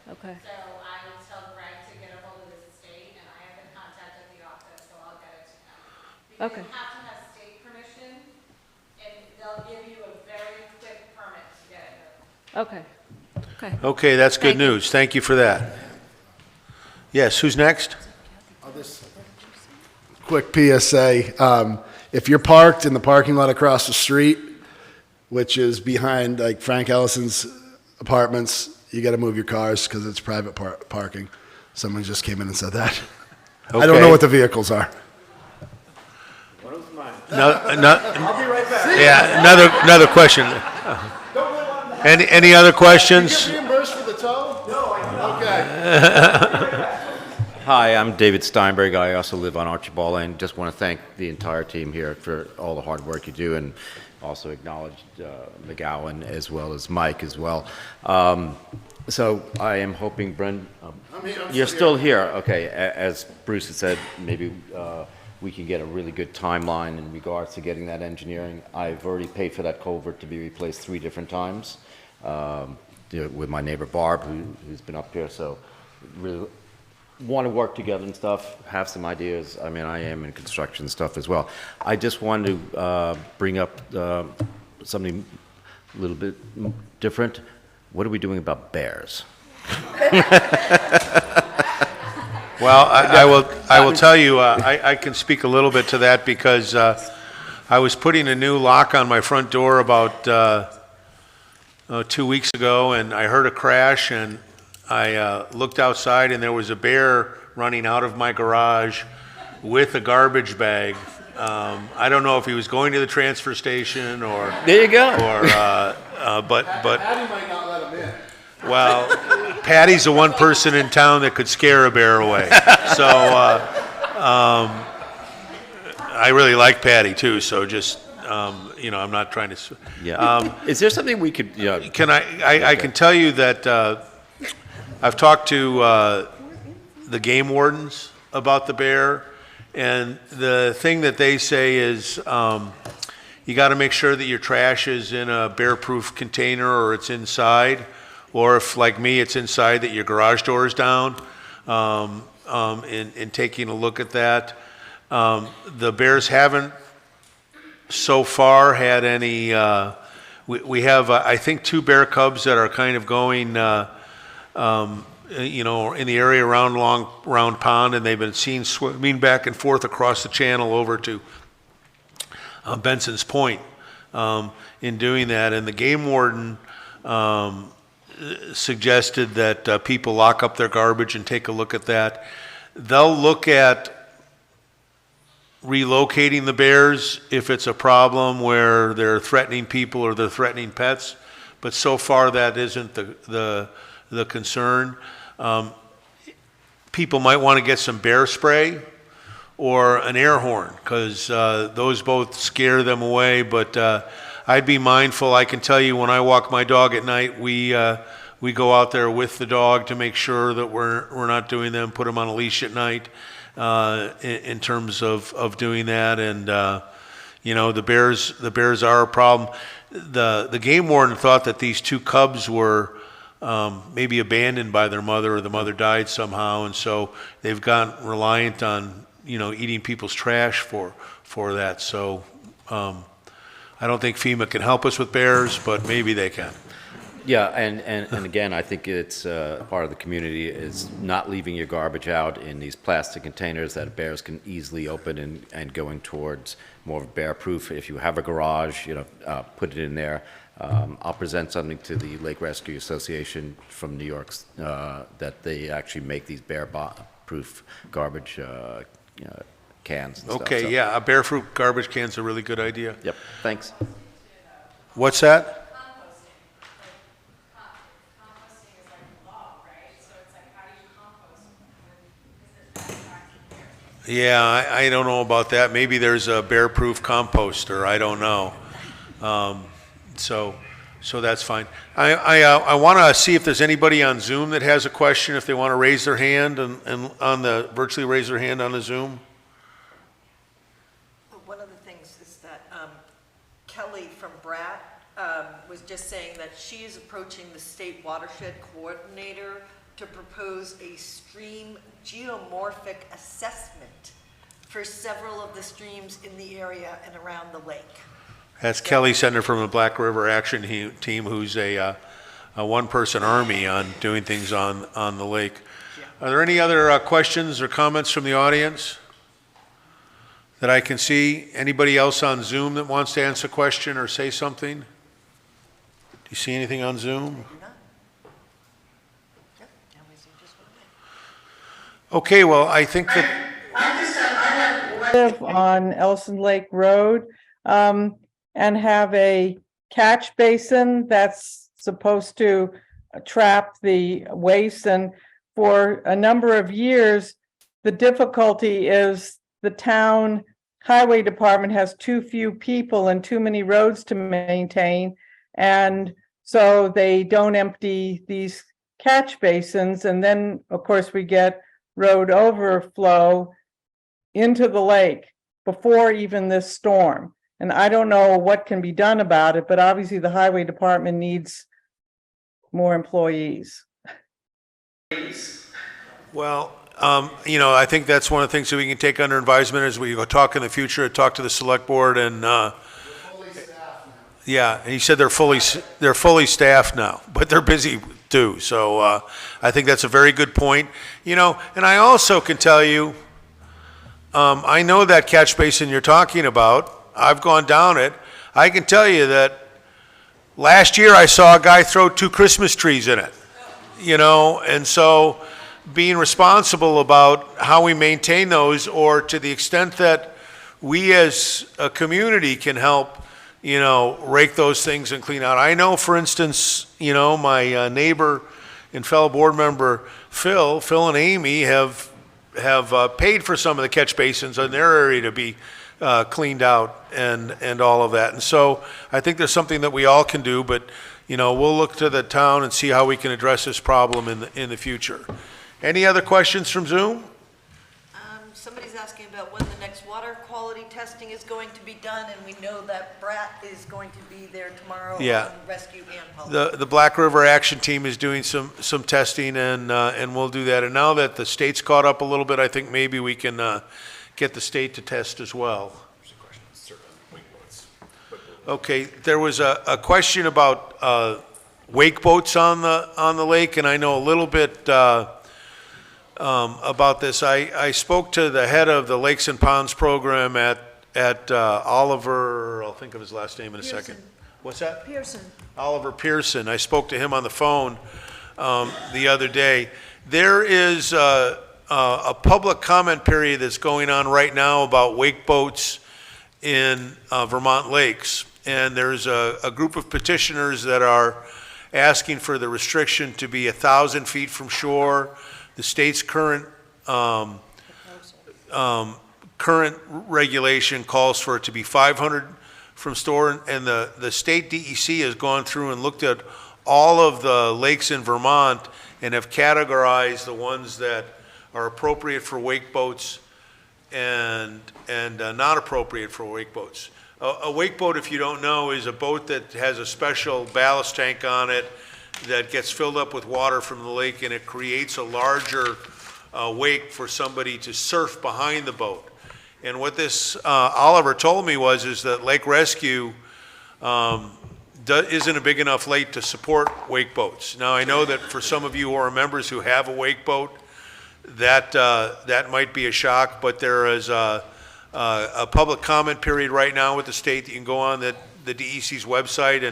Okay. So I will tell Greg to get a hold of his estate, and I have been contacted at the office, so I'll get it to him. Because Okay. you have to have state permission, and they'll give you a very quick permit to get it moved. Okay. Okay. Okay, that's good Thank you. news. Thank you for that. Yes, who's next? Quick PSA, if you're parked in the parking lot across the street, which is behind like Frank Ellison's apartments, you got to move your cars because it's private parking. Someone just came in and said that. I don't Okay. know what the vehicles are. No, I'll be right back. yeah, another question. Any other questions? Did you get reimbursed for the tow? No, I did not. Okay. Hi, I'm David Steinberg. I also live on Archibald Lane. Just want to thank the entire team here for all the hard work you do, and also acknowledge McGowan as well as Mike as well. So I am hoping, Bren, you're still here. Okay, as Bruce had said, maybe we can get a really good timeline in regards to getting that engineering. I've already paid for that culvert to be replaced 3 different times with my neighbor Barb, who's been up here. So really want to work together and stuff, have some ideas. I mean, I am in construction stuff as well. I just wanted to bring up something a little bit different. What are we doing about bears? Well, I will tell you, I can speak a little bit to that because I was putting a new lock on my front door about 2 weeks ago, and I heard a crash, and I looked outside, and there was a bear running out of my garage with a garbage bag. I don't know if he was going to the transfer station or there you go. Or but Patty might not let him in. well, Patty's the one person in town that could scare a bear away. So I really like Patty too. So just I'm not trying to. Yeah. Is there something we could? Yeah. Can I can tell you that I've talked to the game wardens about the bear, and the thing that they say is you got to make sure that your trash is in a bear-proof container or it's inside, or if, like me, it's inside, that your garage door is down, in taking a look at that. The bears haven't so far had any, we have, I think, 2 bear cubs that are kind of going you know, in the area around Round Pond, and they've been seen swimming back and forth across the channel over to Benson's Point in doing that. And the game warden suggested that people lock up their garbage and take a look at that. They'll look at relocating the bears if it's a problem where they're threatening people or they're threatening pets, but so far that isn't the concern. People might want to get some bear spray or an air horn, because those both scare them away, but I'd be mindful. I can tell you, when I walk my dog at night, we go out there with the dog to make sure that we're not doing them, put them on a leash at night in terms of doing that. And you know, the bears are a problem. The game warden thought that these two cubs were maybe abandoned by their mother, or the mother died somehow, and so they've gotten reliant on, you know, eating people's trash for that. So I don't think FEMA can help us with bears, but maybe they can. Yeah, and again, I think it's part of the community is not leaving your garbage out in these plastic containers that bears can easily open, and going towards more of bear-proof. If you have a garage, you know, put it in there. I'll present something to the Lake Rescue Association from New York that they actually make these bear-proof garbage cans and stuff. Okay, So- yeah, a bear-proof garbage can's a really good idea. Yep, thanks. What's that? Yeah, I don't know about that. Maybe there's a bear-proof composter. I don't know. So that's fine. I want to see if there's anybody on Zoom that has a question, if they want to raise their hand and on the virtually raise their hand on the Zoom. One of the things is that Kelly from Bratt was just saying that she is approaching the state watershed coordinator to propose a stream geomorphic assessment for several of the streams in the area and around the lake. That's Kelly Sender from the Black River Action Team, who's a one-person army on doing things on the lake. Are there any other questions or comments from the audience that I can see? Anybody else on Zoom that wants to answer a question or say something? Do you see anything on Zoom? Okay, well, I think that live on Ellison Lake Road, and have a catch basin that's supposed to trap the waste. And for a number of years, the difficulty is the town highway department has too few people and too many roads to maintain. And so they don't empty these catch basins. And then, of course, we get road overflow into the lake before even this storm. And I don't know what can be done about it, but obviously the highway department needs more employees. Well, you know, I think that's one of the things that we can take under advisement as we go talk in the future, talk to the select board, and yeah, and he said they're fully staffed now, but they're busy too. So I think that's a very good point. You know, and I also can tell you, I know that catch basin you're talking about. I've gone down it. I can tell you that last year I saw a guy throw 2 Christmas trees in it. You know, and so being responsible about how we maintain those, or to the extent that we as a community can help, you know, rake those things and clean out. I know, for instance, you know, my neighbor and fellow board member Phil and Amy have paid for some of the catch basins in their area to be cleaned out and all of that. And so I think there's something that we all can do, but you know, we'll look to the town and see how we can address this problem in the future. Any other questions from Zoom? Somebody's asking about when the next water quality testing is going to be done, and we know that Bratt is going to be there tomorrow Yeah. on rescue and public. The Black River Action Team is doing some testing, and we'll do that. And now that the state's caught up a little bit, I think maybe we can get the state to test as well. Okay, there was a question about wake boats on the lake, and I know a little bit about this. I spoke to the head of the Lakes and Ponds program at Oliver, I'll think of his last name in a second. What's that? Pearson. Oliver Pearson. I spoke to him on the phone the other day. There is a public comment period that's going on right now about wake boats in Vermont lakes. And there's a group of petitioners that are asking for the restriction to be 1,000 feet from shore. The state's current regulation calls for it to be 500 from shore, and the state DEC has gone through and looked at all of the lakes in Vermont and have categorized the ones that are appropriate for wake boats and not appropriate for wake boats. A wake boat, if you don't know, is a boat that has a special ballast tank on it that gets filled up with water from the lake, and it creates a larger wake for somebody to surf behind the boat. And what this Oliver told me is that Lake Rescue isn't a big enough lake to support wake boats. Now, I know that for some of you who are members who have a wake boat, that might be a shock, but there is a public comment period right now with the state that you can go on the DEC's website,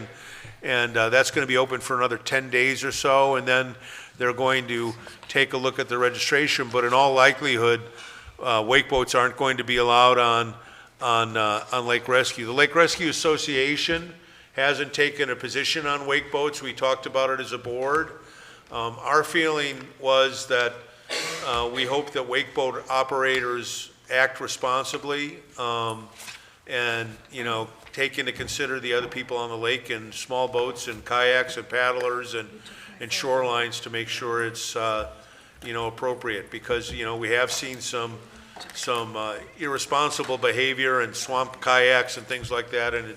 and that's going to be open for another 10 days or so, and then they're going to take a look at the registration. But in all likelihood, wake boats aren't going to be allowed on Lake Rescue. The Lake Rescue Association hasn't taken a position on wake boats. We talked about it as a board. Our feeling was that we hope that wake boat operators act responsibly and, take into consider the other people on the lake and small boats and kayaks and paddlers and shorelines to make sure it's, appropriate, because, we have seen some irresponsible behavior and swamp kayaks and things like that, and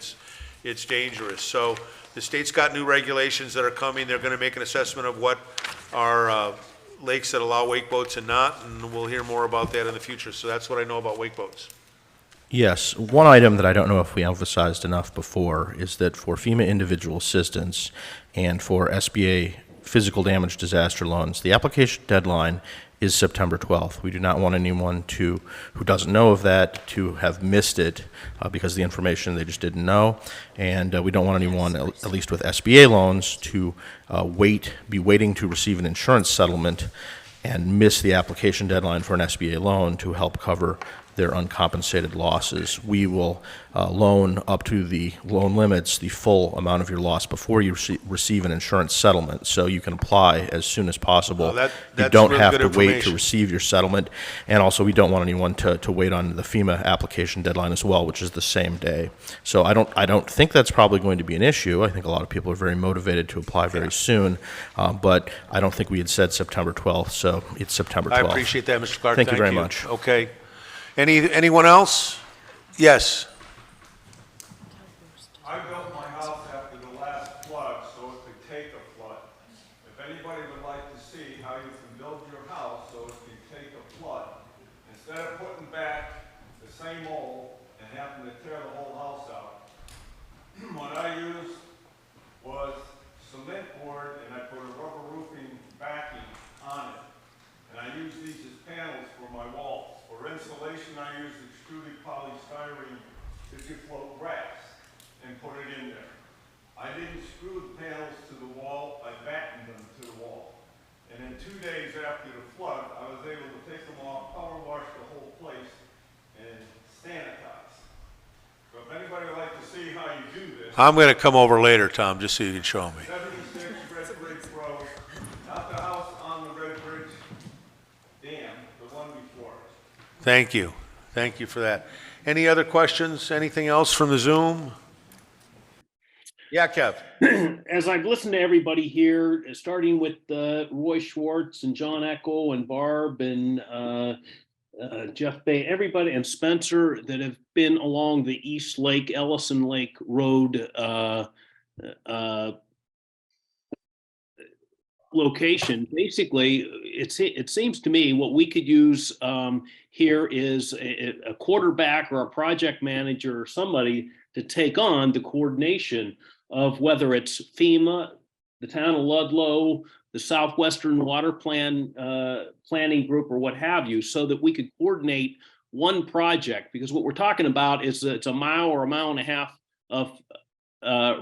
it's dangerous. So the state's got new regulations that are coming. They're going to make an assessment of what are lakes that allow wake boats and not, and we'll hear more about that in the future. So that's what I know about wake boats. Yes, one item that I don't know if we emphasized enough before is that for FEMA individual assistance and for SBA physical damage disaster loans, the application deadline is September 12th. We do not want anyone who doesn't know of that to have missed it because of the information they just didn't know. And we don't want anyone, at least with SBA loans, to be waiting to receive an insurance settlement and miss the application deadline for an SBA loan to help cover their uncompensated losses. We will loan up to the loan limits, the full amount of your loss before you receive an insurance settlement. So you can apply as soon as possible. That's you don't real have good to wait to information. receive your settlement. And also, we don't want anyone to wait on the FEMA application deadline as well, which is the same day. So I don't think that's probably going to be an issue. I think a lot of people are very motivated to apply very soon. But I don't think we had said September 12th, so it's September 12th. I appreciate that, Mr. Clark. Thank you very much. Okay. Anyone else? Yes. I built my house after the last flood, so it could take a flood. If anybody would like to see how you can build your house so it can take a flood, instead of putting back the same old and having to tear the whole house out, what I used was cement board, and I put a rubber roofing backing on it. And I used these as panels for my walls. For insulation, I used extruded polystyrene float grass and put it in there. I didn't screw the panels to the wall, I battened them to the wall. And in 2 days after the flood, I was able to take them off, power wash the whole place, and sanitize. So if anybody would like to see how you do this. I'm going to come over later, Tom, just so you can show me. 76 Red Bridge Road, not the house on the Red Bridge Dam, the one before it. Thank you. Thank you for that. Any other questions? Anything else from the Zoom? Yeah, Kev. As I've listened to everybody here, starting with Roy Schwartz and John Eckel and Barb and Jeff Bay, everybody, and Spencer that have been along the East Lake, Ellison Lake Road location. Basically, it seems to me what we could use here is a quarterback or a project manager or somebody to take on the coordination of whether it's FEMA, the town of Ludlow, the Southwestern Water Plan Planning Group, or what have you, so that we could coordinate one project. Because what we're talking about is that it's a mile or a mile and a half of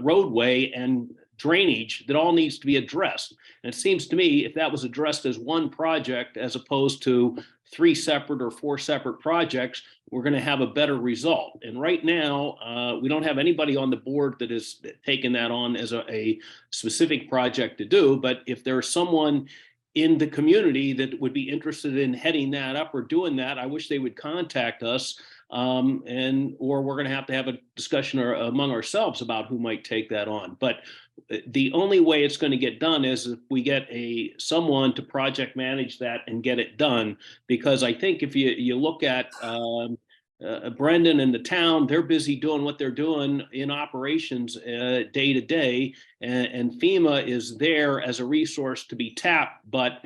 roadway and drainage that all needs to be addressed. And it seems to me if that was addressed as one project as opposed to 3 separate or 4 separate projects, we're going to have a better result. And right now, we don't have anybody on the board that is taking that on as a specific project to do. But if there's someone in the community that would be interested in heading that up or doing that, I wish they would contact us. Or we're going to have a discussion among ourselves about who might take that on. But the only way it's going to get done is if we get someone to project manage that and get it done. Because I think if you look at Brendan and the town, they're busy doing what they're doing in operations day to day, and FEMA is there as a resource to be tapped. But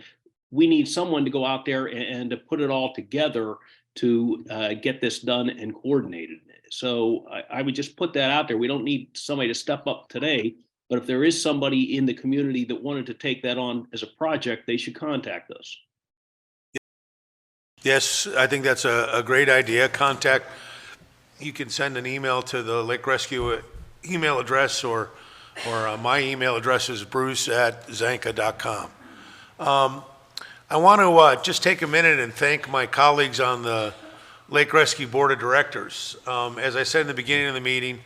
we need someone to go out there and to put it all together to get this done and coordinated. So I would just put that out there. We don't need somebody to step up today, but if there is somebody in the community that wanted to take that on as a project, they should contact us. Yes, I think that's a great idea. You can send an email to the Lake Rescue email address, or my email address is bruce@zanka.com. I want to just take a minute and thank my colleagues on the Lake Rescue Board of Directors. As I said in the beginning of the meeting,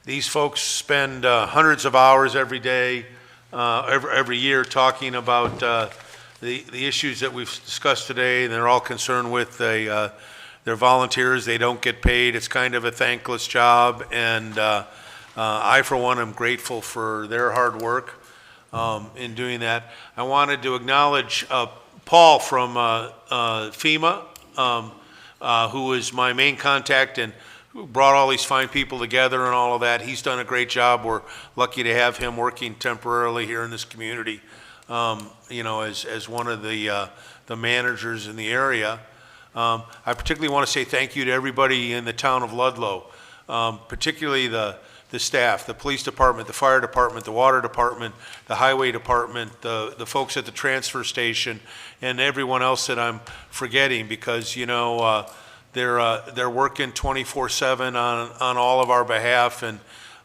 these folks spend hundreds of hours every day, every year, talking about the issues that we've discussed today, and they're all concerned with they're volunteers. They don't get paid. It's kind of a thankless job, and I, for one, am grateful for their hard work in doing that. I wanted to acknowledge Paul from FEMA, who is my main contact and who brought all these fine people together and all of that. He's done a great job. We're lucky to have him working temporarily here in this community, as one of the managers in the area. I particularly want to say thank you to everybody in the town of Ludlow, particularly the staff, the police department, the fire department, the water department, the highway department, the folks at the transfer station, and everyone else that I'm forgetting, because they're working 24/7 on all of our behalf, and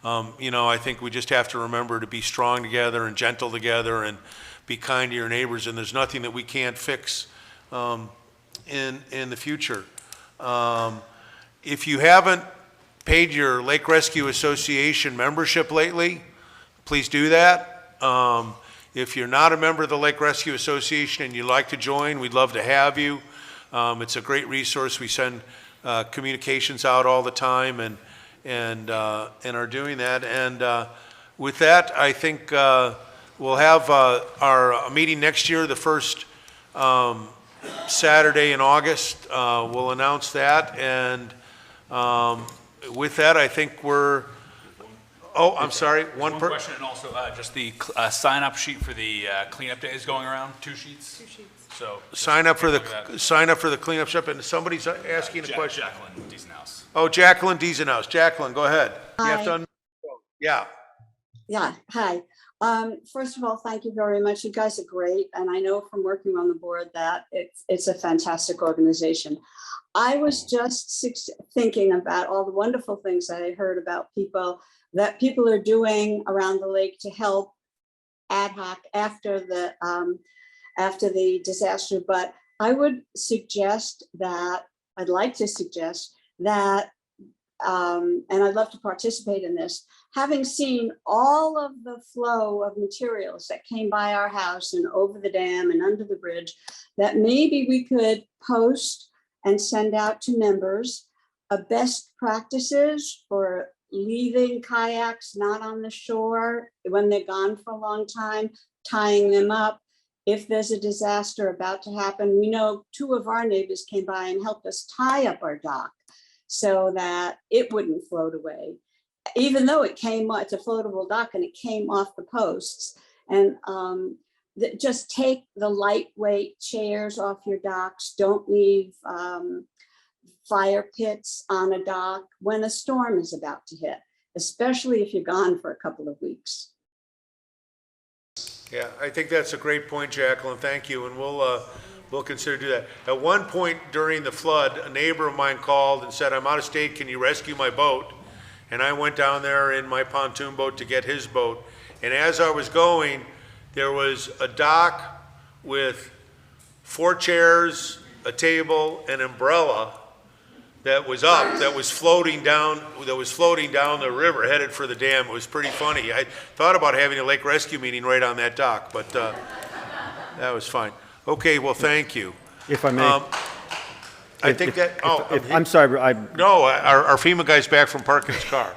I think we just have to remember to be strong together and gentle together and be kind to your neighbors. And there's nothing that we can't fix in the future. If you haven't paid your Lake Rescue Association membership lately, please do that. If you're not a member of the Lake Rescue Association and you'd like to join, we'd love to have you. It's a great resource. We send communications out all the time and are doing that. And with that, I think we'll have our meeting next year, the first Saturday in August. We'll announce that. And with that, I think we're, I'm sorry, one question, and also just the sign-up sheet for the cleanup day is going around, 2 sheets? 2 sheets. So sign up for the cleanup shop, and somebody's asking a question. Jacqueline Diesenhaus. Oh, Jacqueline Diesenhaus. Jacqueline, go ahead. Hi. You have to yeah. Yeah, hi. First of all, thank you very much. You guys are great. And I know from working on the board that it's a fantastic organization. I was just thinking about all the wonderful things that I heard about people are doing around the lake to help ad hoc after the disaster. But I would suggest that, I'd like to suggest that, and I'd love to participate in this, having seen all of the flow of materials that came by our house and over the dam and under the bridge, that maybe we could post and send out to members best practices for leaving kayaks not on the shore when they're gone for a long time, tying them up. If there's a disaster about to happen, we know 2 of our neighbors came by and helped us tie up our dock so that it wouldn't float away, even though it's a floatable dock and it came off the posts. And just take the lightweight chairs off your docks. Don't leave fire pits on a dock when a storm is about to hit, especially if you're gone for a couple of weeks. Yeah, I think that's a great point, Jacqueline, thank you, and we'll consider do that. At one point during the flood, a neighbor of mine called and said, I'm out of state, can you rescue my boat? And I went down there in my pontoon boat to get his boat. And as I was going, there was a dock with 4 chairs, a table, an umbrella that was up, that was floating down the river, headed for the dam. It was pretty funny. I thought about having a lake rescue meeting right on that dock, but that was fine. Okay, well, thank you. If I may. I think that, I'm sorry, no, our FEMA guy's back from parking his car.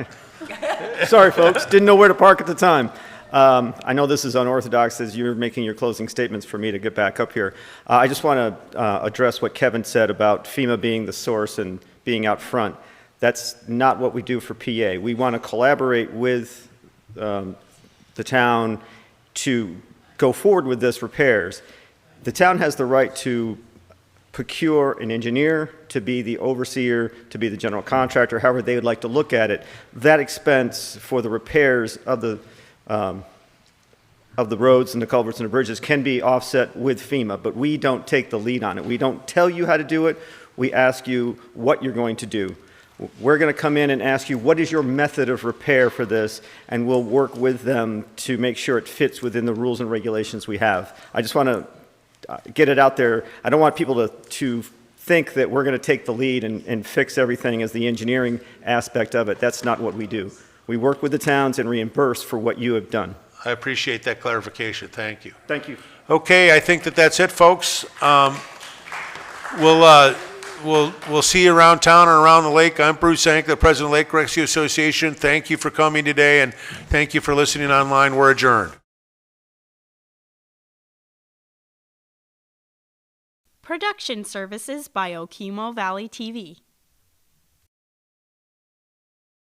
sorry, folks, didn't know where to park at the time. I know this is unorthodox as you're making your closing statements for me to get back up here. I just want to address what Kevin said about FEMA being the source and being out front. That's not what we do for PA. We want to collaborate with the town to go forward with this repairs. The town has the right to procure an engineer, to be the overseer, to be the general contractor, however they would like to look at it. That expense for the repairs of the roads and the culverts and the bridges can be offset with FEMA, but we don't take the lead on it. We don't tell you how to do it. We ask you what you're going to do. We're going to come in and ask you, what is your method of repair for this? And we'll work with them to make sure it fits within the rules and regulations we have. I just want to get it out there. I don't want people to think that we're going to take the lead and fix everything as the engineering aspect of it. That's not what we do. We work with the towns and reimburse for what you have done. I appreciate that clarification. Thank you. Thank you. Okay, I think that's it, folks. We'll see you around town and around the lake. I'm Bruce Zank, the president of the Lake Rescue Association. Thank you for coming today, and thank you for listening online. We're adjourned. Production services by Okemo Valley TV.